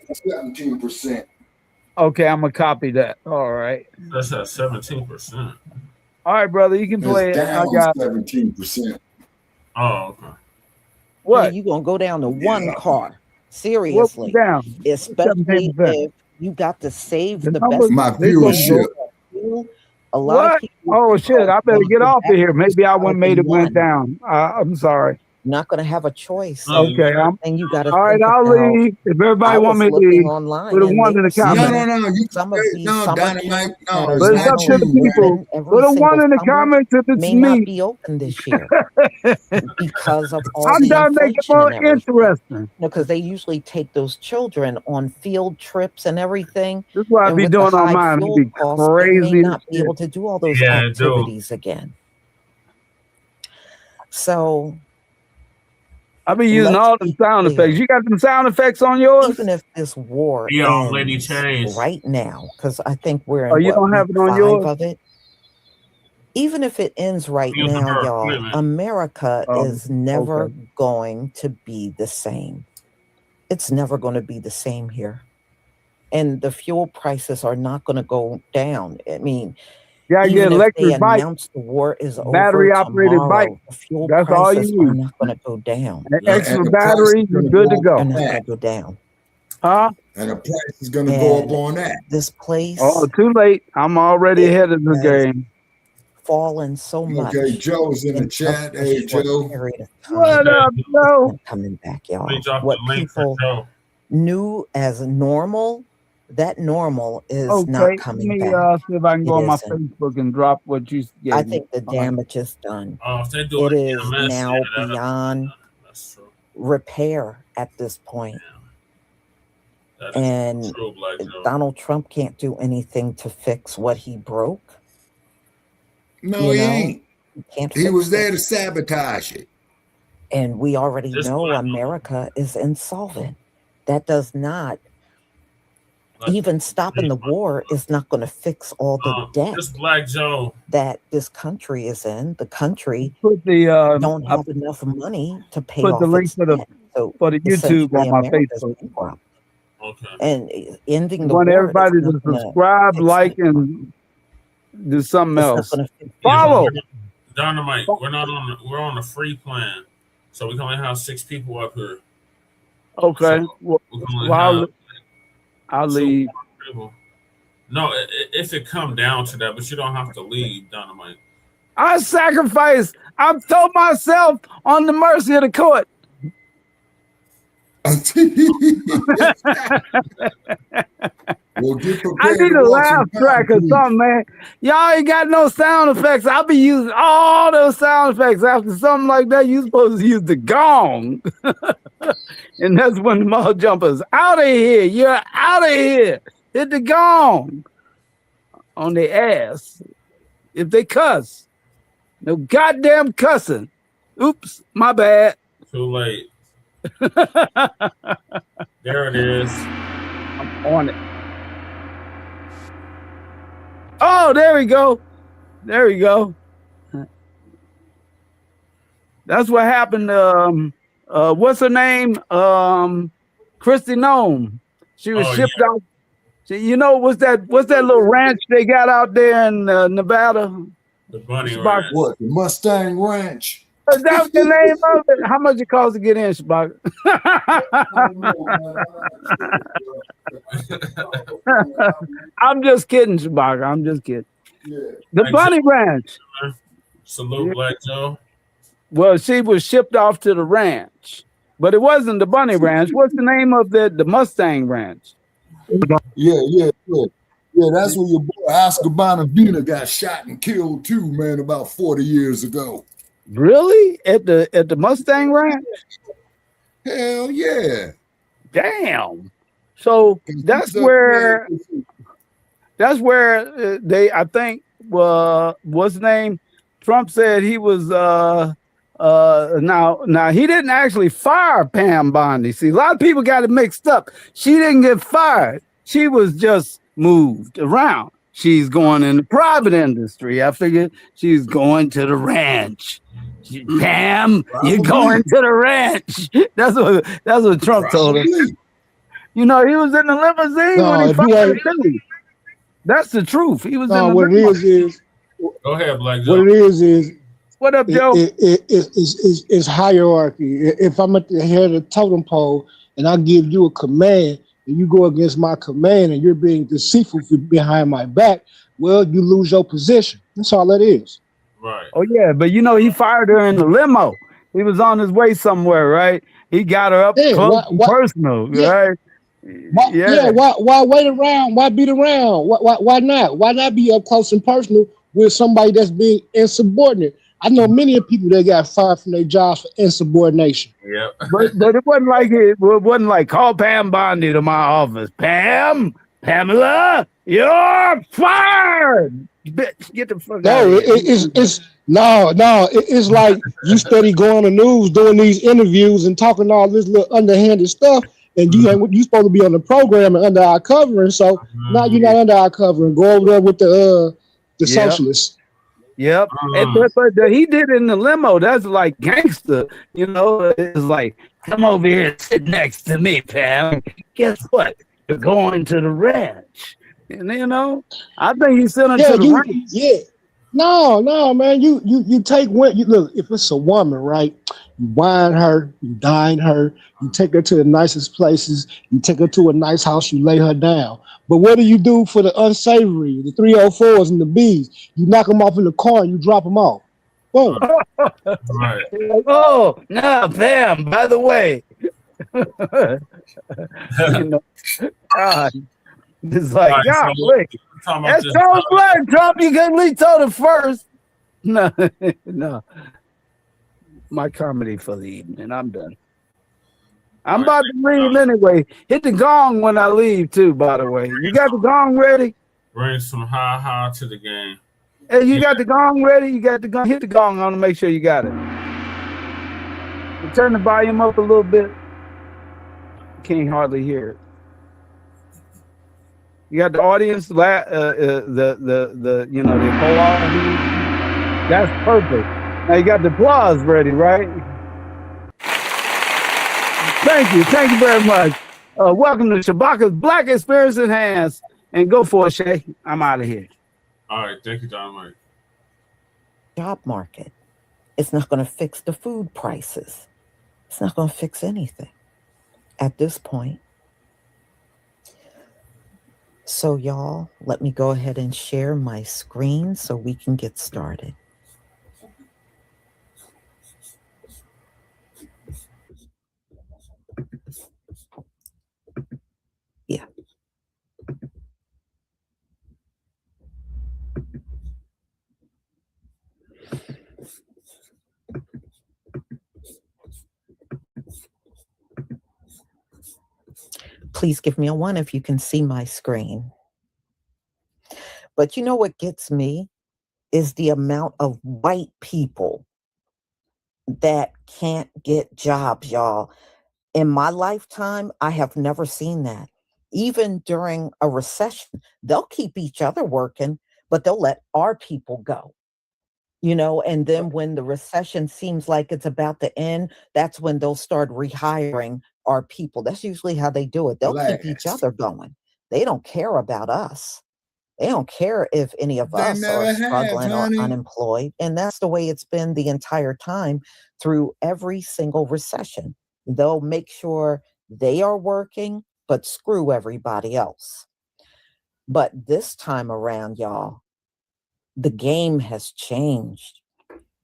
17%. Okay, I'm gonna copy that. All right. That's at 17%. All right, brother, you can play it. I got 17%. Oh, okay. What? Yeah, you gonna go down to 1 car? Seriously, especially if you got to save the best. My viewership. A lot of people. Oh shit! I better get off of here. Maybe I went down. I'm sorry. Not going to have a choice. Okay, and you got to. All right, I'll leave. If everybody want me to leave, put a 1 in the comments. No, Dynamite. No, but it's up to the people. Put a 1 in the comments if it's may me. Not be open this year because of all I'm the trying to make it more interesting. Because they usually take those children on field trips and everything. This is what I be doing on mine. It'd be crazy. They may not be able to do all those activities again. So. I'll be using all them sound effects. You got them sound effects on yours? Even if this war Lady ends Chase. right now, because I think we're in you don't have week it on 5 yours? of it. Even if it ends right Use the now, verb, y'all, wait a minute. America is never okay. going to be the same. It's never going to be the same here. And the fuel prices are not going to go down. I mean, Yeah, even get if they electric bike, announce the war is battery over operated bike. tomorrow, the fuel That's all you prices are need. not going to go down. An Yeah, extra and the price battery, is you're gonna good to go go. up They're on not going that. to go down. Huh? And the price is gonna go up And on that. this place Oh, too late. I'm already ahead of the has game. fallen so much Okay, Joe's in the in such chat. a Hey, short Joe. period of What time. up, It's Joe? not coming back, y'all. Please drop What the link for people Joe. knew as normal, that normal is Okay, not let coming me back. see if I can go It on my isn't. Facebook and drop what you gave I me. think the All right. damage is done. Oh, if they do It it is EMS, now yeah, that'll be beyond done. That's true. repair at this point. That is And true, Black Joe. Donald Trump can't do anything to fix what he broke. No, You he know, ain't. he can't He was fix there it. to sabotage it. And we already This know Black America is insolvent. That does not, Black even stopping the war is not going to fix all the debt this Black Joe. that this country is in. The country Put the don't I have enough money to pay put the off link its for the debt. So YouTube essentially, on my America's Facebook. bankrupt. Okay. And ending I the want war is everybody to not going to subscribe, fix like, it. and do something It's not else. going to fix Yeah, but Follow. Dynamite. We're on a free plan, so we can only have 6 people up here. Okay. So Well, we can only I'll have I'll 2 leave. people. No, if it come down to that, but you don't have to leave, Dynamite. I sacrifice. I've told myself on the mercy of the court. Well, get I prepared need to a watch some laugh track or concrete. something, man. Y'all ain't got no sound effects. I'll be using all those sound effects. After something like that, you're supposed to use the gong. And that's when the mall jumpers out of here. You're out of here. Hit the gong on their ass. If they cuss. No goddamn cussing. Oops, my bad. Too late. There it is. I'm on it. Oh, there we go. There we go. That's what happened. What's her name? Christy Nome. She was shipped out. You know, what's that little ranch they got out there in Nevada? The Bunny Shabak, Ranch. what? The Mustang Ranch. Is that the name of it? How much it costs to get in, Shabak? I'm just kidding, Shabak. I'm just kidding. Yeah. The Bunny Ranch. Salute, Black Joe. Well, she was shipped off to the ranch, but it wasn't the Bunny Ranch. What's the name of the Mustang Ranch? Yeah. Yeah, that's where your boy Oscar Bonavina got shot and killed too, man, about 40 years ago. Really? At the Mustang Ranch? Hell yeah. Damn. So that's where they, I think, what's the name? Trump said he was now he didn't actually fire Pam Bondi. See, a lot of people got it mixed up. She didn't get fired. She was just moved around. She's going in the private industry. I figured she's going to the ranch. Pam, you're going to the ranch. That's what Trump told her. You know, he was in the limousine when he fired Philly. That's the truth. He was in the what limo. it is Go ahead, Black Joe. what it is what up, Joe? It's hierarchy. If I'm at the head of the totem pole and I give you a command and you go against my command and you're being deceitful behind my back, well, you lose your position. That's all that is. Right. Oh yeah, but you know he fired her in the limo. He was on his way somewhere, right? He got her up close and personal, right? Why wait around? Why beat around? Why not? Why not be up close and personal with somebody that's being insubordinate? I know many of people that got fired from their jobs for insubordination. Yeah. but it wasn't like call Pam Bondi to my office. Pamela, you're fired. Bitch, get the fuck out of here. No, it's like you steady going on the news, doing these interviews and talking all this little underhanded stuff, and you supposed to be on the program and under our covering. So now you're not under our covering. Go over there with the socialists. Yep. But he did it in the limo. That's like gangster. You know, it's like, come over here and sit next to me, pal. Guess what? You're going to the ranch. And you know, I think he sent her to the ranch. Yeah. No, man. You take when you look, if it's a woman, right? You wine her, you dine her, you take her to the nicest places, you take her to a nice house, you lay her down. But what do you do for the unsavory, the 304s and the Bs? You knock them off in the car and you drop them off. Boom. Right. Oh, now, Pam, by the way. You know, God. It's like, Right, God, so wait. That's Charles Black, Trump. You can at least told it first. No. My comedy for the evening. I'm done. I'm about to leave anyway. Hit the gong when I leave, too, by the way. You got the gong ready? Bring some ha-ha to the game. Hey, you got the gong ready? You got the gong? Hit the gong. I want to make sure you got it. Turn the volume up a little bit. Can't hardly hear it. You got the audience, the whole audience. That's perfect. Now you got the applause ready, right? Thank you very much. Welcome to Shabaka'S Blacc Experience Enhanced, and go for it, Shay. I'm out of here. All right, thank you, Dynamite. Job market. It's not going to fix the food prices. It's not going to fix anything at this point. So y'all, let me go ahead and share my screen so we can get started. Yeah. Please give me a 1 if you can see my screen. But you know what gets me is the amount of white people that can't get jobs, y'all. In my lifetime, I have never seen that. Even during a recession, they'll keep each other working, but they'll let our people go. You know, and then when the recession seems like it's about to end, that's when they'll start rehiring our people. That's usually how they do it. They'll keep each other going. They don't care about us. They don't care if any of us are struggling or unemployed. And that's the way it's been the entire time through every single recession. They'll make sure they are working, but screw everybody else. But this time around, y'all, the game has changed.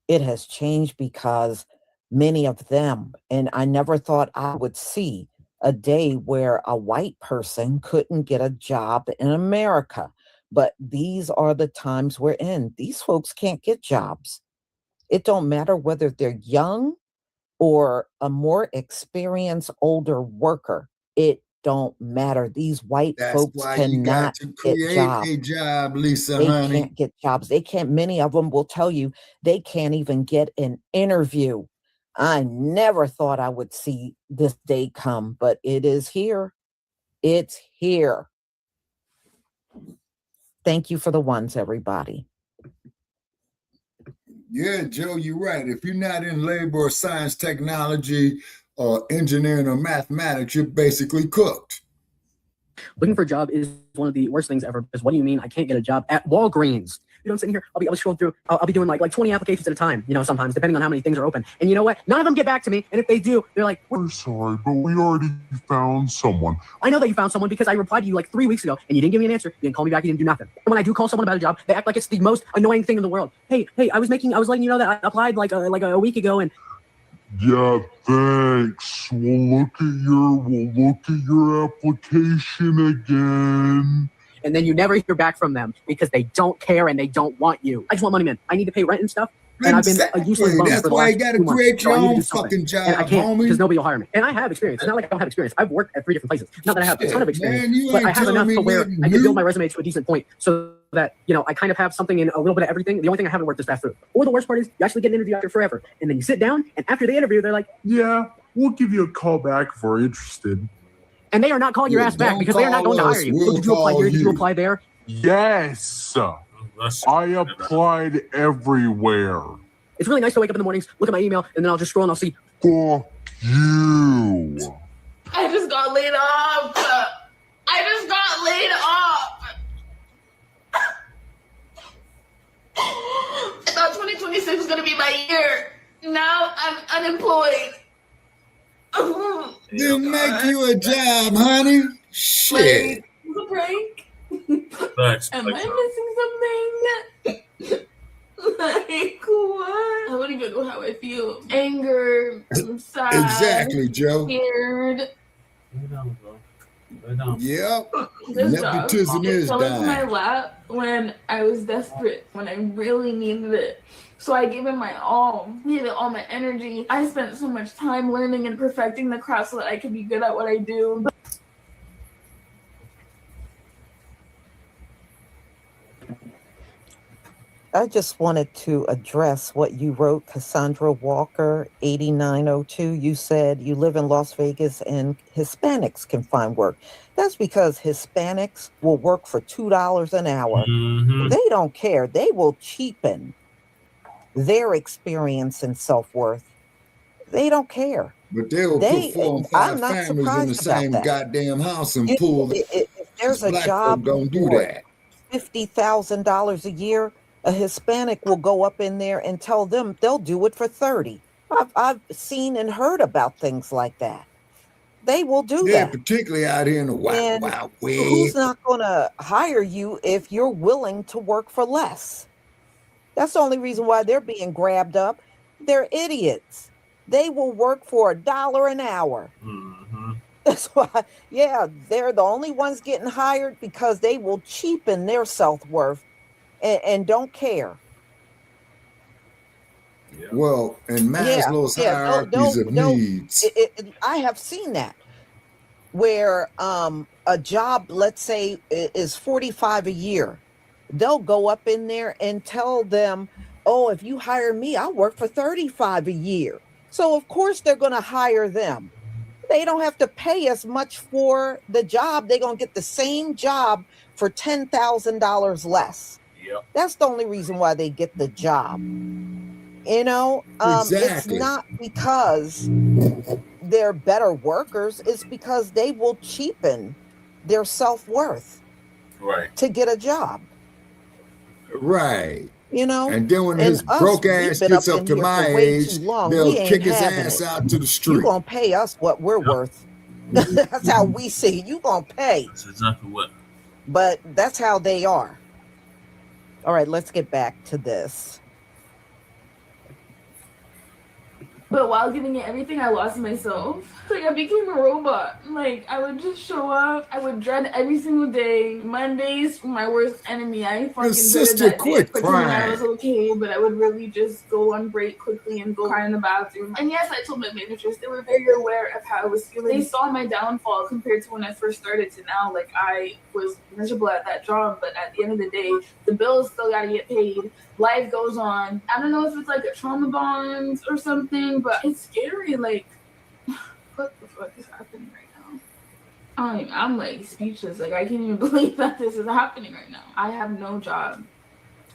It has changed because many of them, and I never thought I would see a day where a white person couldn't get a job in America. But these are the times we're in. These folks can't get jobs. It don't matter whether they're young or a more experienced older worker. It don't matter. These white folks cannot get jobs. A job, Lisa, they honey. can't get jobs. They can't. Many of them will tell you they can't even get an interview. I never thought I would see this day come, but it is here. It's here. Thank you for the ones, everybody. Yeah, Joe, you're right. If you're not in labor or science, technology, engineering or mathematics, you're basically cooked. Looking for a job is one of the worst things ever. Because what do you mean I can't get a job at Walgreens? You know, I'm sitting here, I'll be scrolling through, I'll be doing like 20 applications at a time, you know, sometimes, depending on how many things are open. And you know what? None of them get back to me. And if they do, they're like, we're sorry, but we already found someone. I know that you found someone because I replied to you like 3 weeks ago and you didn't give me an answer. You didn't call me back. You didn't do nothing. And when I do call someone about a job, they act like it's the most annoying thing in the world. Hey, I was letting you know that I applied like a week ago and yeah, thanks. We'll look at your application again. and then you never hear back from them because they don't care and they don't want you. I just want money, man. I need to pay rent and stuff. And I've been a useless bum That's for the why last you gotta 2 months. create So your I need to own do something. fucking job, and I can't homie. because nobody will hire me. And I have experience. It's not like I don't have experience. I've worked at 3 different places. Not that I have a ton of experience, man, you but I ain't have telling enough me to where nothing I can new. build my resume to a decent point so that, you know, I kind of have something in a little bit of everything. The only thing I haven't worked is fast food. Or the worst part is you actually get an interview after forever. And then you sit down, and after the interview, they're like, yeah, we'll give you a call back if we're interested. and they are not calling your ass back because they are not going to hire you. So did you apply here? Did you apply there? Yes, I applied everywhere. It's really nice to wake up in the mornings, look at my email, and then I'll just scroll and I'll see. Fuck you. I just got laid off. I just got laid off. I thought 2026 was going to be my year. Now I'm unemployed. Then make you a job, honey. Shit. It's a prank. Thanks. Am I missing something? Like what? I don't even know how I feel. Anger. I'm sad. Exactly, Joe. Scared. Yep. This Nepotism job, it is fell into my dying. lap when I was desperate, when I really needed it. So I gave it my all, needed all my energy. I spent so much time learning and perfecting the craft so that I could be good at what I do. I just wanted to address what you wrote, Cassandra Walker, 8902. You said you live in Las Vegas and Hispanics can find work. That's because Hispanics will work for $2 an hour. Mm-hmm. They don't care. They will cheapen their experience and self-worth. They don't care. But they will put 4 and 5 I'm not families in the surprised about same that. goddamn house and If- pull. if there's a Black job folk don't do for that. $50,000 a year, a Hispanic will go up in there and tell them they'll do it for 30. I've seen and heard about things like that. They will do Yeah, that. particularly out here in the wild, And wild who's west. not going to hire you if you're willing to work for less? That's the only reason why they're being grabbed up. They're idiots. They will work for $1 an hour. Mm-hmm. That's why, yeah, they're the only ones getting hired because they will cheapen their self-worth and don't care. Well, in Maslow's hierarchies of needs. I have seen that where a job, let's say, is $45 a year. They'll go up in there and tell them, oh, if you hire me, I'll work for $35 a year. So of course they're going to hire them. They don't have to pay as much for the job. They're going to get the same job for $10,000 less. Yep. That's the only reason why they get the job. You know, it's Exactly. not because they're better workers. It's because they will cheapen their self-worth Right. to get a job. Right. You know, And then when and his us, broke we've ass been gets up up in to here my for way age, too long. they'll We ain't kick his having ass it. out to the You street. gonna pay us what we're worth. That's how we see it. You gonna pay. That's exactly what. But that's how they are. All right, let's get back to this. But while giving it everything, I lost myself. Like, I became a robot. Like, I would just show up. I would dread every single day. Mondays were my worst enemy. I fucking dreaded sister, that day. quit Pretending I crying. was okay, but I would really just go on break quickly and go cry in the bathroom. And yes, I told my managers, they were very aware of how I was feeling. They saw my downfall compared to when I first started to now. Like, I was miserable at that job, but at the end of the day, the bills still gotta get paid. Life goes on. I don't know if it's like a trauma bond or something, but it's scary. Like, what the fuck is happening right now? I'm like speechless. Like, I can't even believe that this is happening right now. I have no job.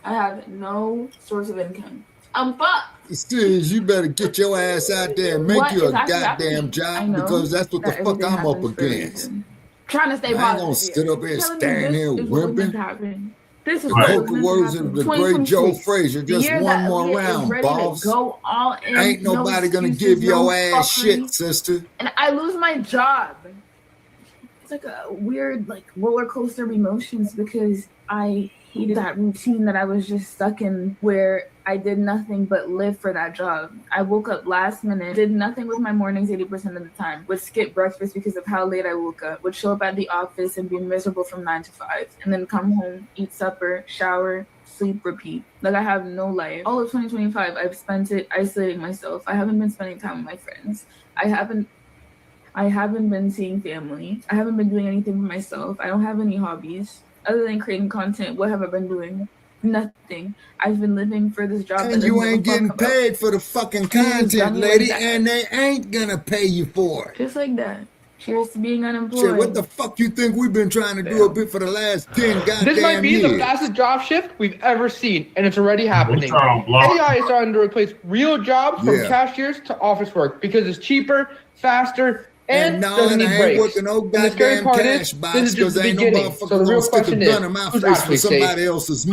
I have no source of income. I'm fucked. Steve, you better get your ass out there and make What you a is actually goddamn happening? I job know because that's what the that fuck everything I'm up happens for a against. reason. Trying to stay I ain't positive. gonna sit up here Telling me standing here this is what was meant wimping. to happen. This is To what quote was the meant to words happen. of the great Joe 2026, Frazier, the just year one that more Aaliyah is round, ready to boss. go all in. Ain't no nobody gonna excuses, give your no ass shit, fuckery. sister. And I lose my job. It's like a weird, like, roller coaster of emotions because I hated that routine that I was just stuck in, where I did nothing but live for that job. I woke up last minute, did nothing with my mornings 80% of the time, would skip breakfast because of how late I woke up, would show up at the office and be miserable from 9 to 5, and then come home, eat supper, shower, sleep, repeat. Like, I have no life. All of 2025, I've spent it isolating myself. I haven't been spending time with my friends. I haven't been seeing family. I haven't been doing anything for myself. I don't have any hobbies. Other than creating content, what have I been doing? Nothing. I've been living for this job. And you ain't getting paid for the fucking content, lady, and they ain't gonna pay you for it. Just like that. Cheers to being unemployed. Shit, what the fuck you think we've been trying to do a bit for the last 10 goddamn years? This might be the fastest job shift we've ever seen, and it's already happening. AI is starting to replace real jobs from cashiers to office work because it's cheaper, faster, and doesn't need breaks. And the scary part is, this is just the beginning. So the real question is, who's actually safe?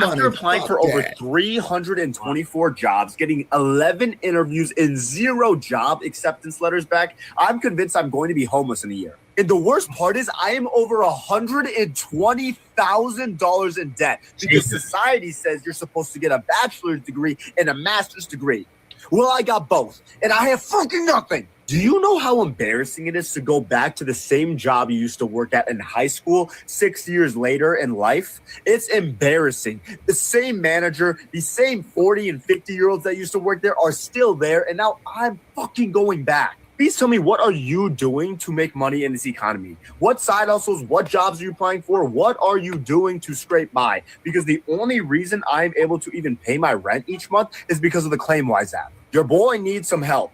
After applying for over 324 jobs, getting 11 interviews and 0 job acceptance letters back, I'm convinced I'm going to be homeless in a year. And the worst part is I am over $120,000 in debt because society says you're supposed to get a bachelor's degree and a master's degree. Well, I got both, and I have fucking nothing. Do you know how embarrassing it is to go back to the same job you used to work at in high school 6 years later in life? It's embarrassing. The same manager, the same 40 and 50-year-olds that used to work there are still there, and now I'm fucking going back. Please tell me, what are you doing to make money in this economy? What side hustles, what jobs are you applying for? What are you doing to scrape by? Because the only reason I'm able to even pay my rent each month is because of the ClaimWise app. Your boy needs some help.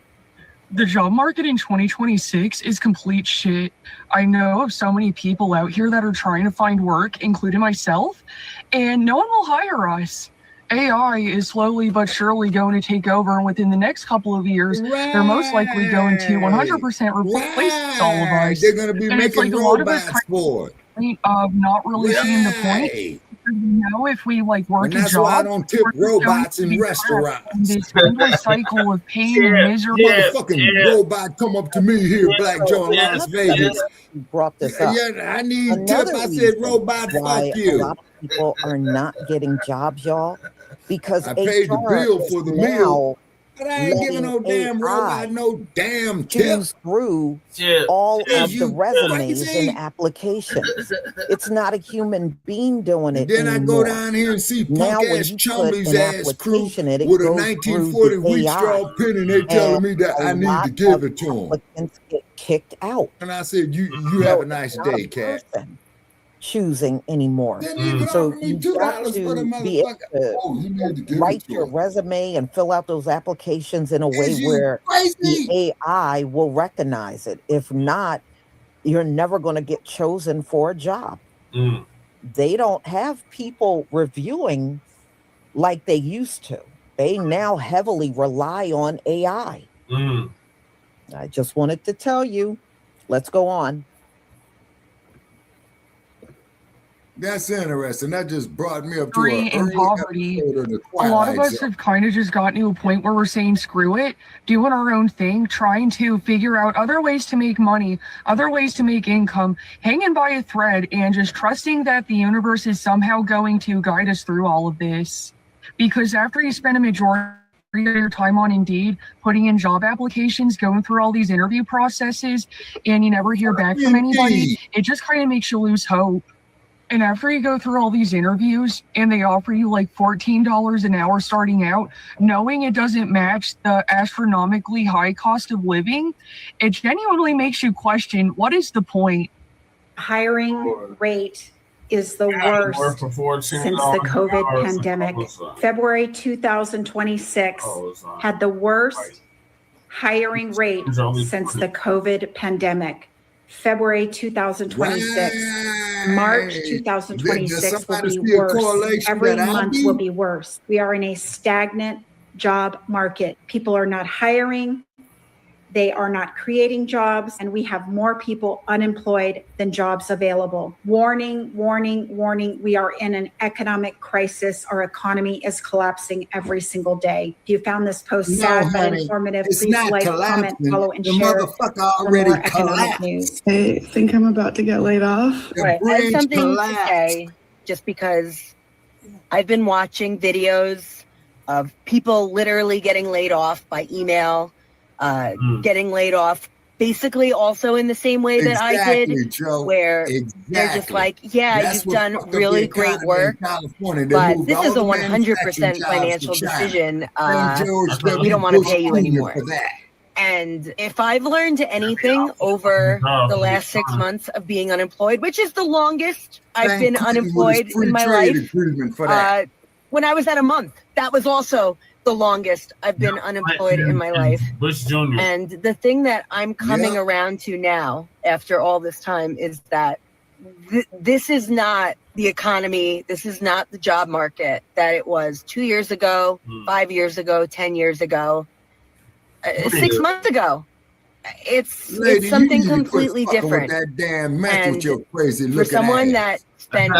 The job market in 2026 is complete shit. I know of so many people out here that are trying to find work, including myself, and no one will hire us. AI is slowly but surely going to take over, and within the next couple of years, they're most likely going to 100% replace all of us. They're going to be making robots for it. Of not really seeing the point. You know, if we like work and that's a job, why I don't tip robots in restaurants. This endless cycle of pain and misery. Motherfucking robot come up to me here, Black Joe, in Las Vegas. Brought this up. Yeah, I need Another tip. I said, reason robot, why fuck you. A lot of people are not getting jobs, y'all, because I paid the bill for the meal. But I ain't giving no damn robot no damn tip. Through all of the resumes and applications. It's not a human being doing it Then anymore. I go down here and see Now, punk when ass you put Chumley's an ass crew application in, it with a goes 1940 through the wheat AI, straw pen, and they telling me that I and need a to lot give of it to them. applicants get kicked out. And I said, you have a nice Not a day, cat. person choosing anymore. So you got to be able to write your resume and fill out those applications in a way where the AI will recognize it. If not, you're never going to get chosen for a job. They don't have people reviewing like they used to. They now heavily rely on AI. I just wanted to tell you. Let's go on. That's interesting. That just brought me up to Free and poverty. A lot of us have kind of just gotten to a point where we're saying, screw it, doing our own thing, trying to figure out other ways to make money, other ways to make income, hanging by a thread, and just trusting that the universe is somehow going to guide us through all of this. Because after you spend a majority of your time on Indeed, putting in job applications, going through all these interview processes, and you never hear back from anybody, it just kind of makes you lose hope. And after you go through all these interviews and they offer you like $14 an hour starting out, knowing it doesn't match the astronomically high cost of living, it genuinely makes you question, what is the point? Hiring rate is the worst since the COVID pandemic. February 2026 had the worst hiring rate since the COVID pandemic. February 2026. March 2026 will be worse. Every month will be worse. We are in a stagnant job market. People are not hiring. They are not creating jobs, and we have more people unemployed than jobs available. Warning, warning, warning. We are in an economic crisis. Our economy is collapsing every single day. If you found this post sad but informative, please like, comment, follow, and share for more economic news. I think I'm about to get laid off. Right. I have something to say, just because I've been watching videos of people literally getting laid off by email, getting laid off basically also in the same way that I did, Joe. where they're just like, yeah, you've done really great work, but this is a 100% financial decision. We don't want to pay you anymore. And if I've learned anything over the last 6 months of being unemployed, which is the longest I've been unemployed in my life, when I was at a month, that was also the longest I've been unemployed in my life. Bush Jr. And the thing that I'm coming around to now, after all this time, is that this is not the economy. This is not the job market that it was 2 years ago, 5 years ago, 10 years ago, 6 months ago. It's something completely different. That damn match and with your crazy for someone that spent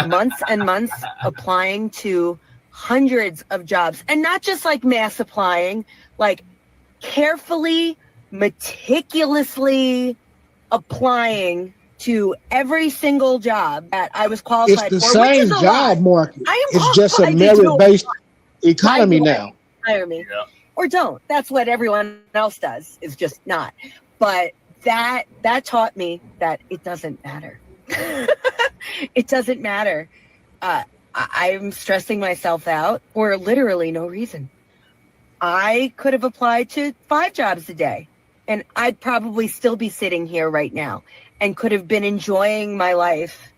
months and months applying to hundreds of jobs, and not just like mass applying, like carefully, meticulously applying to every single job that I was qualified for. It's the same job market. It's just a merit-based economy now. Hire me. Or don't. That's what everyone else does, is just not. But that taught me that it doesn't matter. It doesn't matter. I'm stressing myself out for literally no reason. I could have applied to 5 jobs a day, and I'd probably still be sitting here right now and could have been enjoying my life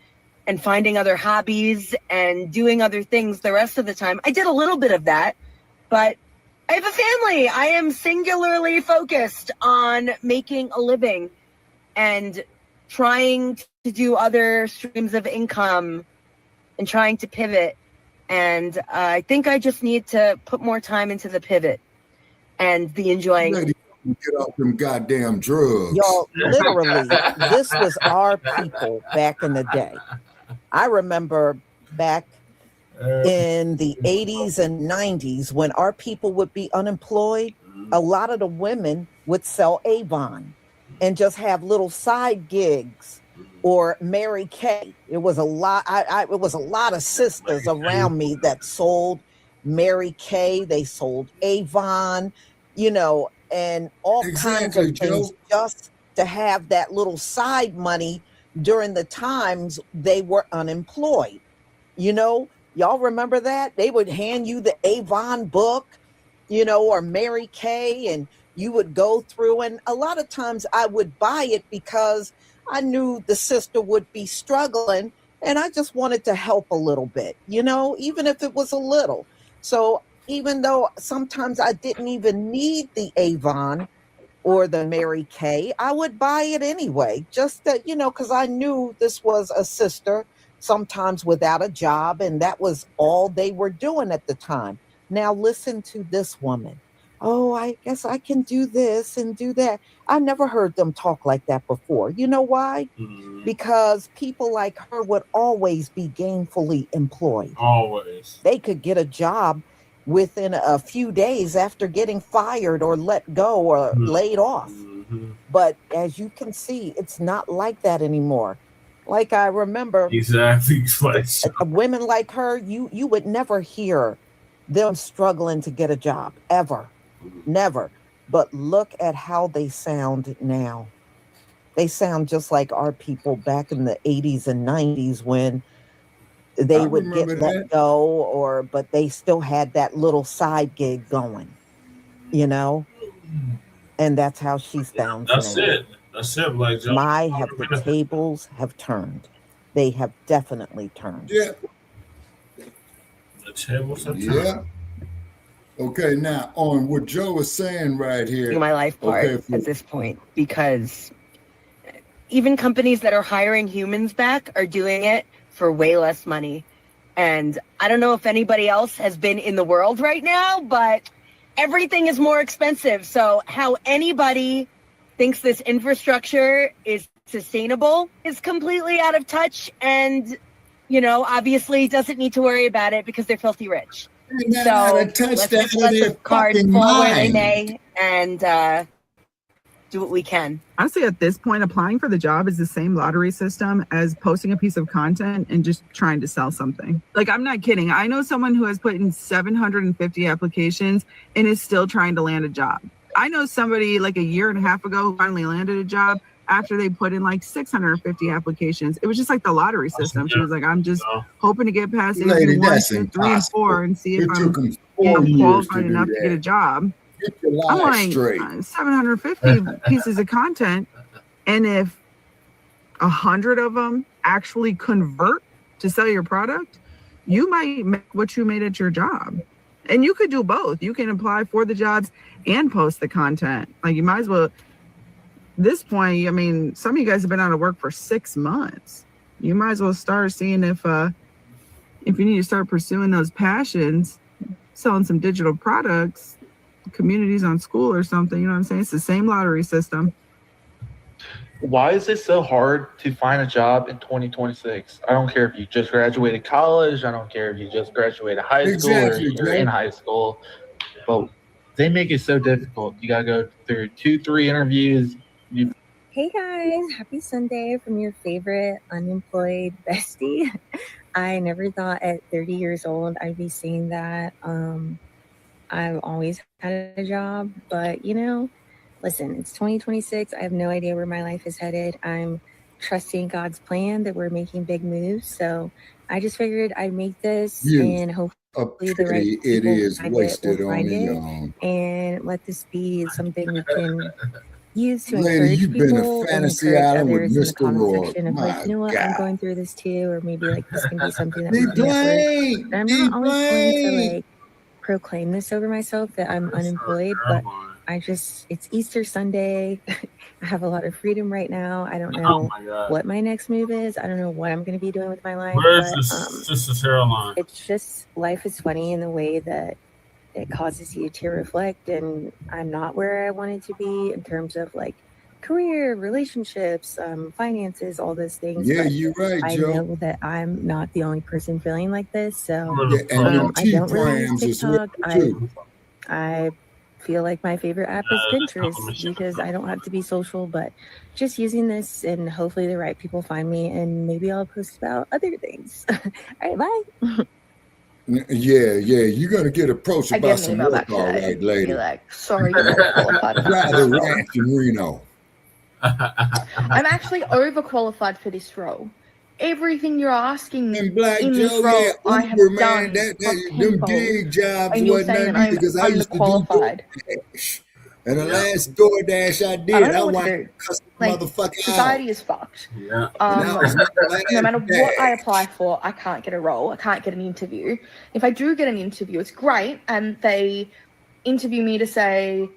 and finding other hobbies and doing other things the rest of the time. I did a little bit of that, but I have a family. I am singularly focused on making a living and trying to do other streams of income and trying to pivot. And I think I just need to put more time into the pivot and the enjoying. Get off them goddamn drugs. Y'all, literally, this was our people back in the day. I remember back in the 80s and 90s when our people would be unemployed, a lot of the women would sell Avon and just have little side gigs. Or Mary Kay. It was a lot. It was a lot of sisters around me that sold Mary Kay. They sold Avon, and all kinds of things, just to have that little side money during the times they were unemployed. Y'all remember that? They would hand you the Avon book, or Mary Kay, and you would go through. And a lot of times I would buy it because I knew the sister would be struggling, and I just wanted to help a little bit, even if it was a little. So even though sometimes I didn't even need the Avon or the Mary Kay, I would buy it anyway, just that, because I knew this was a sister, sometimes without a job, and that was all they were doing at the time. Now listen to this woman. Oh, I guess I can do this and do that. I never heard them talk like that before. You know why? Because people like her would always be gainfully employed. Always. They could get a job within a few days after getting fired or let go or laid off. But as you can see, it's not like that anymore. Like I remember exactly women like her, you would never hear them struggling to get a job ever. Never. But look at how they sound now. They sound just like our people back in the 80s and 90s when they would get let go, but they still had that little side gig going, and that's how she sounds. That's it. Like the tables have turned. They have definitely turned. Yeah. The tables have turned. Yeah. Okay, now on what Joe was saying right here. My life part at this point, because even companies that are hiring humans back are doing it for way less money. And I don't know if anybody else has been in the world right now, but everything is more expensive. So how anybody thinks this infrastructure is sustainable is completely out of touch, and obviously doesn't need to worry about it because they're filthy rich. So let's let the cards fall where they may, and do what we can. Honestly, at this point, applying for the job is the same lottery system as posting a piece of content and just trying to sell something. Like, I'm not kidding. I know someone who has put in 750 applications and is still trying to land a job. I know somebody like a year and a half ago who finally landed a job after they put in like 650 applications. It was just like the lottery system. She was like, I'm just hoping to get past interview 1, 2, 3, and 4 and see if I'm qualified enough to get a job. I'm like, 750 pieces of content, and if 100 of them actually convert to sell your product, you might make what you made at your job. And you could do both. You can apply for the jobs and post the content. Like, you might as well, at this point, I mean, some of you guys have been out of work for 6 months. You might as well start seeing if you need to start pursuing those passions, selling some digital products, communities on school or something. You know what I'm saying? It's the same lottery system. Why is it so hard to find a job in 2026? I don't care if you just graduated college. I don't care if you just graduated high school or you're in high school. But they make it so difficult. You got to go through 2-3 interviews. Hey guys, happy Sunday from your favorite unemployed bestie. I never thought at 30 years old I'd be saying that. I've always had a job, but you know, listen, it's 2026. I have no idea where my life is headed. I'm trusting God's plan that we're making big moves. So I just figured I'd make this and hopefully the right people it is wasted will on find the it young. and let this be something we can use to Lady, encourage you've been people a and fantasy encourage island with others in the Mr. comment Roy. section of like, My you know what, God. I'm going through this too, or maybe like this can be something that Be we can blank. But I'm not always going to like proclaim this over myself that I'm unemployed, but it's Easter Sunday. I have a lot of freedom right now. I don't know what my next move is. I don't know what I'm going to be doing with my life. Where's but, Sister's hairline? It's just, life is funny in the way that it causes you to reflect, and I'm not where I wanted to be in terms of like career, relationships, finances, all those things. Yeah, but you're right, I Joe. know that I'm not the only person feeling like this. So Yeah, and them I don't really T-prams use as well, TikTok. too. I feel like my favorite app is Pinterest because I don't have to be social, but just using this and hopefully the right people find me, and maybe I'll post about other things. All right, bye. Yeah, you're gonna get approached I about get an some email work, back all today. right, lady. Be like, sorry, you're not qualified for Drive this the role. ranch in Reno. I'm actually overqualified for this role. Everything you're asking me Black in this Joe, role, yeah, I have Uber, done man, for them tenfold. gig jobs And you're wasn't saying that nothing either, because I used to do underqualified. DoorDash. And the last DoorDash I did, I don't know what wound to up do. cussing Like, motherfucker society out. is fucked. Yeah. And that was my last No matter what bag. I apply for, I can't get a role. I can't get an interview. If I do get an interview, it's great, and they interview me to say,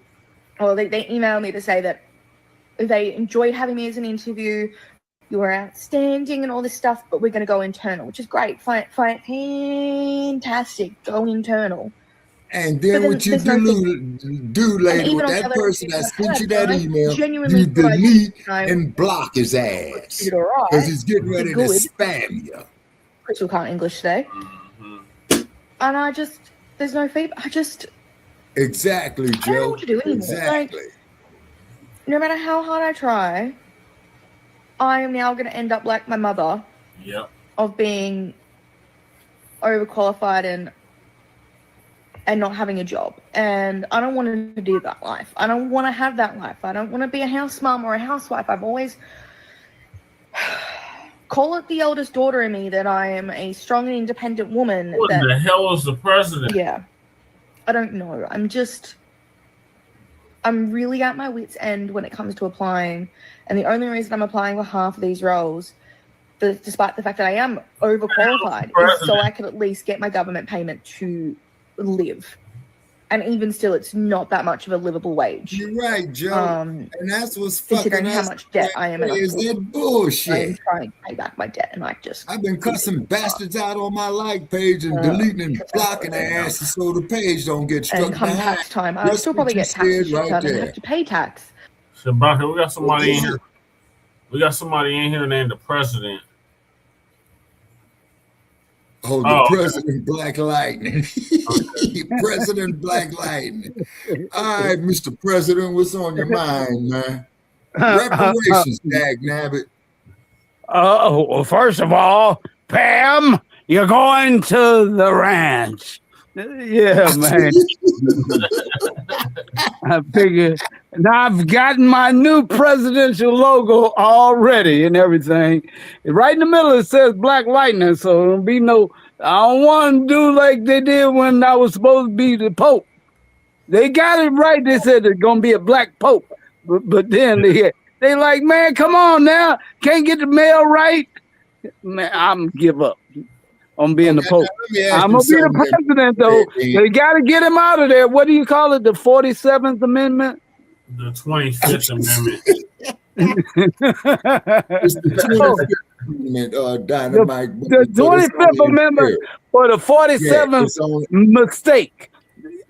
or they email me to say that they enjoyed having me as an interview. You were outstanding and all this stuff, but we're going to go internal, which is great. Fantastic. Go internal. And But then then what you there's no do, lady, even with on that other person that interviews sent I've you had, that I email, genuinely you thought I did, delete you know, and block his ass. did all right, Because he's getting did ready to good. spam you. Crystal can't English today. And there's no feedback. Exactly, Joe. I don't know what to do anymore. Exactly. Like, no matter how hard I try, I am now going to end up like my mother. Yep. Of being overqualified and not having a job. And I don't want to do that life. I don't want to have that life. I don't want to be a house mom or a housewife. I've always call it the eldest daughter in me that I am a strong and independent woman. What the hell is the president? Yeah. I don't know. I'm really at my wit's end when it comes to applying. And the only reason I'm applying for half of these roles, despite the fact that I am overqualified, is so I can at least get my government payment to live. And even still, it's not that much of a livable wage. You're right, Joe. And that's what's considering fucking how us much debt I am in. is that bullshit. I'm trying to pay back my debt, and I've been cussing bastards out on my like page and deleting and blocking their asses so the page don't get struck and come behind. tax time, I'll Just still what probably you get taxed said right and there. have to pay tax. Shabaka, we got somebody in here. We got somebody in here named the president. Oh, the President Black Lightning. President Black Lightning. All right, Mr. President, what's on your mind, man? Reparations, dag nabbit. Well, first of all, Pam, you're going to the ranch. Yeah, man. I figure now I've gotten my new presidential logo already and everything. Right in the middle it says Black Lightning, so there'll be no. I don't want to do like they did when I was supposed to be the Pope. They got it right. They said there's gonna be a black Pope, but then they like, man, come on now, can't get the mail right. Man, I'm give up on being the Pope. I'm gonna be the president though. They got to get him out of there. What do you call it? The 47th Amendment? The 25th Amendment. It's the 25th Amendment, Dynamite. The 25th Amendment or the 47th mistake.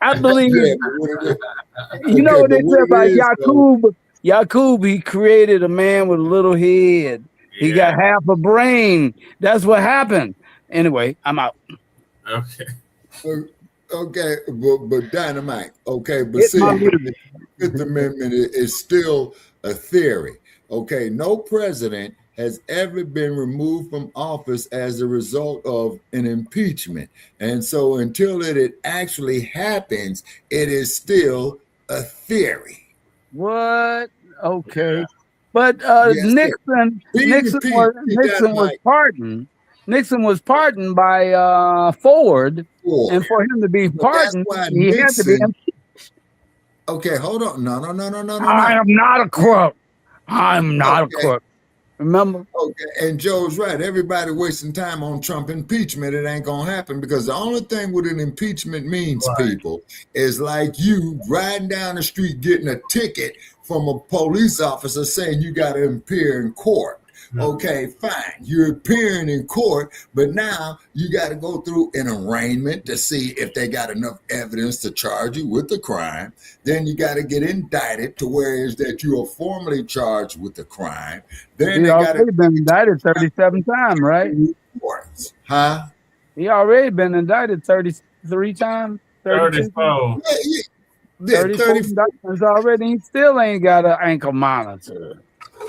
I believe. You know what they said about Yaqub? Yaqub, he created a man with a little head. He got half a brain. That's what happened. Anyway, I'm out. Okay. Okay, but Dynamite. Okay, but see, the Fifth Amendment is still a theory. Okay, no president has ever been removed from office as a result of an impeachment. And so until it actually happens, it is still a theory. What? Okay. But Nixon was pardoned. Nixon was pardoned by Ford. And for him to be pardoned, he had to be impeached. Okay, hold on. No. I am not a crook. I'm not a crook. Remember? Okay, and Joe's right. Everybody wasting time on Trump impeachment. It ain't gonna happen because the only thing with an impeachment means, people, is like you riding down the street getting a ticket from a police officer saying you got to appear in court. Okay, fine. You're appearing in court, but now you got to go through an arraignment to see if they got enough evidence to charge you with the crime. Then you got to get indicted to where is that you are formally charged with the crime. Then he already been indicted 37 times, right? Huh? He already been indicted 33 times. 34. Yeah, 34 indictments already. He still ain't got an ankle monitor.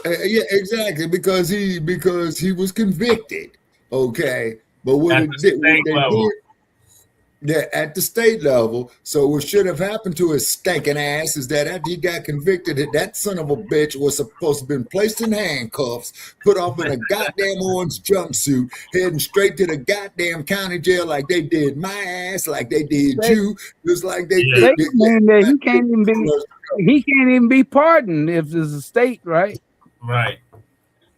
Yeah, exactly, because he was convicted. Okay, but what at it the did, state level. At the state level. So what should have happened to his stinking ass is that after he got convicted, that son of a bitch was supposed to have been placed in handcuffs, put off in a goddamn orange jumpsuit, heading straight to the goddamn county jail like they did my ass, like they did you, just like they did. He can't even be pardoned if it's a state, right? Right.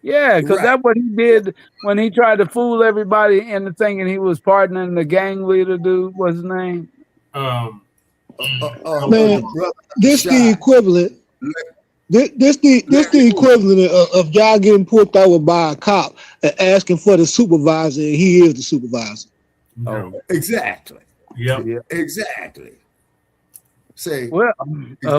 Yeah, because that's what he did when he tried to fool everybody into thinking he was pardoning the gang leader dude. What's his name? Man, this the equivalent. This the equivalent of y'all getting pulled over by a cop and asking for the supervisor, and he is the supervisor. Oh, exactly. Yep. Exactly. Say, well,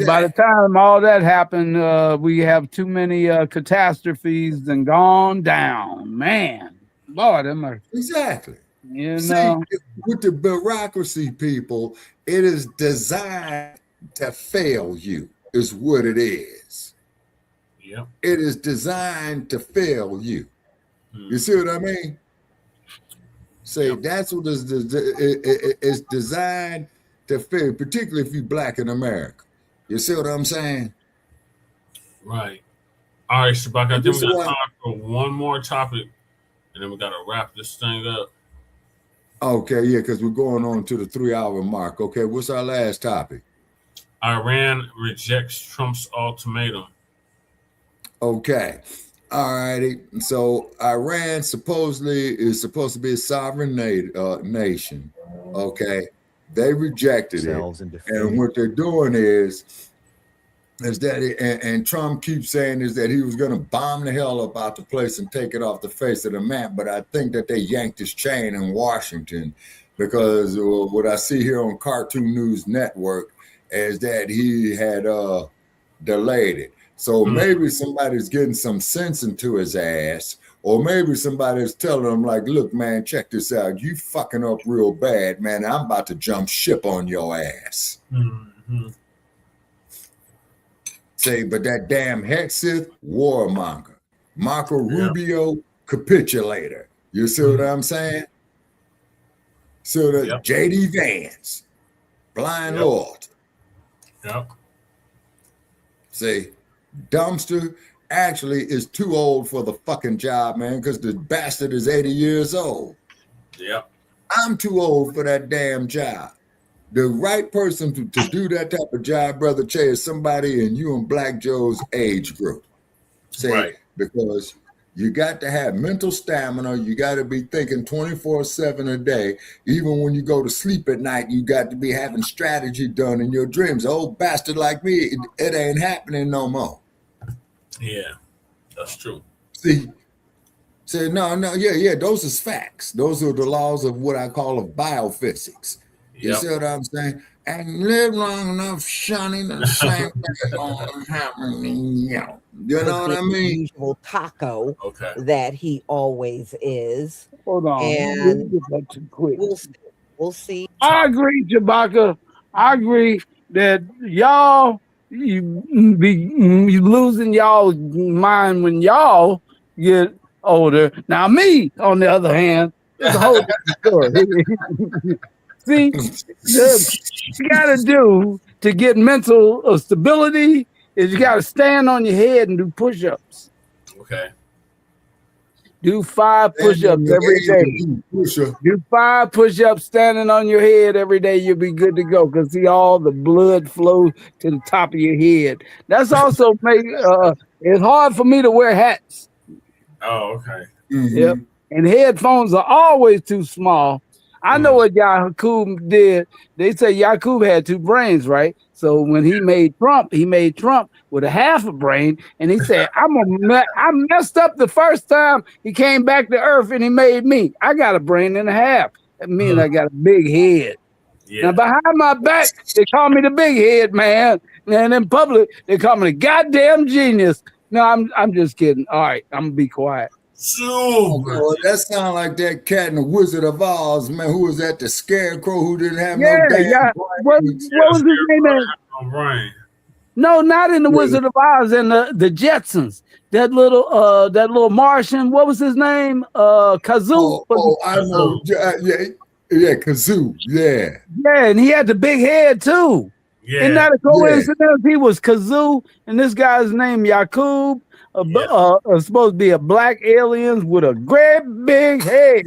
by the time all that happened, we have too many catastrophes and gone down. Man, Lord, exactly. You See, know, with the bureaucracy, people, it is designed to fail you. Is what it is. Yep. It is designed to fail you. You see what I mean? Say that's what it's designed to fail, particularly if you're black in America. You see what I'm saying? Right. All right, Shabak, I think we got time for one more topic, and then we got to wrap this thing up. Okay, yeah, because we're going on to the 3-hour mark. Okay, what's our last topic? Iran rejects Trump's ultimatum. Okay. All righty. So Iran supposedly is supposed to be a sovereign nation. Okay. They rejected it. And what they're doing is that, and Trump keeps saying is that he was going to bomb the hell up out the place and take it off the face of the map. But I think that they yanked his chain in Washington because what I see here on Cartoon News Network is that he had delayed it. So maybe somebody's getting some sense into his ass, Or maybe somebody's telling them, like, look, man, check this out. You fucking up real bad, man. I'm about to jump ship on your ass. Mm-hmm. Say, but that damn Hexith, warmonger. Marco Rubio, capitulator. You see what I'm saying? So the J.D. Vance, blind lord. Yep. See, Dumpster actually is too old for the fucking job, man, because the bastard is 80 years old. Yep. I'm too old for that damn job. The right person to do that type of job, Brother Che, is somebody in you and Black Joe's age group. See, because you got to have mental stamina. You got to be thinking 24/7 a day. Even when you go to sleep at night, you got to be having strategy done in your dreams. Old bastard like me, it ain't happening no more. Yeah, that's true. See, those is facts. Those are the laws of what I call of biophysics. You see what I'm saying? And live long enough, shunning the same thing on happening. You know what I mean? Usual taco that he always is. Hold on. And we'll see. I agree, Shabaka. I agree that y'all you losing y'all mind when y'all get older. Now me, on the other hand, it's a whole different story. See, what you got to do to get mental stability is you got to stand on your head and do push-ups. Okay. Do 5 push-ups every day. Do 5 push-ups standing on your head every day. You'll be good to go because see all the blood flow to the top of your head. That's also it's hard for me to wear hats. Oh, okay. Mm-hmm. Yep. And headphones are always too small. I know what Yakub did. They say Yakub had 2 brains, right? So when he made Trump with a half a brain, and he said, I messed up the first time he came back to Earth and he made me. I got a brain and a half. That means I got a big head. Yeah. Now behind my back, they call me the big head man. And in public, they call me the goddamn genius. No, I'm just kidding. All right, I'm gonna be quiet. Well, that sound like that cat in the Wizard of Oz, man. Who was that? The Scarecrow who didn't have no damn What was his name? No, not in the Wizard of Oz. In the Jetsons. That little Martian. What was his name? Kazoo. I know. Yeah, Kazoo. Yeah. Yeah, and he had the big head too. Yeah. Isn't that a coincidence? Yeah. He was Kazoo, and this guy's name Yakub. Supposed to be a black alien with a great big head.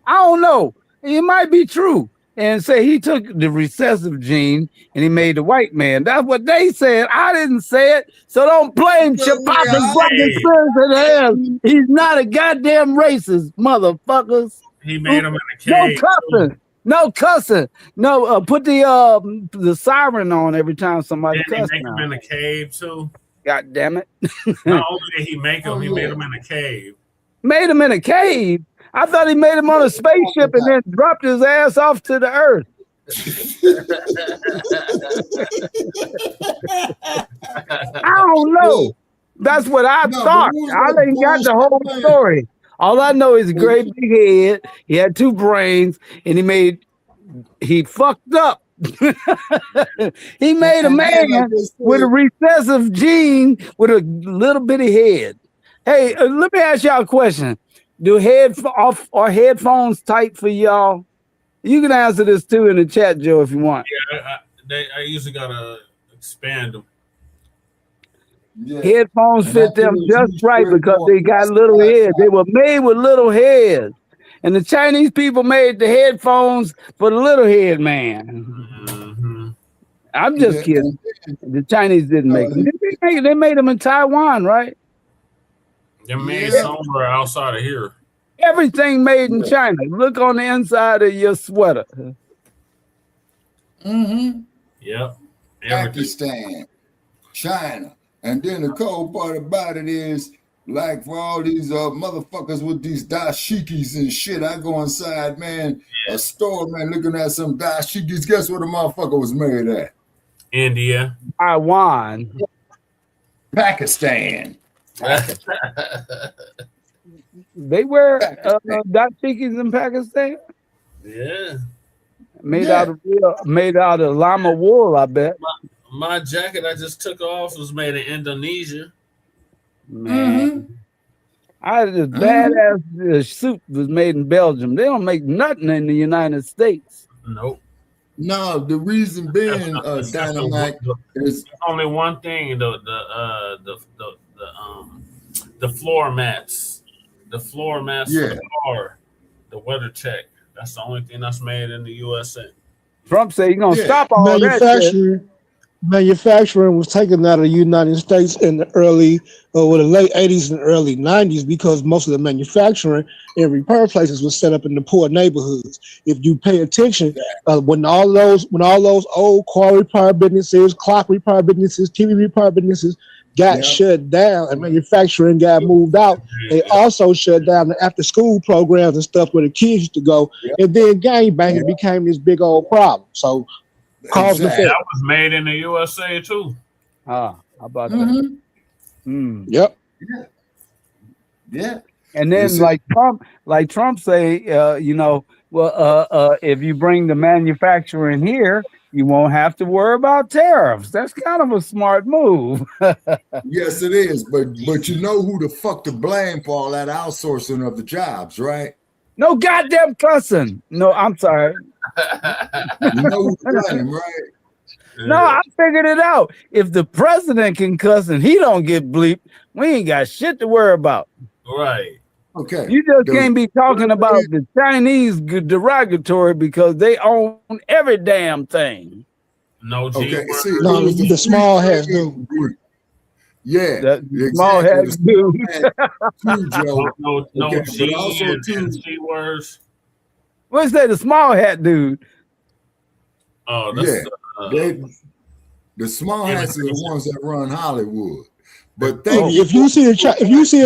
I don't know. It might be true. And say he took the recessive gene and he made the white man. That's what they said. I didn't say it. So don't blame Shabaka's fucking He's not a goddamn racist, motherfuckers. He made him in a cage. No cussing. No, put the siren on every time somebody cusses. He make him in a cave too. God damn it. Not only did he make him, he made him in a cave. Made him in a cave? I thought he made him on a spaceship and then dropped his ass off to the earth. I don't know. That's what I thought. I ain't got the whole story. All I know is a great big head. He had 2 brains and he fucked up. He made a man with a recessive gene with a little bitty head. Hey, let me ask y'all a question. Do headphones tight for y'all? You can answer this too in the chat, Joe, if you want. Yeah, I usually gotta expand them. Yeah. Headphones fit them just right because they got little heads. They were made with little heads. And the Chinese people made the headphones for the little head man. Mm-hmm. I'm just kidding. The Chinese didn't make them. They made them in Taiwan, right? They're made somewhere outside of here. Everything made in China. Look on the inside of your sweater. Mm-hmm. Yep. Pakistan, China. And then the cold part about it is, like for all these motherfuckers with these dashikis and shit, I go inside, man, a store, man, looking at some dashikis. Guess what the motherfucker was made at? India. Taiwan. Pakistan. They wear dashikis in Pakistan. Yeah. Made out of llama wool, I bet. My jacket I just took off was made in Indonesia. Man. I had this badass suit was made in Belgium. They don't make nothing in the United States. Nope. No, the reason being, Dynamite, is only one thing: the floor mats, the floor mats for the car, the weather check. That's the only thing that's made in the USA. Trump said he's gonna stop all that shit. Manufacturing was taken out of the United States in the the late 80s and early 90s because most of the manufacturing and repair places was set up in the poor neighborhoods. If you pay attention, when all those old car repair businesses, clock repair businesses, TV repair businesses got shut down and manufacturing got moved out, they also shut down the after school programs and stuff where the kids used to go. And then gangbanging became this big old problem. So that was made in the USA too. How about that? Yep. Yeah. And then like Trump say, if you bring the manufacturing here, you won't have to worry about tariffs. That's kind of a smart move. Yes, it is. But you know who the fuck to blame for all that outsourcing of the jobs, right? No goddamn cussing. No, I'm sorry. You know who to blame, right? No, I figured it out. If the president can cuss and he don't get bleeped, we ain't got shit to worry about. Right. Okay. You just can't be talking about the Chinese derogatory because they own every damn thing. No, the small hats do. Yeah, the small hats do. No G and C words. What's that? The small hat dude. Oh, that's the small hats are the ones that run Hollywood. But if you see a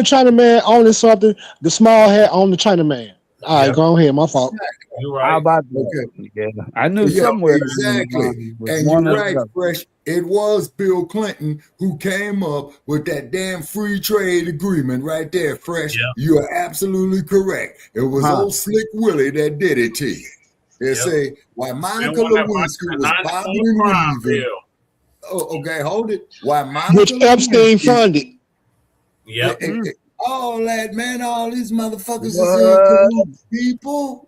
Chinaman owning something, the small hat on the Chinaman. All right, go ahead. My fault. You're right. How about that? Yeah, I knew somewhere. Exactly. And you're right, Fresh. It was Bill Clinton who came up with that damn free trade agreement right there, Fresh. Yep. You are absolutely correct. It was old Slick Willie that did it to you. They say, why Monica Lewinsky was bobbing and weaving. Oh, okay, hold it. Why Monica Which Epstein funded. Yep. All that, man, all these motherfuckers is in people.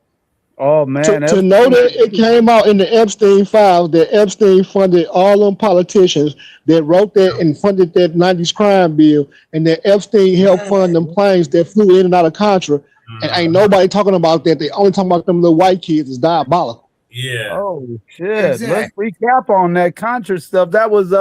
Oh, man. To know that it came out in the Epstein files that Epstein funded all them politicians that wrote that and funded that 90s crime bill, and that Epstein helped fund them planes that flew in and out of Contra. And ain't nobody talking about that. They only talking about them little white kids. It's diabolical. Yeah. Oh, shit. Exactly. Let's recap on that Contra stuff. That was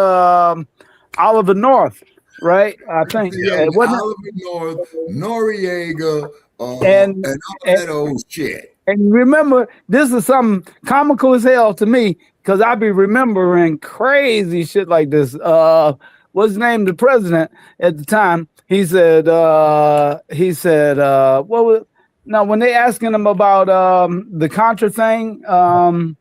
Oliver North, right? I think. Yeah, Oliver North, Noriega, and all that old shit. And remember, this is something comical as hell to me because I be remembering crazy shit like this. What's his name? The president at the time. He said, what was now when they asking him about the Contra thing, Oliver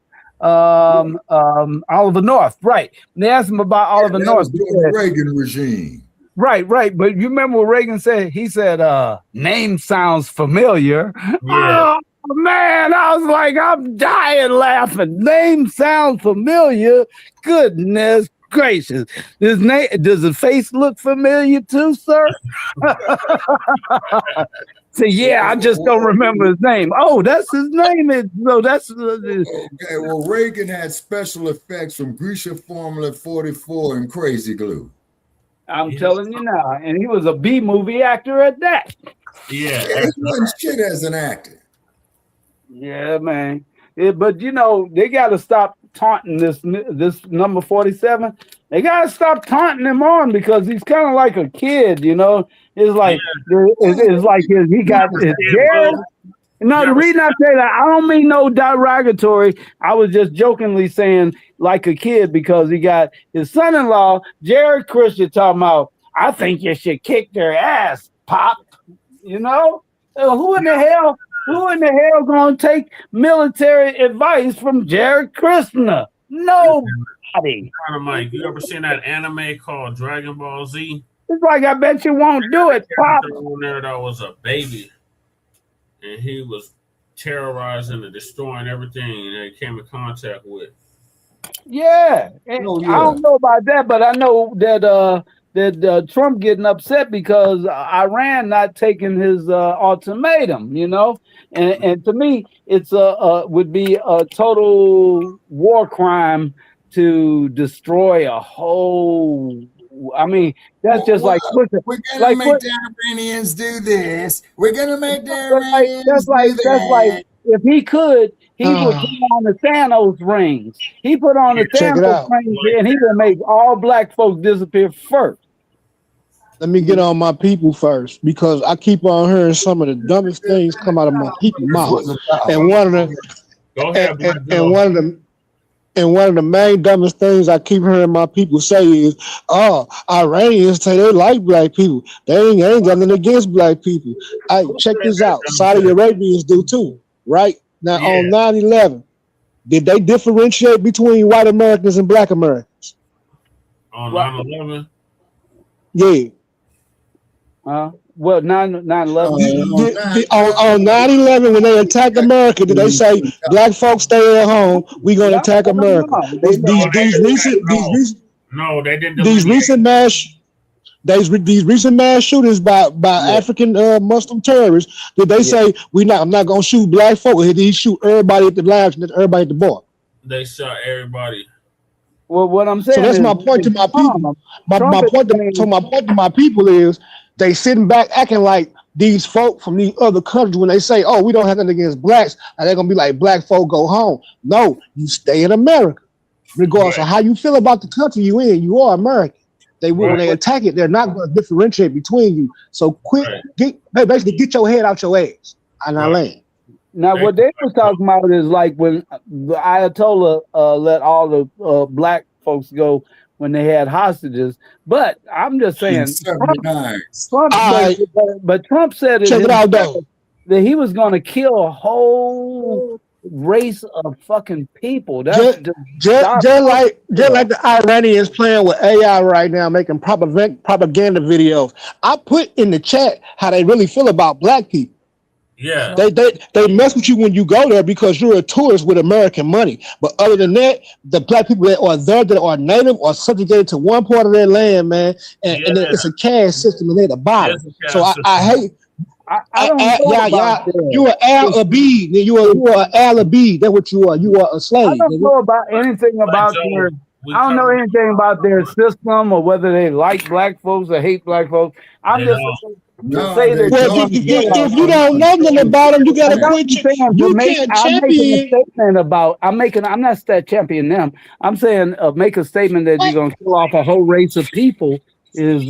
North, right? When they asked him about Oliver North, the Reagan regime. Right. But you remember what Reagan said? He said, name sounds familiar. Yeah. Oh, man, I was like, I'm dying laughing. Name sounds familiar. Goodness gracious. Does the face look familiar too, sir? So yeah, I just don't remember his name. Oh, that's his name. Okay, well, Reagan had special effects from Grisha Formula 44 and Crazy Glue. I'm telling you now. And he was a B-movie actor at that. Yeah. He wasn't shit as an actor. Yeah, man. But you know, they got to stop taunting this number 47. They got to stop taunting him on because he's kind of like a kid, you know. It's like he got his hair. No, the reason I say that, I don't mean no derogatory. I was just jokingly saying like a kid because he got his son-in-law, Jared Christian, talking about, I think you should kick their ass, Pop. You know? Who in the hell gonna take military advice from Jared Kushner? Nobody. Mike, you ever seen that anime called Dragon Ball Z? It's like I bet you won't do it, Pop. On there that was a baby, and he was terrorizing and destroying everything that he came in contact with. Yeah. And I don't know about that, but I know that Trump getting upset because Iran not taking his ultimatum, you know, and to me, it's would be a total war crime to destroy a whole. I mean, that's just like we're gonna make the Iranians do this. We're gonna make the Iranians that's like if he could, he would put on the Thanos rings. He put on the Thanos rings, and he would make all black folks disappear first. Let me get on my people first, because I keep on hearing some of the dumbest things come out of my people's mouths. And one of the main dumbest things I keep hearing my people say is, "Oh, Iranians say they like black people. They ain't got nothing against black people." Check this out. Saudi Arabians do too, right? Now on 9/11, did they differentiate between white Americans and black Americans? On 9/11? Yeah. Well, 9/11. On 9/11, when they attacked America, did they say black folks stay at home? We gonna attack America? These recent mass shootings by African Muslim terrorists, did they say I'm not gonna shoot black folks? Did he shoot everybody at the lodge and everybody at the bar? They shot everybody. Well, what I'm saying. So that's my point to my people. My point to my people is, they sitting back acting like these folk from these other countries, when they say, "Oh, we don't have nothing against blacks," and they're gonna be like, "Black folk go home." No, you stay in America, regardless of how you feel about the country you in. You are American. When they attack it, they're not going to differentiate between you. So basically get your head out your ass. And I land. Now, what they were talking about is like when the Ayatollah let all the black folks go when they had hostages. But I'm just saying, Trump said that he was going to kill a whole race of fucking people. Just like the Iranians playing with AI right now, making propaganda videos. I put in the chat how they really feel about black people. Yeah, they mess with you when you go there because you're a tourist with American money. But other than that, the black people that are there, that are native, are subjugated to one part of their land, man. And it's a caste system, and they're the bottom. So I hate. You are Al Abid. You are Al Abid. That's what you are. You are a slave. I don't know about anything about their system or whether they like black folks or hate black folks. I'm just saying that. If you don't know nothing about them, you gotta quit. You can't champion. I'm not championing them. I'm saying make a statement that you're gonna kill off a whole race of people is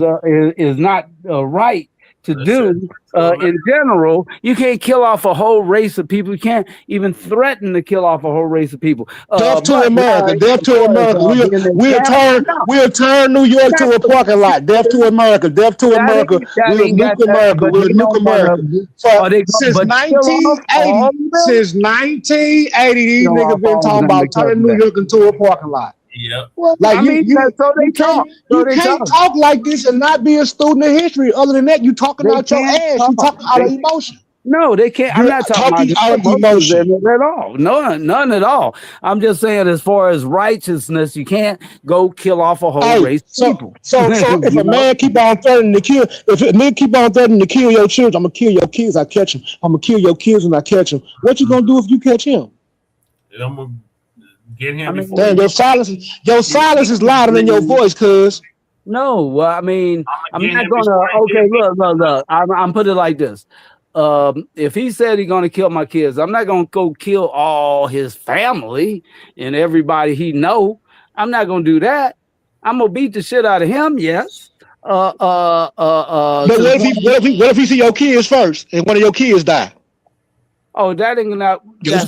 not right to do. In general, you can't kill off a whole race of people. You can't even threaten to kill off a whole race of people. Death to America. Death to America. We'll turn New York to a parking lot. Death to America. Death to America. We'll nuke America. We'll nuke America. Since 1980, these niggas been talking about turning New York into a parking lot. Yep. Like you can't talk like this and not be a student of history. Other than that, you talking out your ass. You talking out of emotion. No, they can't. I'm not talking out of emotion at all. None at all. I'm just saying, as far as righteousness, you can't go kill off a whole race of people. So if a man keep on threatening to kill, if a nigga keep on threatening to kill your children, I'm gonna kill your kids. I catch him. I'm gonna kill your kids when I catch him. What you gonna do if you catch him? I'm gonna get him. Damn, your silence is louder than your voice, cuz. No, I mean, I'm not gonna. Okay, look. I'm put it like this. If he said he's gonna kill my kids, I'm not gonna go kill all his family and everybody he know. I'm not gonna do that. I'm gonna beat the shit out of him. Yes. But what if he see your kids first and one of your kids die? Oh, that ain't not. Your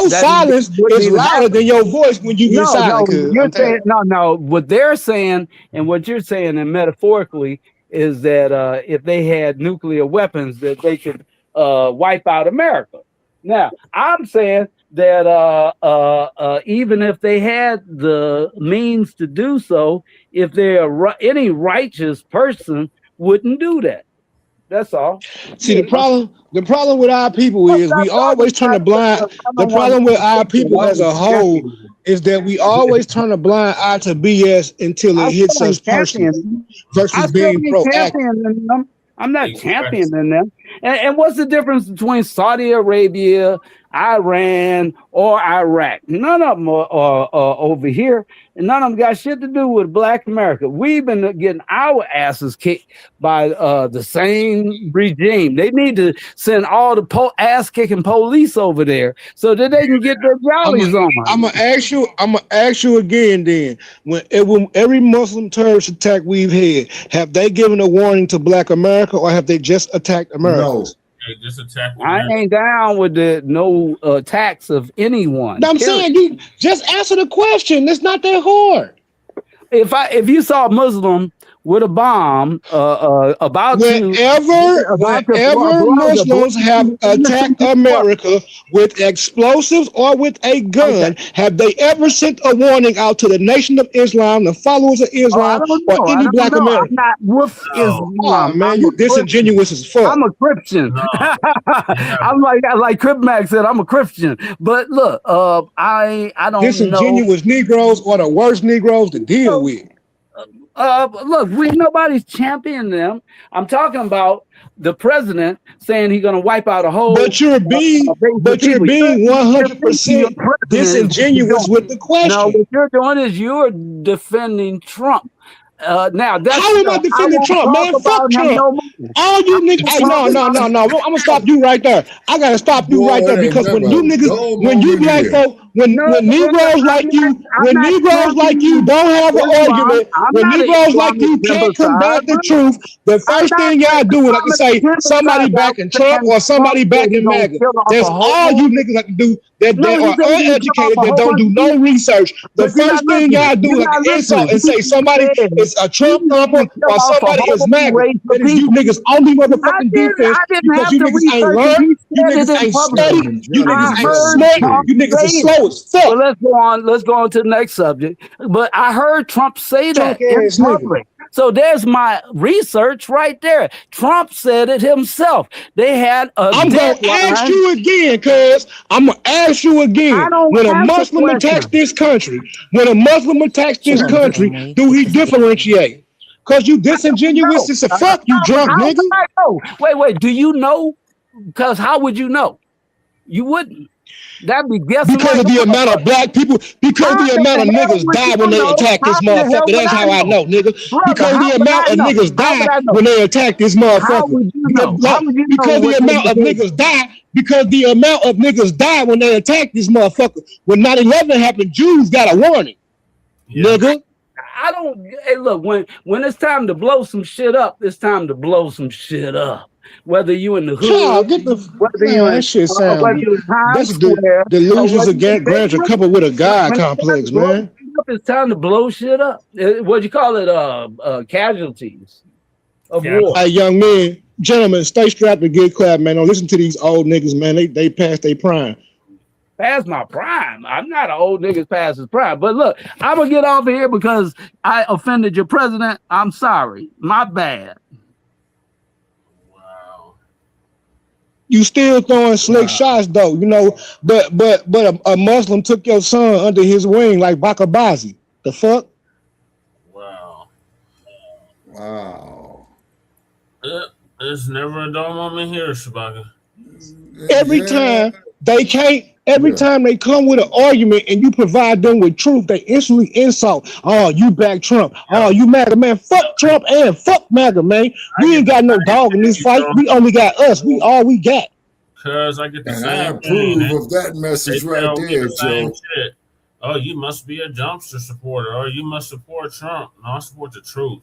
silence is louder than your voice when you get silent. You're saying, no. What they're saying and what you're saying, and metaphorically, is that if they had nuclear weapons, that they could wipe out America. Now, I'm saying that even if they had the means to do so, if they're any righteous person wouldn't do that. That's all. See, the problem with our people is we always turn a blind. The problem with our people as a whole is that we always turn a blind eye to BS until it hits us personally versus being proactive. I'm not championing them. And what's the difference between Saudi Arabia, Iran, or Iraq? None of them are over here, and none of them got shit to do with Black America. We've been getting our asses kicked by the same regime. They need to send all the ass-kicking police over there so that they can get their jollies on. I'm gonna ask you again. Then, when every Muslim terrorist attack we've had, have they given a warning to Black America, or have they just attacked Americans? No. Just attack I ain't down with no attacks of anyone. No, I'm saying you just answer the question. It's not that hard. If you saw a Muslim with a bomb about whenever Muslims have attacked America with explosives or with a gun, have they ever sent a warning out to the Nation of Islam, the followers of Islam, or any Black American? I'm not with Islam. Oh, man, you disingenuous as fuck. I'm a Christian. I'm like Crip Mac said, I'm a Christian. But look, I don't disingenuous Negroes are the worst Negroes to deal with. Look, nobody's championing them. I'm talking about the president saying he's going to wipe out a whole. But you're being 100% disingenuous with the question. No, what you're doing is you're defending Trump. Now that's how am I defending Trump, man? Fuck Trump. All you niggas, hey, no. I'm gonna stop you right there. I gotta stop you right there because when you niggas, when you black folk, when Negroes like you don't have an argument, when Negroes like you can't combat the truth, the first thing y'all do is like to say somebody backing Trump or somebody backing MAGA. That's all you niggas like to do. That they are uneducated, that don't do no research. The first thing y'all do is like insult and say somebody is a Trump company or somebody is MAGA. That is you niggas only motherfucking defense because you niggas ain't learned, you niggas ain't studied, you niggas ain't smart, you niggas are slow as fuck. Well, let's go on to the next subject. But I heard Trump say that in public. So there's my research right there. Trump said it himself. They had a I'm going to ask you again, cuz. I'm going to ask you again. When a Muslim attacks this country, do he differentiate? Because you disingenuous as a fuck, you drunk nigga. Wait. Do you know? Because how would you know? You wouldn't. That'd be guessing. Because of the amount of black people, because the amount of niggas die when they attack this motherfucker. That's how I know, nigga. Because the amount of niggas die when they attack this motherfucker. Because the amount of niggas die. Because the amount of niggas die when they attack this motherfucker. When 9/11 happened, Jews got a warning, nigga. I don't. Hey, look, when it's time to blow some shit up, it's time to blow some shit up. Whether you in the hood, that shit sound. That's delusions of grandeur coupled with a God complex, man. It's time to blow shit up. What you call it? Casualties of war. Hey, young men, gentlemen, stay strapped and get clapped, man. Don't listen to these old niggas, man. They past their prime. Past my prime. I'm not an old niggas past his prime. But look, I'm gonna get off of here because I offended your president. I'm sorry. My bad. You still throwing slick shots though, you know. But a Muslim took your son under his wing like Bakabazi. The fuck? Wow. There's never a dull moment here, Shabaka. Every time they can't. Every time they come with an argument and you provide them with truth, they instantly insult. Oh, you back Trump. Oh, you MAGA, man. Fuck Trump and fuck MAGA, man. We ain't got no dog in this fight. We only got us. We all we got. Cause I get the same I approve of that message right there, Joe. Oh, you must be a dumpster supporter. Or you must support Trump. No, I support the truth.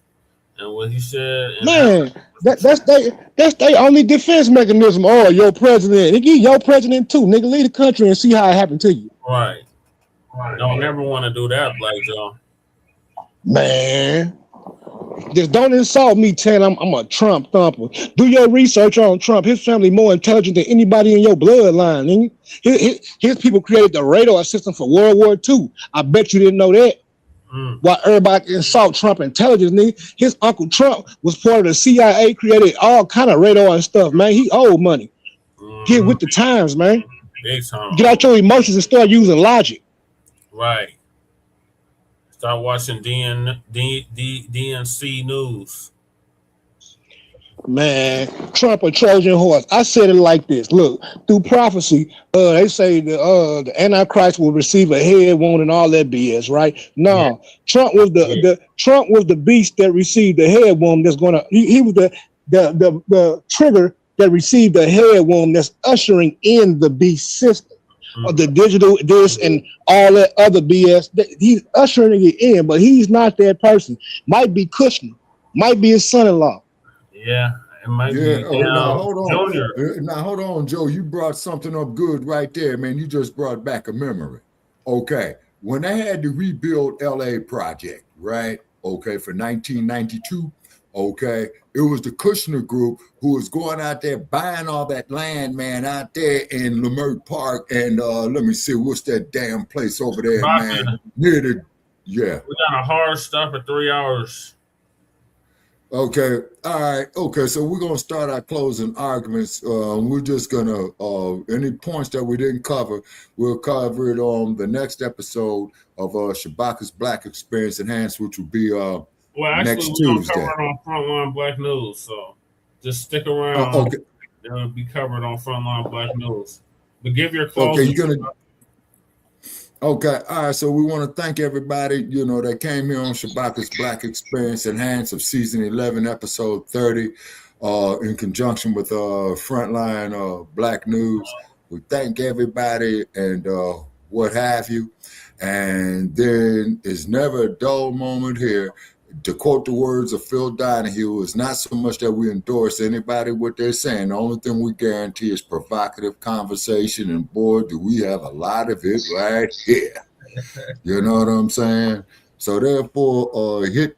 And what he said, man, that's their only defense mechanism. Oh, your president, nigga, your president too, nigga. Leave the country and see how it happened to you. Right. Don't ever want to do that, Black Joe. Man, Just don't insult me saying I'm a Trump thumper. Do your research on Trump. His family more intelligent than anybody in your bloodline. His people created the radar system for World War II. I bet you didn't know that. Why everybody insult Trump intelligence, nigga. His uncle Trump was part of the CIA, created all kind of radar and stuff, man. He owed money. Get with the times, man. Big time. Get out your emotions and start using logic. Right. Start watching DNC news. Man, Trump a Trojan horse. I said it like this. Look, through prophecy, they say the Antichrist will receive a head wound and all that BS, right? No, yeah. Trump was the beast that received the head wound. That's gonna. He was the trigger that received the head wound. That's ushering in the beast system of the digital this and all that other BS. He's ushering it in, but he's not that person. Might be Kushner, might be his son-in-law. Yeah, it might be. Now hold on. Now hold on, Joe. You brought something up good right there, man. You just brought back a memory. Okay, when they had to rebuild LA project, right? Okay, for 1992. Okay, it was the Kushner group who was going out there buying all that land, man, out there in Leimert Park, and let me see, what's that damn place over there, man? Near the We got a hard stop at 3 hours. Okay, all right, okay, so we're gonna start our closing arguments. We're just gonna any points that we didn't cover, we'll cover it on the next episode of Shabaka'S Blacc Experience Enhanced, which will be next Tuesday. Cover it on Frontline Black News, so just stick around. Okay, it'll be covered on Frontline Black News. But give your closing. Okay, you're gonna. Okay, all right, so we want to thank everybody, that came here on Shabaka'S Blacc Experience Enhanced of Season 11, Episode 30, in conjunction with Frontline Black News. We thank everybody and what have you. And then it's never a dull moment here. To quote the words of Phil Donahue, it's not so much that we endorse anybody what they're saying. The only thing we guarantee is provocative conversation, and boy, do we have a lot of it right here. You know what I'm saying? So therefore, shoot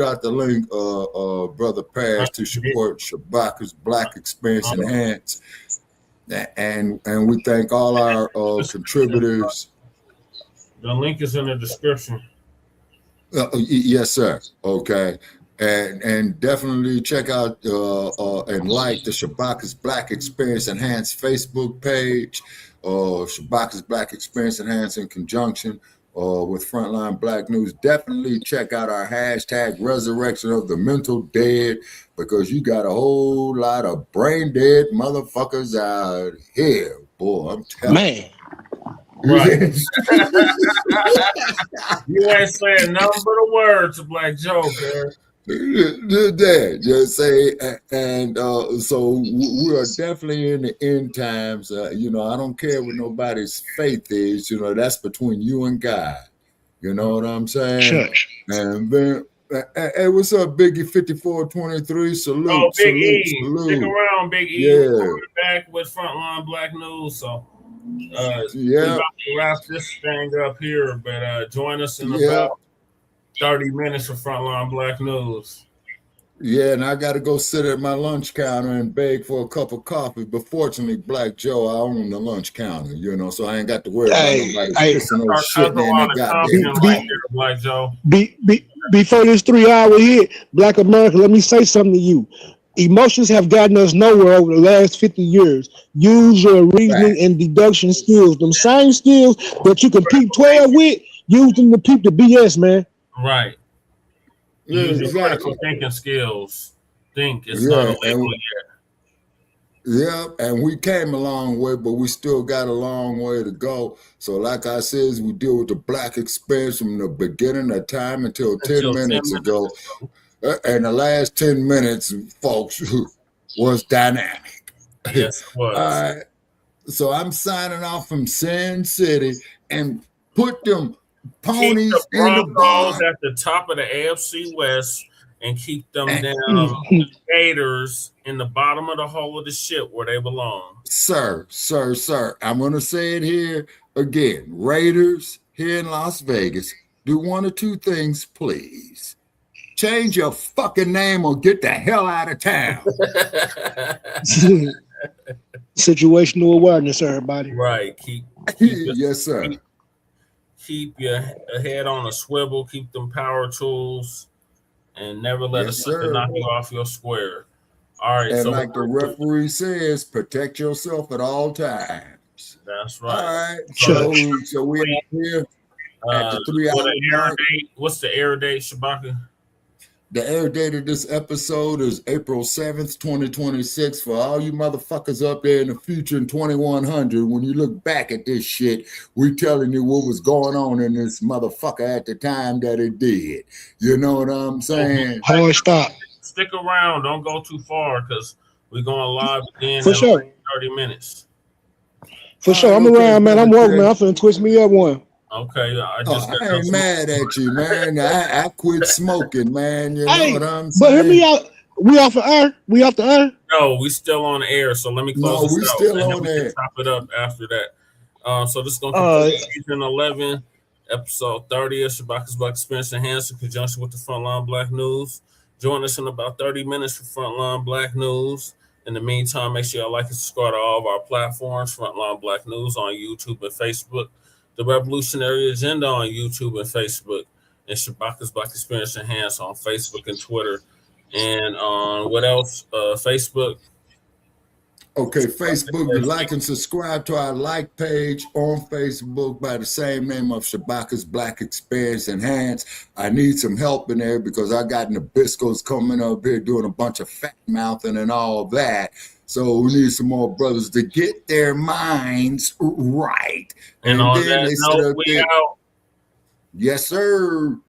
out the link, Brother Pass, to support Shabaka'S Blacc Experience Enhanced, and we thank all our contributors. The link is in the description. Yes, sir. Okay. And definitely check out and like the Shabaka'S Blacc Experience Enhanced Facebook page, Shabaka'S Blacc Experience Enhanced in conjunction with Frontline Black News. Definitely check out our hashtag Resurrection of the Mental Dead, because you got a whole lot of brain dead motherfuckers out here, boy. I'm telling you. Right. You ain't saying nothing but a word to Black Joe, man. Just say, and so we are definitely in the end times. I don't care what nobody's faith is. That's between you and God. You know what I'm saying? Church. And then, hey, what's up, Biggie 5423? Salute. Oh, Big E. Salute. Stick around, Big E. Yeah. We're back with Frontline Black News. So. We're about to wrap this thing up here, but join us in about 30 minutes for Frontline Black News. Yeah, and I got to go sit at my lunch counter and beg for a cup of coffee. But fortunately, Black Joe, I own the lunch counter, so I ain't got to worry about nobody pissing no shit in that goddamn Black Joe. Before this 3 hour hit, Black America, let me say something to you. Emotions have gotten us nowhere over the last 50 years. Use your reasoning and deduction skills. Them same skills that you can peep 12 with, use them to peep the BS, man. Right. Use your critical thinking skills. Think it's not a label yet. Yeah, and we came a long way, but we still got a long way to go. So like I said, we deal with the Black experience from the beginning of time until 10 minutes ago. And the last 10 minutes, folks, was dynamic. Yes, it was. All right. So I'm signing off from Sin City, and put them ponies in the bar at the top of the AFC West, and keep them down Gators in the bottom of the hole of the ship where they belong. Sir. I'm going to say it here again. Raiders here in Las Vegas, do one or two things, please. change your fucking name or get the hell out of town. Situational awareness, everybody. Right. Yes, sir. Keep your head on a swivel. Keep them power tools, and never let Yes, something knock you off your square. All right. And so like the referee says, protect yourself at all times. That's right. All right. So we're here at the 3 hour mark. What's the air date, Shabaka? The air date of this episode is April 7th, 2026. For all you motherfuckers up there in the future in 2100, when you look back at this shit, we telling you what was going on in this motherfucker at the time that it did. You know what I'm saying? Hard stop. Stick around. Don't go too far because we're going live again For in sure. like 30 minutes. For sure. I'm around, man. I'm woke, man. I'm finna twist me up one. Okay. I ain't mad at you, man. I quit smoking, man. You know what I'm saying? But hear me out. We off the air. We off the air. No, we still on the air. So let me close this we out. still and then on we can air. top it up after that. So this is going to complete season 11, episode 30 of Shabaka'S Blacc Experience Enhanced in conjunction with the Frontline Black News. Join us in about 30 minutes for Frontline Black News. In the meantime, make sure y'all like and subscribe to all of our platforms, Frontline Black News on YouTube and Facebook, The Revolutionary Agenda on YouTube and Facebook, and Shabaka'S Blacc Experience Enhanced on Facebook and Twitter. And on what else? Facebook. Okay, Facebook, you like and subscribe to our like page on Facebook by the same name of Shabaka'S Blacc Experience Enhanced. I need some help in there because I got Nabisco's coming up here doing a bunch of fat mouthing and all that. So we need some more brothers to get their minds right. And on then that they note, we out. Yes, sir.